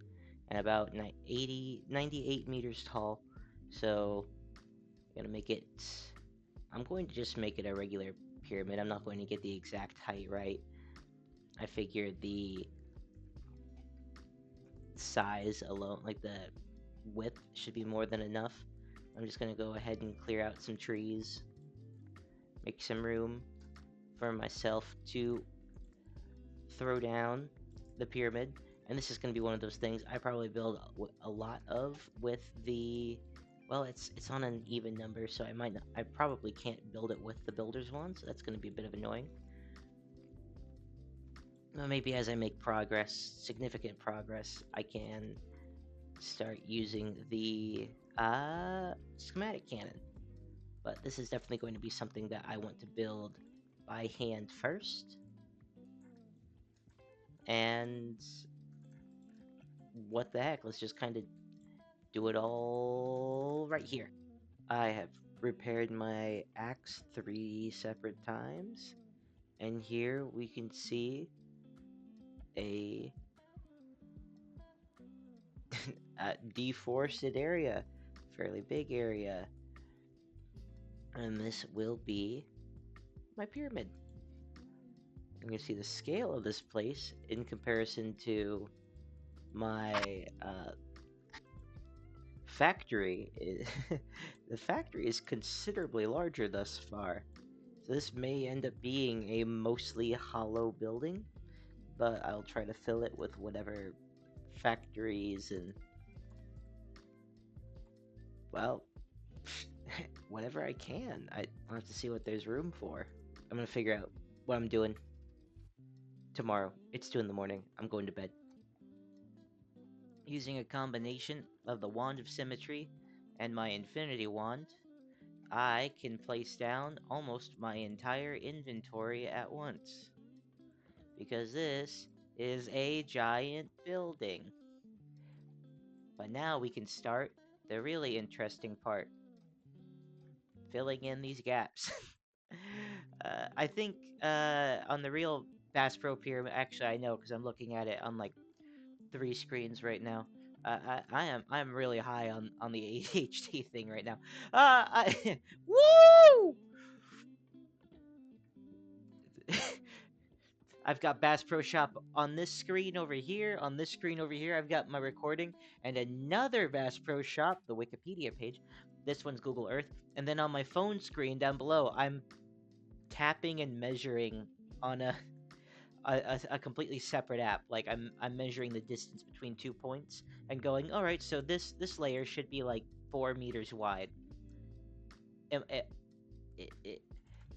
and about 98 meters tall. So I'm gonna make it. I'm going to just make it a regular pyramid. I'm not going to get the exact height right. I figured the size alone, like the width, should be more than enough. I'm just gonna go ahead and clear out some trees, make some room for myself to throw down the pyramid. And this is going to be one of those things I probably build a lot of with the, well, it's on an even number, so I probably can't build it with the builder's one, so that's going to be a bit of annoying. Well, maybe as I make progress, significant progress, I can start using the schematic cannon. But this is definitely going to be something that I want to build by hand first. And what the heck, let's just kind of do it all right here. I have repaired my axe 3 separate times, and here we can see a, a deforested area, fairly big area. And this will be my pyramid. I'm gonna see the scale of this place in comparison to my factory. The factory is considerably larger thus far. So this may end up being a mostly hollow building, but I'll try to fill it with whatever factories and, well, whatever I can. I'll have to see what there's room for. I'm gonna figure out what I'm doing tomorrow. It's 2 in the morning. I'm going to bed. Using a combination of the Wand of Symmetry and my Infinity Wand, I can place down almost my entire inventory at once. Because this is a giant building. But now we can start the really interesting part, filling in these gaps. I think on the real Bass Pro Pyramid, actually I know because I'm looking at it on like 3 screens right now. I'm really high on the ADHD thing right now. Woo! I've got Bass Pro Shop on this screen over here. On this screen over here, I've got my recording and another Bass Pro Shop, the Wikipedia page. This one's Google Earth. And then on my phone screen down below, I'm tapping and measuring on a completely separate app. Like I'm measuring the distance between 2 points and going, all right, so this layer should be like 4 meters wide. It,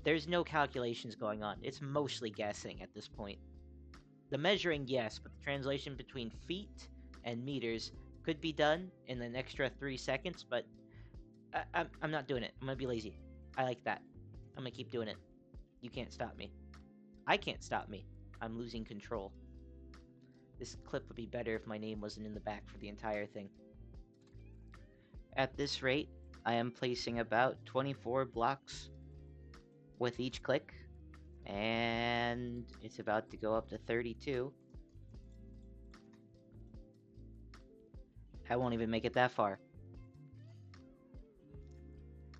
there's no calculations going on. It's mostly guessing at this point. The measuring, yes, but the translation between feet and meters could be done in an extra 3 seconds. But I'm not doing it. I'm gonna be lazy. I like that. I'm gonna keep doing it. You can't stop me. I can't stop me. I'm losing control. This clip would be better if my name wasn't in the back for the entire thing. At this rate, I am placing about 24 blocks with each click, and it's about to go up to 32. I won't even make it that far.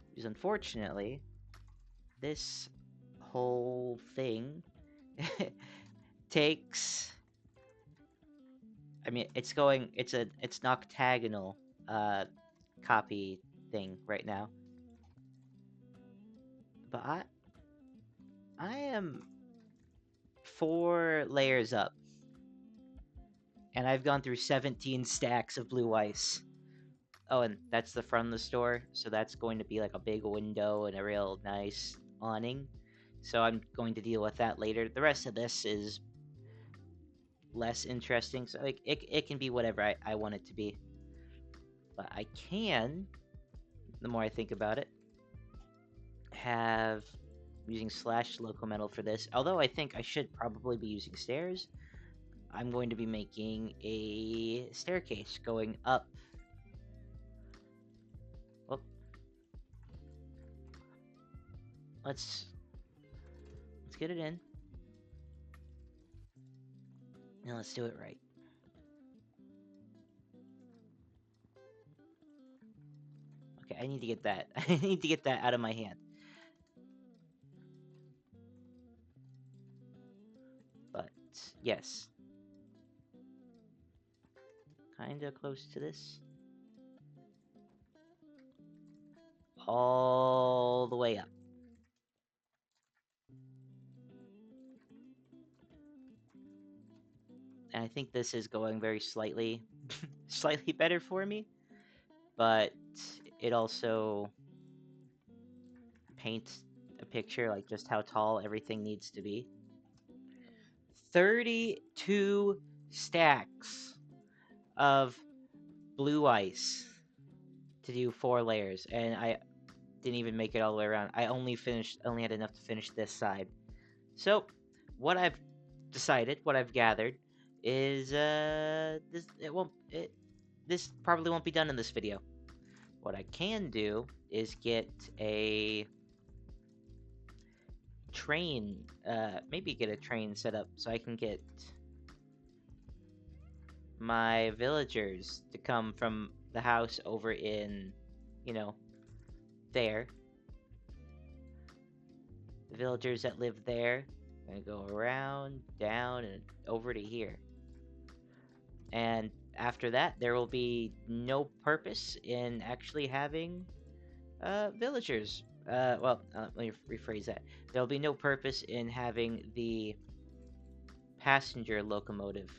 Because unfortunately, this whole thing takes, I mean, it's noctagonal copy thing right now. But I am 4 layers up. And I've gone through 17 stacks of blue ice. Oh, and that's the front of the store, so that's going to be like a big window and a real nice awning. So I'm going to deal with that later. The rest of this is less interesting, so like it can be whatever I want it to be. But I can, the more I think about it, have using slash local metal for this. Although I think I should probably be using stairs. I'm going to be making a staircase going up. Well, let's get it in. Now let's do it right. Okay, I need to get that. I need to get that out of my hand. But yes, kinda close to this. All the way up. And I think this is going very slightly slightly better for me, but it also paints a picture like just how tall everything needs to be. 32 stacks of blue ice to do 4 layers, and I didn't even make it all the way around. I only had enough to finish this side. So, what I've decided, what I've gathered, is this probably won't be done in this video. What I can do is get a train, maybe get a train set up so I can get my villagers to come from the house over in, there, The villagers that live there are gonna go around, down, and over to here. And after that, there will be no purpose in actually having villagers. Let me rephrase that. There'll be no purpose in having the passenger locomotive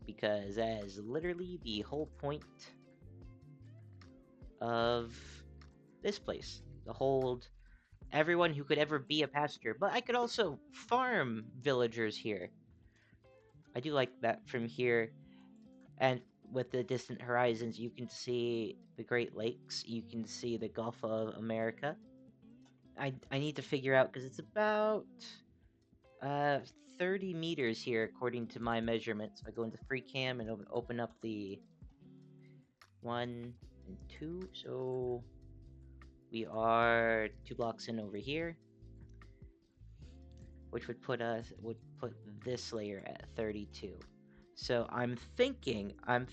because that is literally the whole point of this place. To hold everyone who could ever be a passenger. But I could also farm villagers here. I do like that from here. And with the distant horizons, you can see the Great Lakes. You can see the Gulf of America. I need to figure out because it's about uh 30 meters here according to my measurements. I go into free cam and open up the 1 and 2. So we are 2 blocks in over here, which would put this layer at 32. So I'm thinking, as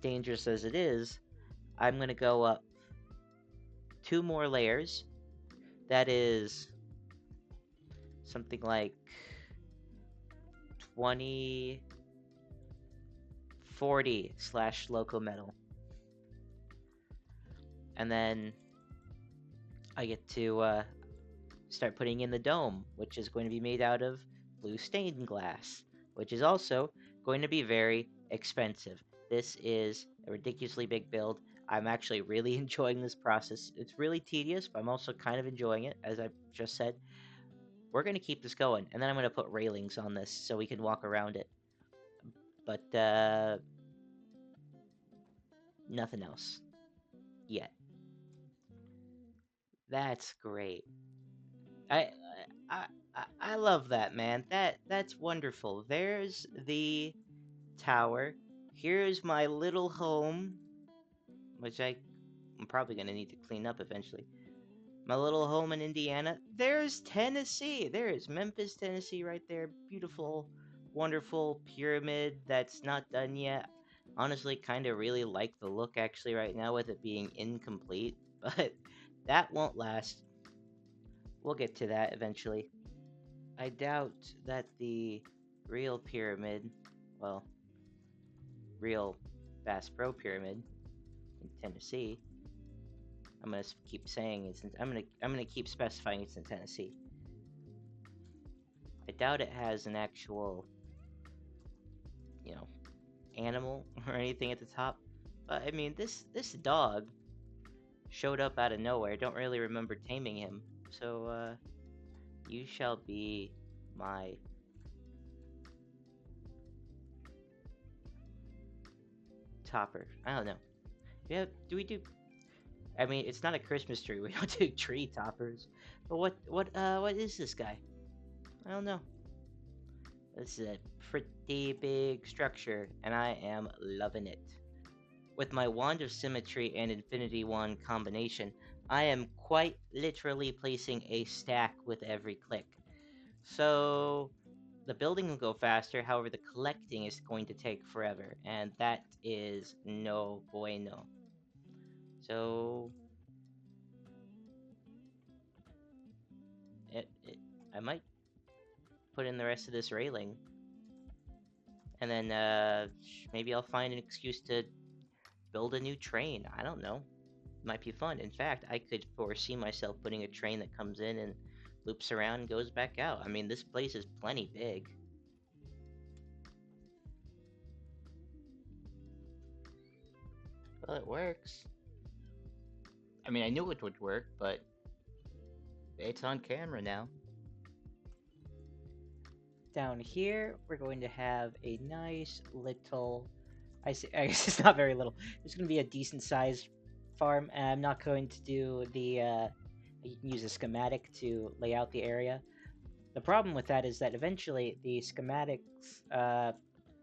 dangerous as it is, I'm gonna go up 2 more layers. That is something like 20, 40 slash loco metal. And then I get to start putting in the dome, which is going to be made out of blue stained glass, which is also going to be very expensive. This is a ridiculously big build. I'm actually really enjoying this process. It's really tedious, but I'm also kind of enjoying it, as I just said. We're going to keep this going, and then I'm going to put railings on this so we can walk around it. But nothing else yet. That's great. I I love that, man. That's wonderful. There's the tower. Here's my little home, which I'm probably gonna need to clean up eventually. My little home in Indiana. There's Tennessee. There's Memphis, Tennessee, right there. Beautiful, wonderful pyramid that's not done yet. Honestly, kind of really like the look actually right now with it being incomplete, but that won't last. We'll get to that eventually. I doubt that the real pyramid, well, real Bass Pro Pyramid in Tennessee. I'm gonna keep saying it's. I'm gonna keep specifying it's in Tennessee. I doubt it has an actual, you know, animal or anything at the top. But I mean, this dog showed up out of nowhere. I don't really remember taming him. So you shall be my topper. I don't know. Yeah, do we do? I mean, it's not a Christmas tree. We don't do tree toppers. But what is this guy? I don't know. This is a pretty big structure, and I am loving it. With my Wand of Symmetry and Infinity Wand combination, I am quite literally placing a stack with every click. So the building will go faster, however, the collecting is going to take forever, and that is no bueno. So I might put in the rest of this railing, and then maybe I'll find an excuse to build a new train. I don't know. Might be fun. In fact, I could foresee myself putting a train that comes in and loops around and goes back out. I mean, this place is plenty big. Well, it works. I mean, I knew it would work, but it's on camera now. Down here, we're going to have a nice little. I guess it's not very little. It's going to be a decent sized farm. And I'm not going to do the. You can use a schematic to lay out the area. The problem with that is that eventually the schematics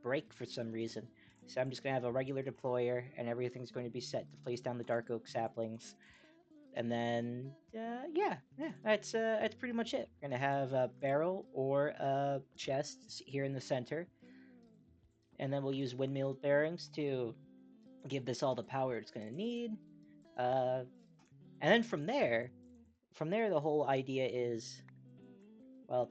break for some reason. So I'm just going to have a regular deployer, and everything's going to be set to place down the dark oak saplings. And then, yeah, that's pretty much it. We're gonna have a barrel or a chest here in the center, and then we'll use windmill bearings to give this all the power it's gonna need. And then from there, from there, the whole idea is, well,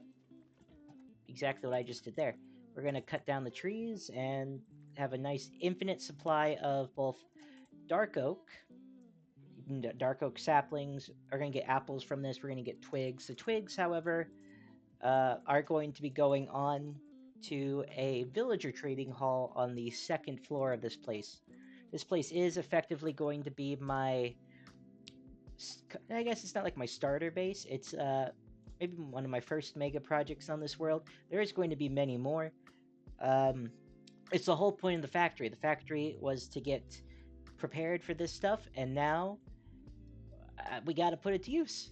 exactly what I just did there. We're going to cut down the trees and have a nice infinite supply of both dark oak. Dark oak saplings are going to get apples from this. We're going to get twigs. The twigs, however, are going to be going on to a villager trading hall on the second floor of this place. This place is effectively going to be my, I guess it's not like my starter base. It's maybe one of my first mega projects on this world. There is going to be many more. Um, it's the whole point of the factory. The factory was to get prepared for this stuff, and now we got to put it to use.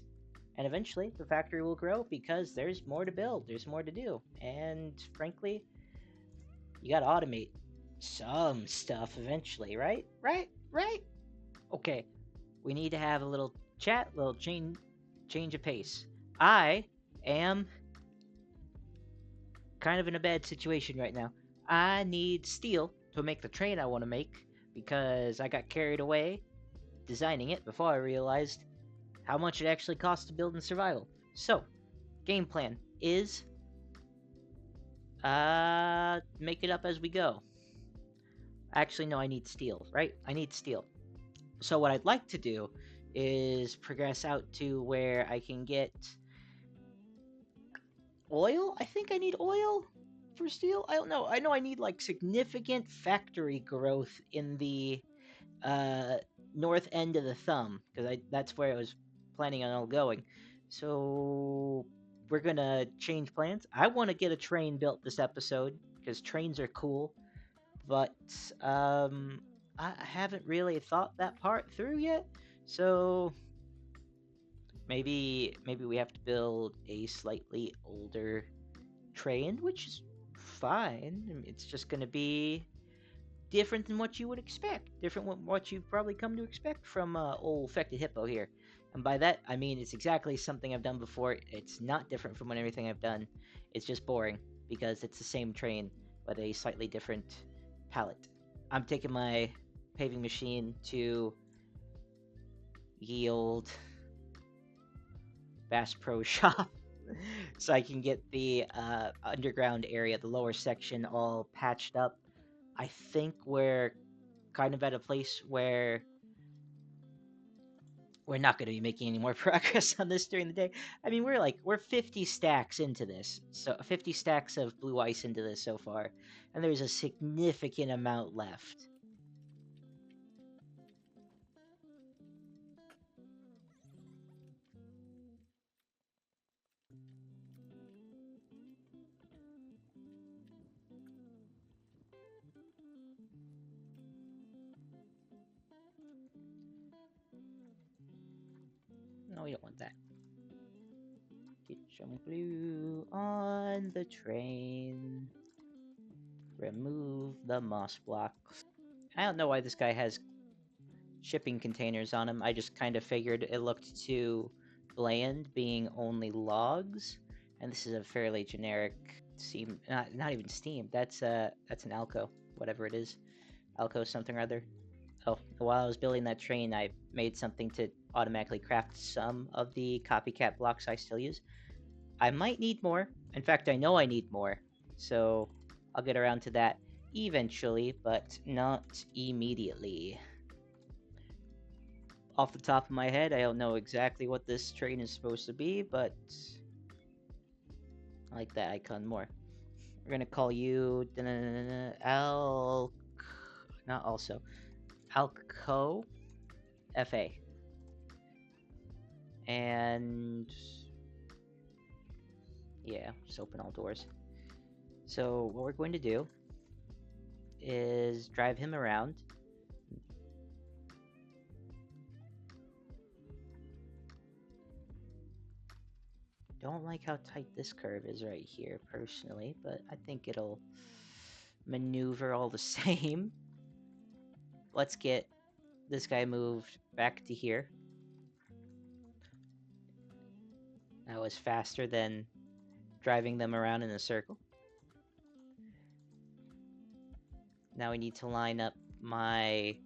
And eventually, the factory will grow because there's more to build, there's more to do. And frankly, you got to automate some stuff eventually, right? Right? Okay, we need to have a little chat, little change of pace. I am kind of in a bad situation right now. I need steel to make the train I want to make because I got carried away designing it before I realized how much it actually costs to build in survival. So, game plan is make it up as we go. Actually, no, I need steel, right? I need steel. So what I'd like to do is progress out to where I can get oil. I think I need oil for steel. I don't know. I know I need like significant factory growth in the uh, north end of the thumb because that's where I was planning on all going. So we're gonna change plans. I want to get a train built this episode because trains are cool, but I haven't really thought that part through yet. So maybe we have to build a slightly older train, which is fine. I mean, it's just gonna be different than what you would expect, different than what you've probably come to expect from old Fected Hippo here. And by that, I mean it's exactly something I've done before. It's not different from everything I've done. It's just boring because it's the same train with a slightly different palette. I'm taking my paving machine to yield Bass Pro Shop so I can get the underground area, the lower section, all patched up. I think we're kind of at a place where we're not going to be making any more progress on this during the day. I mean, we're 50 stacks into this, so 50 stacks of blue ice into this so far, and there's a significant amount left. No, we don't want that. Get some glue on the train. Remove the moss blocks. I don't know why this guy has shipping containers on him. I just kind of figured it looked too bland being only logs, and this is a fairly generic steam, not even steam. That's an Alco, whatever it is, Alco something or other. Oh, while I was building that train, I made something to automatically craft some of the copycat blocks I still use. I might need more. In fact, I know I need more, so I'll get around to that eventually, but not immediately. Off the top of my head, I don't know exactly what this train is supposed to be, but I like that icon more. We're gonna call you Al, not also Alco FA, and yeah, just open all doors. So what we're going to do is drive him around. Don't like how tight this curve is right here, personally, but I think it'll maneuver all the same. Let's get this guy moved back to here. That was faster than driving them around in a circle. Now we need to line up my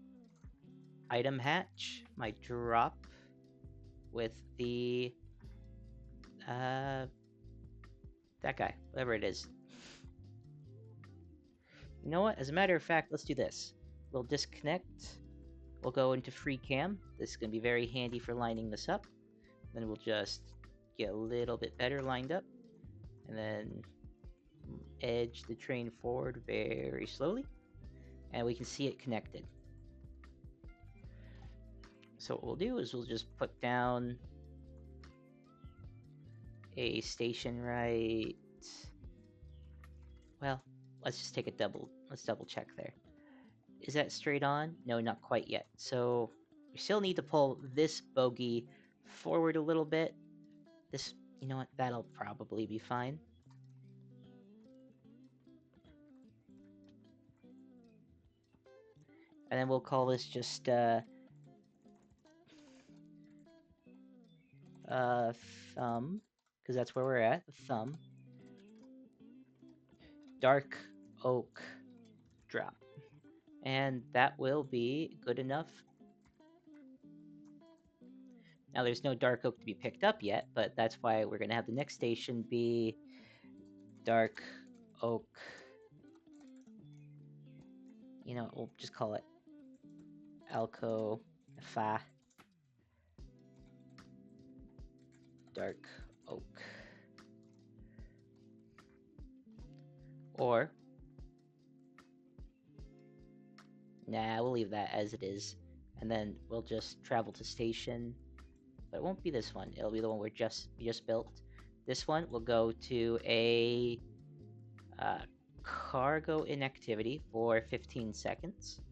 item hatch, my drop with the that guy, whatever it is. You know what? As a matter of fact, let's do this. We'll disconnect. We'll go into free cam. This is going to be very handy for lining this up. Then we'll just get a little bit better lined up. And then edge the train forward very slowly. And we can see it connected. So what we'll do is we'll just put down a station right... Well, let's just take a let's double check there. Is that straight on? No, not quite yet. So we still need to pull this bogie forward a little bit. This, you know what, that'll probably be fine. And then we'll call this just thumb, because that's where we're at, thumb. Dark oak drop. And that will be good enough. Now there's no dark oak to be picked up yet, but that's why we're going to have the next station be dark oak. You know, we'll just call it Alco Fa dark oak. Or, nah, we'll leave that as it is. And then we'll just travel to station. But it won't be this one. It'll be the one we just built. This one will go to a cargo inactivity for 15 seconds.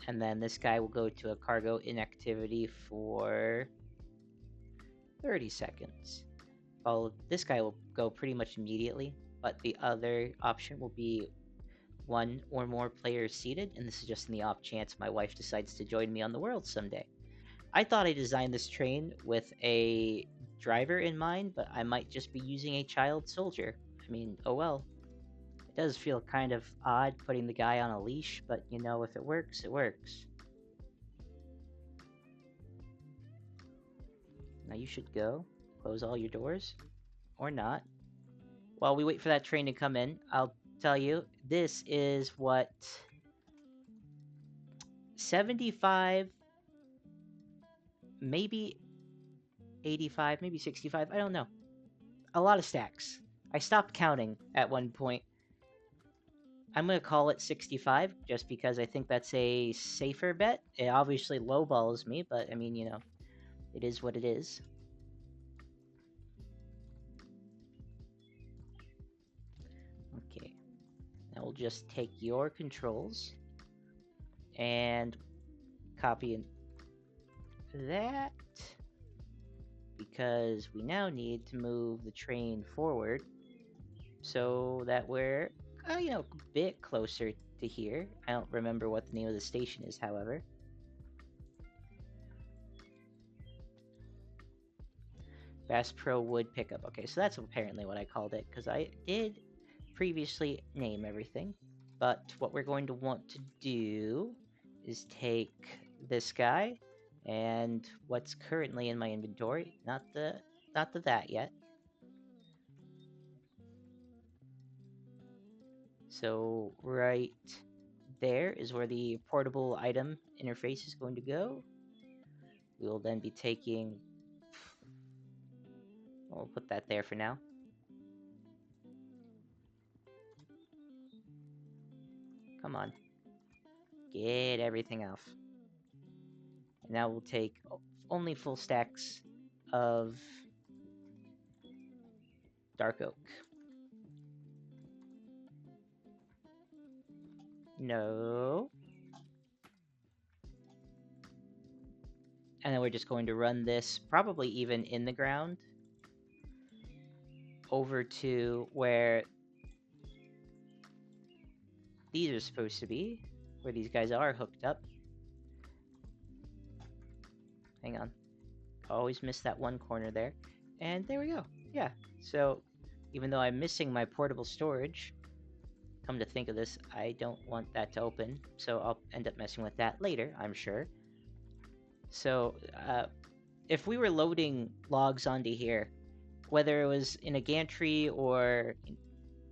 And then this guy will go to a cargo inactivity for 30 seconds. Well, this guy will go pretty much immediately, but the other option will be one or more players seated, and this is just in the off chance my wife decides to join me on the world someday. I thought I designed this train with a driver in mind, but I might just be using a child soldier. I mean, oh well. It does feel kind of odd putting the guy on a leash, but you know, if it works, it works. Now you should go. Close all your doors. Or not. While we wait for that train to come in, I'll tell you, this is what... 75... maybe 85, maybe 65, I don't know. A lot of stacks. I stopped counting at one point. I'm going to call it 65, just because I think that's a safer bet. It obviously lowballs me, but I mean, you know, it is what it is. Okay. Now we'll just take your controls and copy that, because we now need to move the train forward so that we're, you know, a bit closer to here. I don't remember what the name of the station is, however. Bass Pro Wood Pickup. Okay, so that's apparently what I called it, because I did previously name everything. But what we're going to want to do is take this guy and what's currently in my inventory, not the that yet. So right there is where the portable item interface is going to go. We will then be taking... We'll put that there for now. Come on. Get everything off. And now we'll take only full stacks of dark oak. No. And then we're just going to run this, probably even in the ground, over to where these are supposed to be, where these guys are hooked up. Hang on. Always miss that one corner there. And there we go. Yeah. So even though I'm missing my portable storage, come to think of this, I don't want that to open. So I'll end up messing with that later, I'm sure. So if we were loading logs onto here, whether it was in a gantry or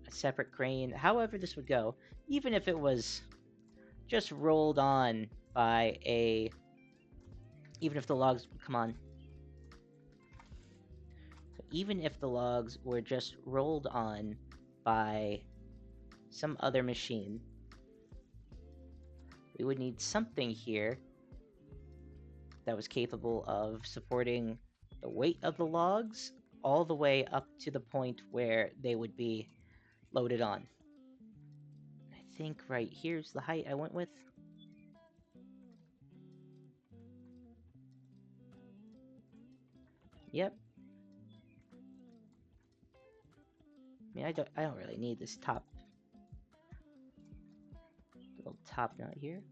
a separate crane, however this would go, even if it was just rolled on by a, even if the logs, come on, so even if the logs were just rolled on by some other machine, we would need something here that was capable of supporting the weight of the logs all the way up to the point where they would be loaded on. I think right here's the height I went with. Yep. I mean, I don't really need this top, little top knot here.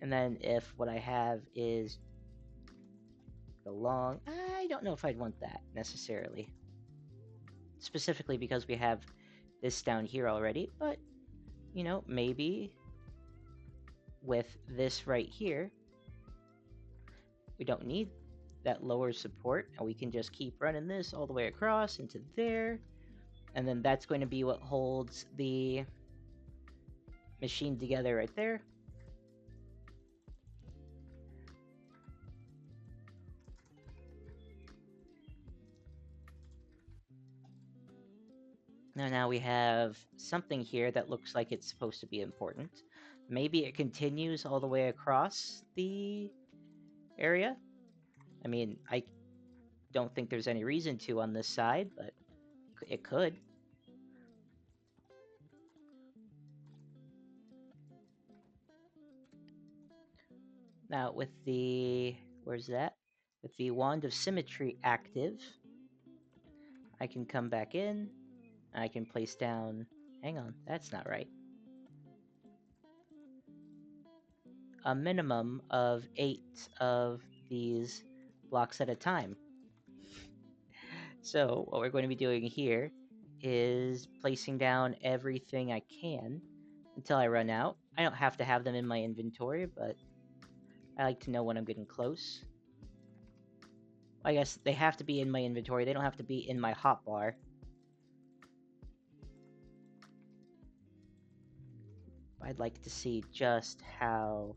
And then if what I have is the long, I don't know if I'd want that necessarily. Specifically because we have this down here already, but you know, maybe with this right here, we don't need that lower support, and we can just keep running this all the way across into there, and then that's going to be what holds the machine together right there. Now we have something here that looks like it's supposed to be important. Maybe it continues all the way across the area. I mean, I don't think there's any reason to on this side, but it could. Now with the, where's that? With the Wand of Symmetry active, I can come back in, I can place down, hang on, that's not right. A minimum of 8 of these blocks at a time. So what we're going to be doing here is placing down everything I can until I run out. I don't have to have them in my inventory, but I like to know when I'm getting close. I guess they have to be in my inventory. They don't have to be in my hotbar. I'd like to see just how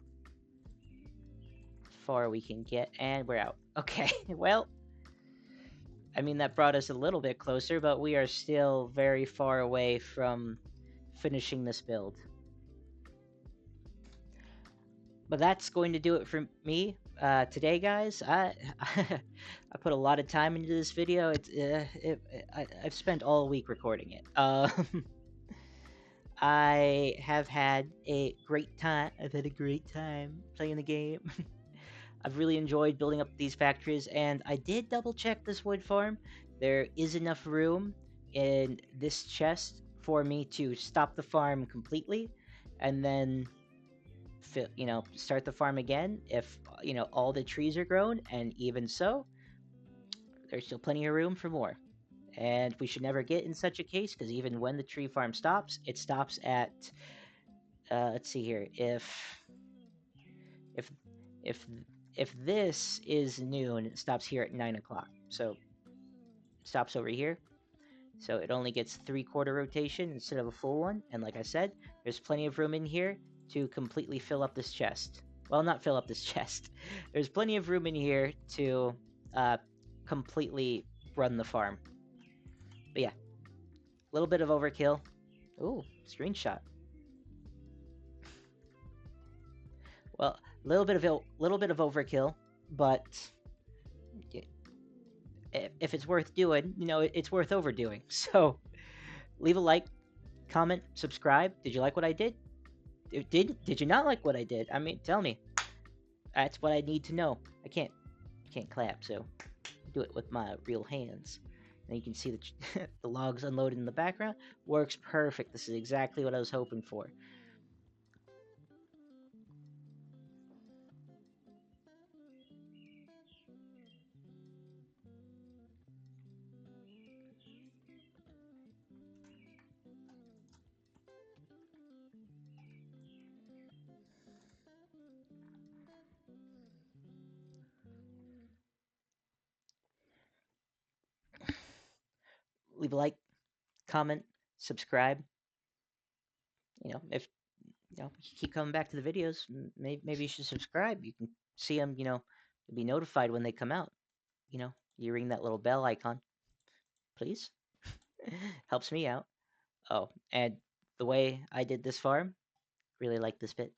far we can get, and we're out. Okay, well, I mean, that brought us a little bit closer, but we are still very far away from finishing this build. But that's going to do it for me today, guys. I put a lot of time into this video. I've spent all week recording it. I have had a great time. I've had a great time playing the game. I've really enjoyed building up these factories, and I did double check this wood farm. There is enough room in this chest for me to stop the farm completely, and then start the farm again if all the trees are grown. And even so, there's still plenty of room for more. And we should never get in such a case, because even when the tree farm stops, it stops at let's see here, if if if this is noon, it stops here at 9 o'clock. So it stops over here. So it only gets 3/4 rotation instead of a full one. And like I said, there's plenty of room in here to completely fill up this chest. Well, not fill up this chest. There's plenty of room in here to completely run the farm. But yeah, a little bit of overkill. Ooh, screenshot. Well, a little bit of overkill, but if it's worth doing, it's worth overdoing. So leave a like, comment, subscribe. Did you like what I did? Did you not like what I did? I mean, tell me. That's what I need to know. I can't clap, so do it with my real hands. And you can see the the logs unloaded in the background. Works perfect. This is exactly what I was hoping for. leave a like, comment, subscribe. If you keep coming back to the videos, maybe you should subscribe. You can see them. Be notified when they come out. You ring that little bell icon, please. Helps me out. Oh, and the way I did this farm, really like this bit.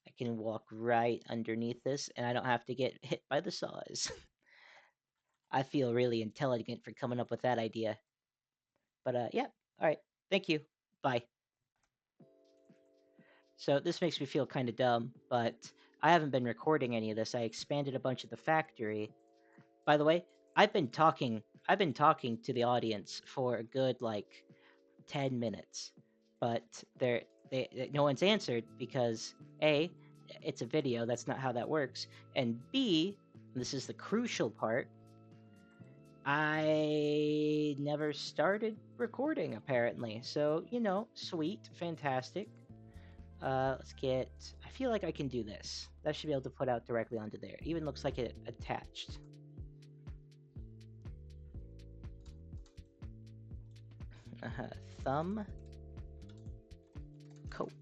I can walk right underneath this, and I don't have to get hit by the saws. I feel really intelligent for coming up with that idea. But yeah, all right. Thank you. Bye. So this makes me feel kind of dumb, but I haven't been recording any of this. I expanded a bunch of the factory. By the way, I've been talking. I've been talking to the audience for a good 10 minutes, but no one's answered because A, it's a video. That's not how that works. And B, this is the crucial part. I never started recording apparently. So, sweet, fantastic. Let's get. I feel like I can do this. That should be able to put out directly onto there. It even looks like it attached. Thumb. Coke.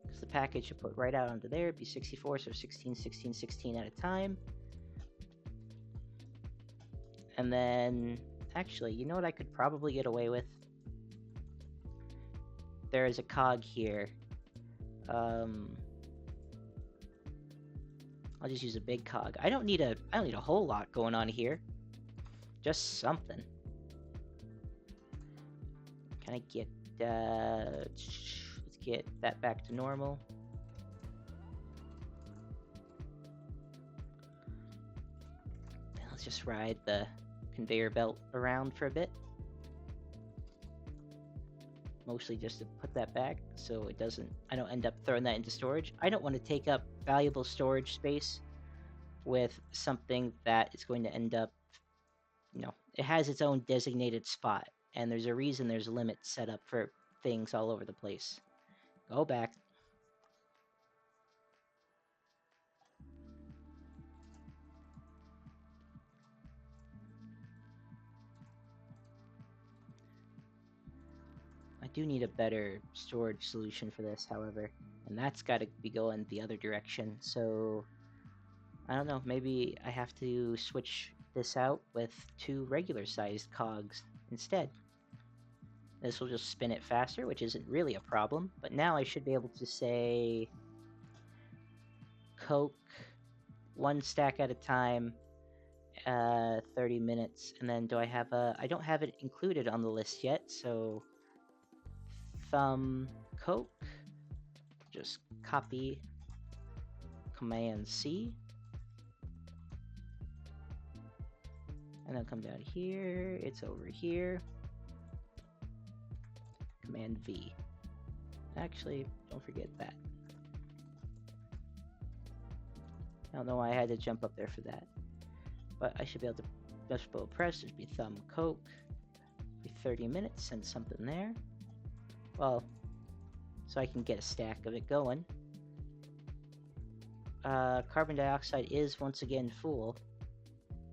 Because the package should put right out onto there. It'd be 64, so 16, 16, 16 at a time. And then, actually, you know what I could probably get away with? There is a cog here. I'll just use a big cog. I don't need a whole lot going on here. Just something. Can I get let's get that back to normal. Let's just ride the conveyor belt around for a bit. Mostly just to put that back so I don't end up throwing that into storage. I don't want to take up valuable storage space with something that is going to end up, it has its own designated spot, and there's a reason there's limits set up for things all over the place. Go back. I do need a better storage solution for this, however, and that's got to be going the other direction. So I don't know, maybe I have to switch this out with 2 regular sized cogs instead. This will just spin it faster, which isn't really a problem, but now I should be able to say Coke 1 stack at a time, 30 minutes, and then do I have I don't have it included on the list yet, so thumb Coke, just copy Command C, and then come down here, it's over here, Command V. Actually, don't forget that. I don't know why I had to jump up there for that, but I should be able to just press, just be thumb Coke, be 30 minutes, send something there. Well, so I can get a stack of it going. Carbon dioxide is once again full,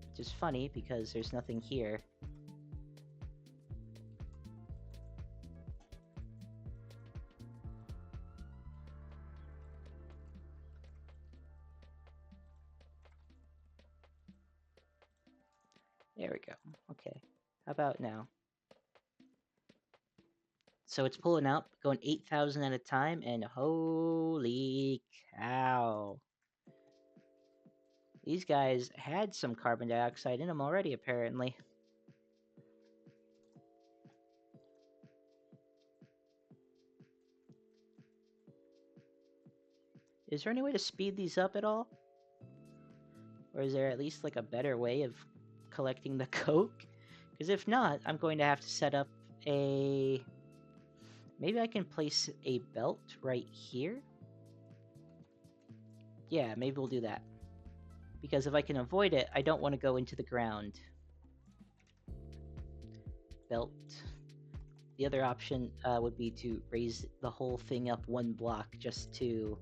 which is funny because there's nothing here. There we go. Okay. How about now? So it's pulling out, going 8,000 at a time, and holy cow. These guys had some carbon dioxide in them already, apparently. Is there any way to speed these up at all? Or is there at least a better way of collecting the coke? Because if not, I'm going to have to set up a... Maybe I can place a belt right here? Yeah, maybe we'll do that. Because if I can avoid it, I don't want to go into the ground. Belt. The other option would be to raise the whole thing up 1 block just to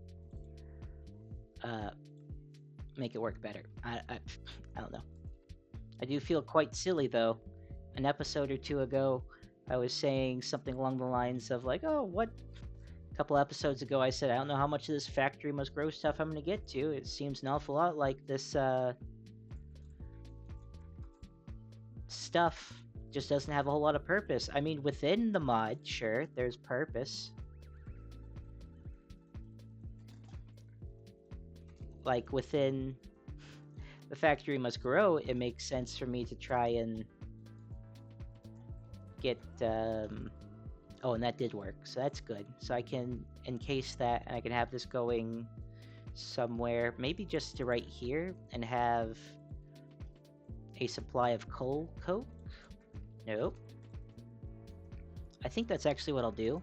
make it work better. I don't know. I do feel quite silly though. An episode or two ago, I was saying something along the lines of like, "Oh, what?" A couple episodes ago, I said, "I don't know how much of this factory must grow stuff I'm gonna get to. It seems an awful lot like this stuff just doesn't have a whole lot of purpose." I mean, within the mod, sure, there's purpose. Like within the factory must grow, it makes sense for me to try and get oh, and that did work, so that's good. So I can encase that and I can have this going somewhere, maybe just to right here, and have a supply of coal coke. Nope. I think that's actually what I'll do.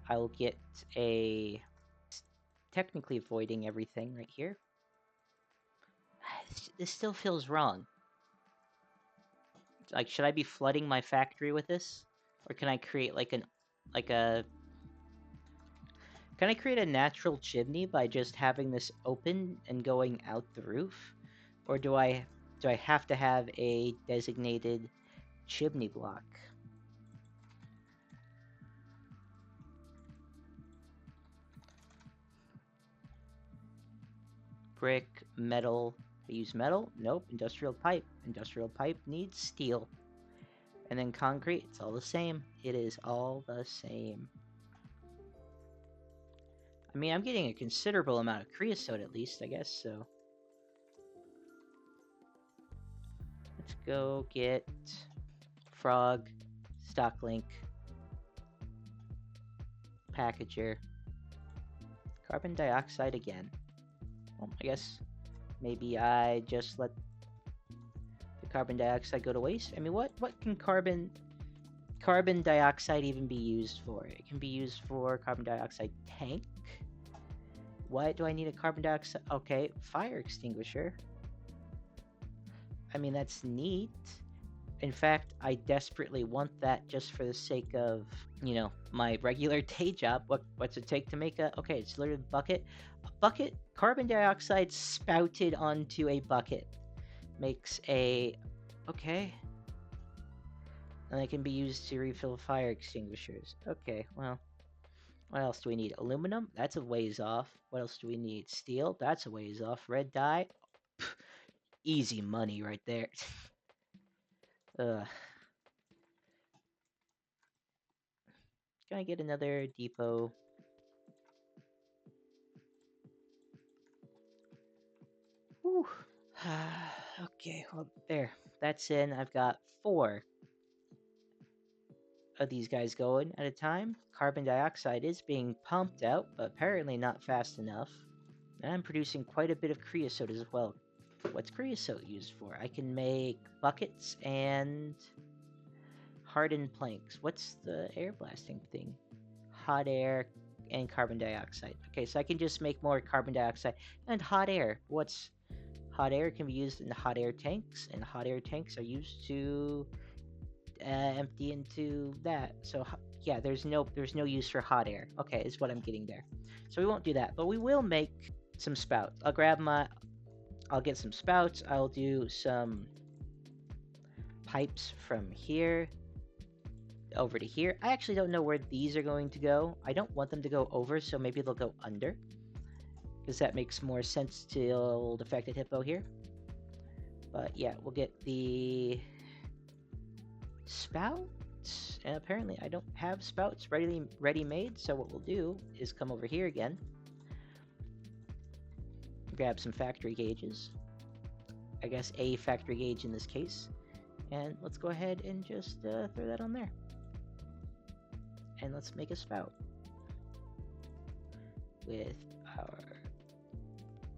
I'll get a technically avoiding everything right here. This still feels wrong. Like, should I be flooding my factory with this? Or can I create like a can I create a natural chimney by just having this open and going out the roof? Or do I have to have a designated chimney block? Brick, metal. I use metal? Nope. Industrial pipe. Industrial pipe needs steel. And then concrete, it's all the same. It is all the same. I mean, I'm getting a considerable amount of creosote at least, I guess, so. Let's go get frog, stock link, packager, carbon dioxide again. Well, I guess maybe I just let the carbon dioxide go to waste. I mean, what can carbon dioxide even be used for? It can be used for carbon dioxide tank. What do I need a carbon dioxide? Okay, fire extinguisher. I mean, that's neat. In fact, I desperately want that just for the sake of, you know, my regular day job. What's it take to make a... Okay, it's literally a bucket. A bucket, carbon dioxide spouted onto a bucket makes a... Okay. And it can be used to refill fire extinguishers. Okay, well, what else do we need? Aluminum? That's a ways off. What else do we need? Steel? That's a ways off. Red dye? Pff, easy money right there. Ugh. Can I get another depot? Whew. Okay, well, there. That's in. I've got 4 of these guys going at a time. Carbon dioxide is being pumped out, but apparently not fast enough. And I'm producing quite a bit of creosote as well. What's creosote used for? I can make buckets and hardened planks. What's the air blasting thing? Hot air and carbon dioxide. Okay, so I can just make more carbon dioxide and hot air. What's hot air? Can be used in hot air tanks, and hot air tanks are used to empty into that. So yeah, there's no use for hot air. Okay, is what I'm getting there. So we won't do that, but we will make some spouts. I'll get some spouts. I'll do some pipes from here over to here. I actually don't know where these are going to go. I don't want them to go over, so maybe they'll go under, because that makes more sense to old affected hippo here. But yeah, we'll get the spouts, and apparently I don't have spouts ready made, so what we'll do is come over here again, grab some factory gauges, I guess a factory gauge in this case, and let's go ahead and just throw that on there, and let's make a spout with our...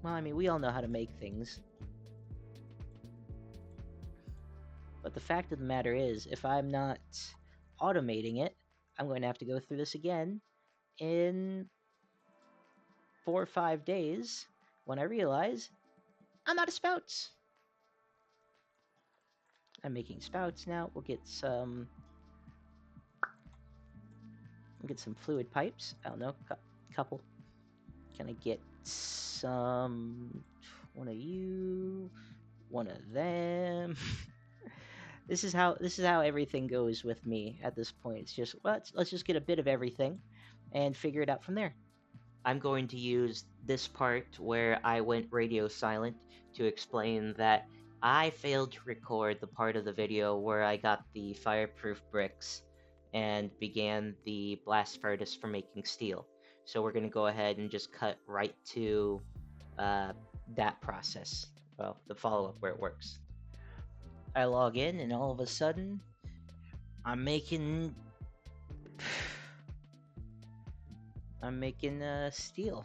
Well, I mean, we all know how to make things. But the fact of the matter is, if I'm not automating it, I'm going to have to go through this again in 4 or 5 days when I realize I'm out of spouts. I'm making spouts now. We'll get some fluid pipes. I don't know, couple. Can I get some one of you, one of them. This is how everything goes with me at this point. It's just let's just get a bit of everything and figure it out from there. I'm going to use this part where I went radio silent to explain that I failed to record the part of the video where I got the fireproof bricks and began the blast furnace for making steel. So we're going to go ahead and just cut right to uh, that process. Well, the follow-up where it works. I log in and all of a sudden I'm making steel.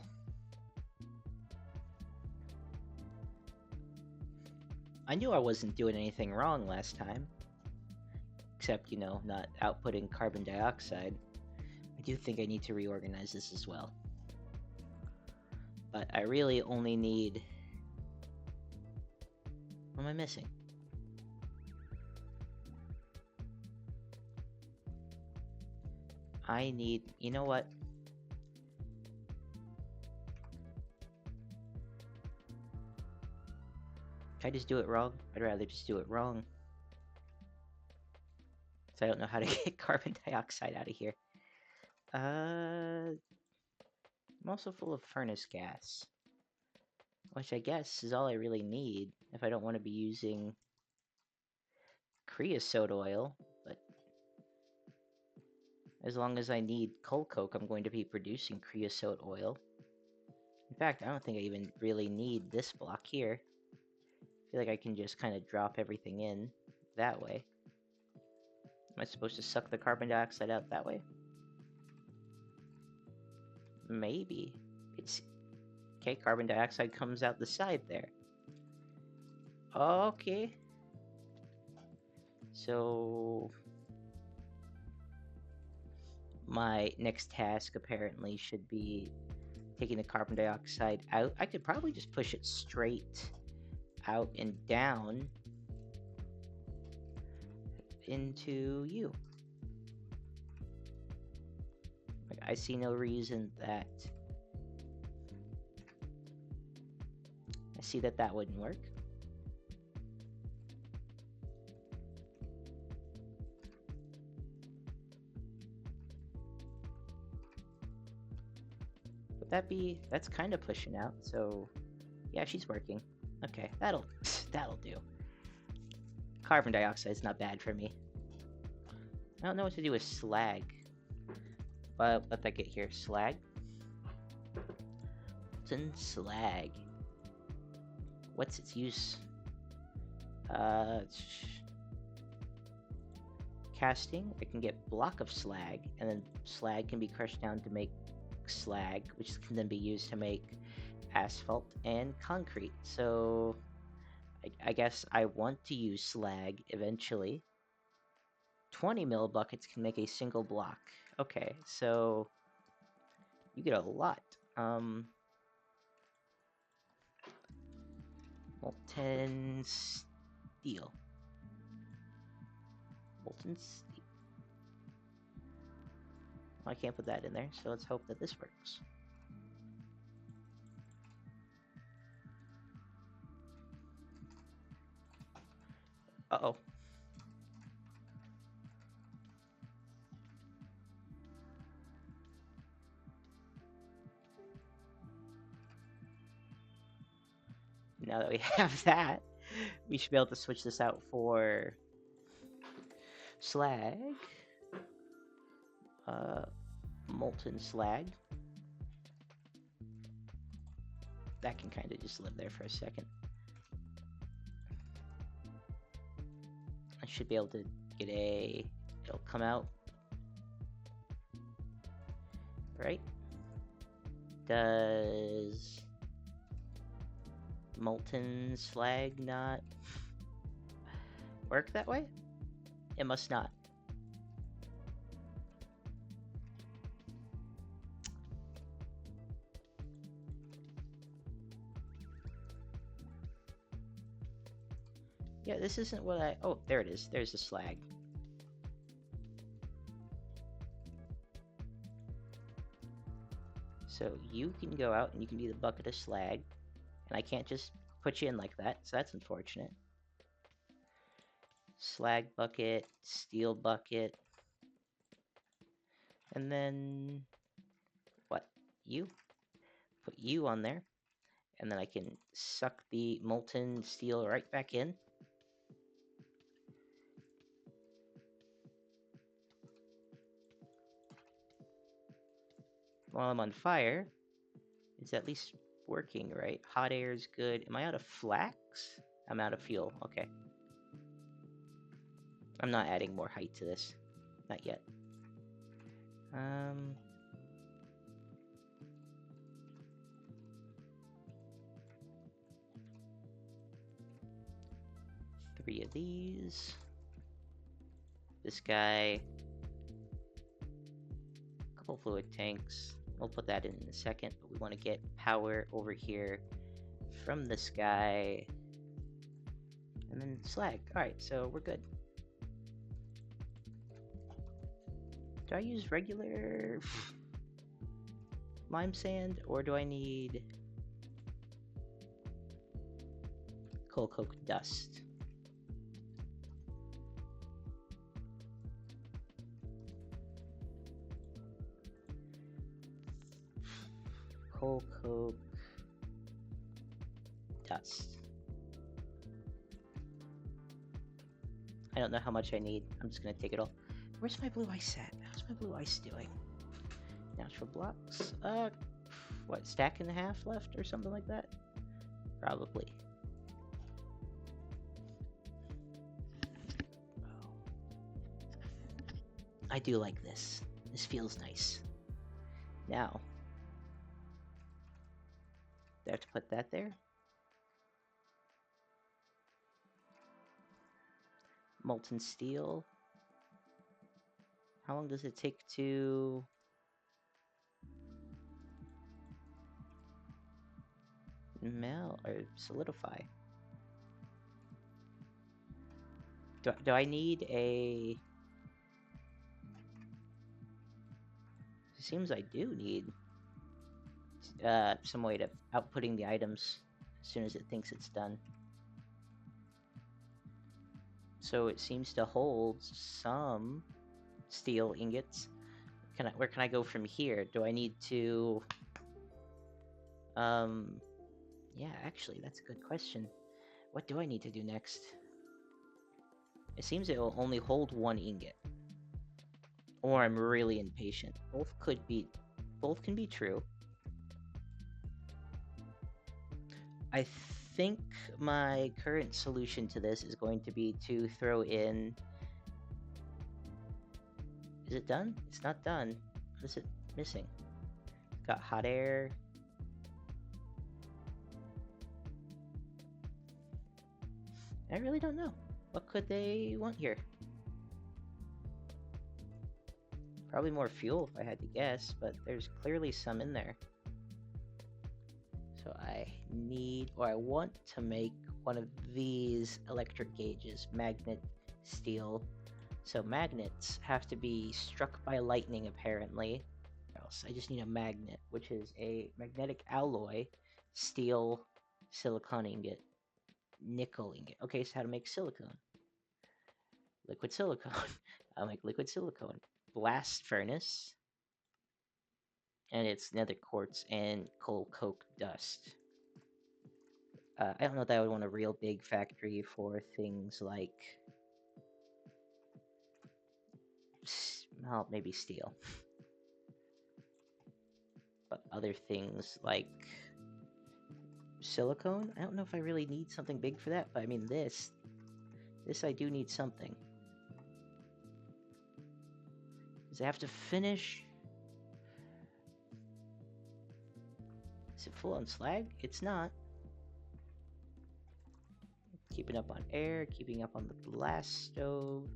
I knew I wasn't doing anything wrong last time, except, not outputting carbon dioxide. I do think I need to reorganize this as well. But I really only need... What am I missing? I need... You know what? Can I just do it wrong? I'd rather just do it wrong. So I don't know how to get carbon dioxide out of here. I'm also full of furnace gas, which I guess is all I really need if I don't want to be using creosote oil, but as long as I need coal coke, I'm going to be producing creosote oil. In fact, I don't think I even really need this block here. I feel like I can just kind of drop everything in that way. Am I supposed to suck the carbon dioxide out that way? Maybe. It's... Okay, carbon dioxide comes out the side there. Okay. So... my next task apparently should be taking the carbon dioxide out. I could probably just push it straight out and down into you. I see no reason that... I see that that wouldn't work. Would that be... That's kind of pushing out, so... Yeah, she's working. Okay, that'll do. Carbon dioxide's not bad for me. I don't know what to do with slag. But let that get here. Slag. What's in slag? What's its use? Casting. I can get block of slag, and then slag can be crushed down to make slag, which can then be used to make asphalt and concrete. So I guess I want to use slag eventually. 20 mil buckets can make a single block. Okay, so you get a lot. Molten steel. Molten steel. I can't put that in there, so let's hope that this works. Uh-oh. Now that we have that, we should be able to switch this out for slag. Molten slag. That can kind of just live there for a second. I should be able to get a... It'll come out. Right? Does molten slag not work that way? It must not. Yeah, this isn't what I... Oh, there it is. There's the slag. So you can go out and you can be the bucket of slag. And I can't just put you in like that, so that's unfortunate. Slag bucket, steel bucket, and then what? You? Put you on there, and then I can suck the molten steel right back in. While I'm on fire, it's at least working, right? Hot air is good. Am I out of flax? I'm out of fuel. Okay. I'm not adding more height to this. Not yet. Three of these. This guy. Couple fluid tanks. We'll put that in a second, but we want to get power over here from this guy. And then slag. Alright, so we're good. Do I use regular lime sand, or do I need coal coke dust? Coal coke dust. I don't know how much I need. I'm just gonna take it all. Where's my blue ice at? How's my blue ice doing? Natural blocks. What, stack and a half left or something like that? Probably. I do like this. This feels nice. Now, do I have to put that there? Molten steel. How long does it take to... melt or solidify? Do I need a... It seems I do need some way to outputting the items as soon as it thinks it's done. So it seems to hold some steel ingots. Where can I go from here? Do I need to... Yeah, actually, that's a good question. What do I need to do next? It seems it will only hold one ingot. Or I'm really impatient. Both can be true. I think my current solution to this is going to be to throw in... Is it done? It's not done. What is it missing? Got hot air. I really don't know. What could they want here? Probably more fuel if I had to guess, but there's clearly some in there. So I want to make one of these electric gauges, magnet steel. So magnets have to be struck by lightning apparently. Or else I just need a magnet, which is a magnetic alloy, steel, silicon ingot, nickel ingot. Okay, so how to make silicone? Liquid silicone. I'll make liquid silicone. Blast furnace. And it's nether quartz and coal coke dust. I don't know that I would want a real big factory for things like... well, maybe steel. But other things like... silicone? I don't know if I really need something big for that, but I mean this I do need something. Because I have to finish... Is it full on slag? It's not. Keeping up on air, keeping up on the blast stove.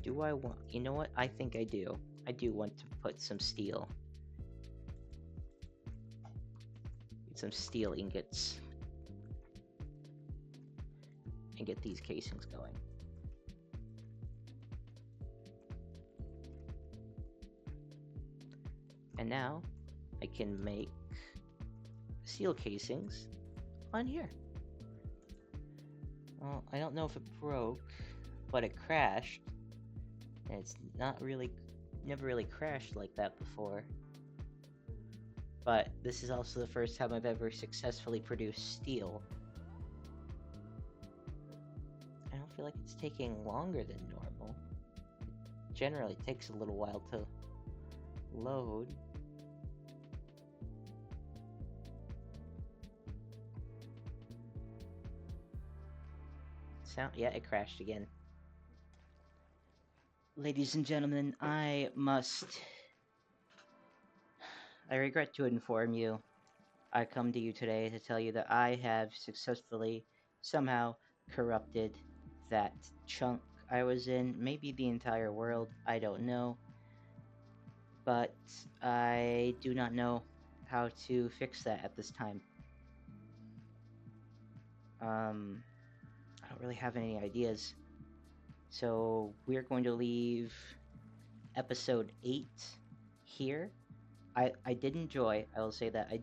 Do I want... You know what? I think I do. I do want to put some steel. Some steel ingots. And get these casings going. And now I can make steel casings on here. Well, I don't know if it broke, but it crashed. And it's not really, never really crashed like that before. But this is also the first time I've ever successfully produced steel. I don't feel like it's taking longer than normal. It generally takes a little while to load. Yeah, it crashed again. Ladies and gentlemen, I regret to inform you, I come to you today to tell you that I have successfully somehow corrupted that chunk I was in, maybe the entire world, I don't know. But I do not know how to fix that at this time. I don't really have any ideas. So we're going to leave episode 8 here. I did enjoy, I will say that I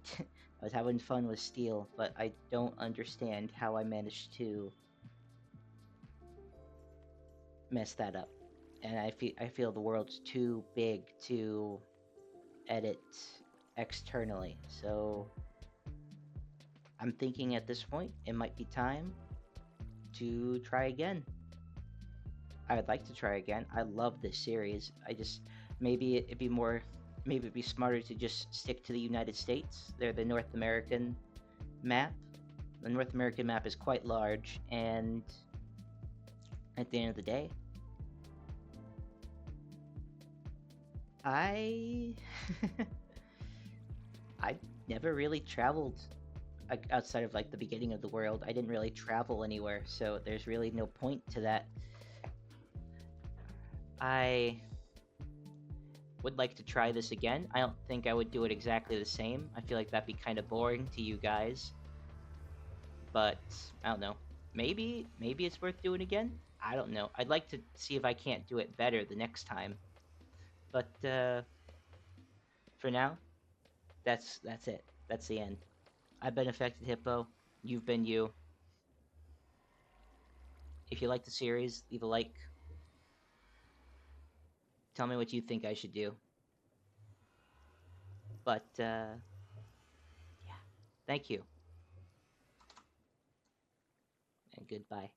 was having fun with steel, but I don't understand how I managed to mess that up. And I feel the world's too big to edit externally. So I'm thinking at this point it might be time to try again. I would like to try again. I love this series. Maybe it'd be smarter to just stick to the United States. They're the North American map. The North American map is quite large, and at the end of the day, I I never really traveled outside of like the beginning of the world. I didn't really travel anywhere, so there's really no point to that. I would like to try this again. I don't think I would do it exactly the same. I feel like that'd be kind of boring to you guys. But I don't know. Maybe it's worth doing again. I don't know. I'd like to see if I can't do it better the next time. But for now, that's it. That's the end. I've been Affected Hippo. You've been you. If you like the series, leave a like. Tell me what you think I should do. But yeah, thank you and goodbye.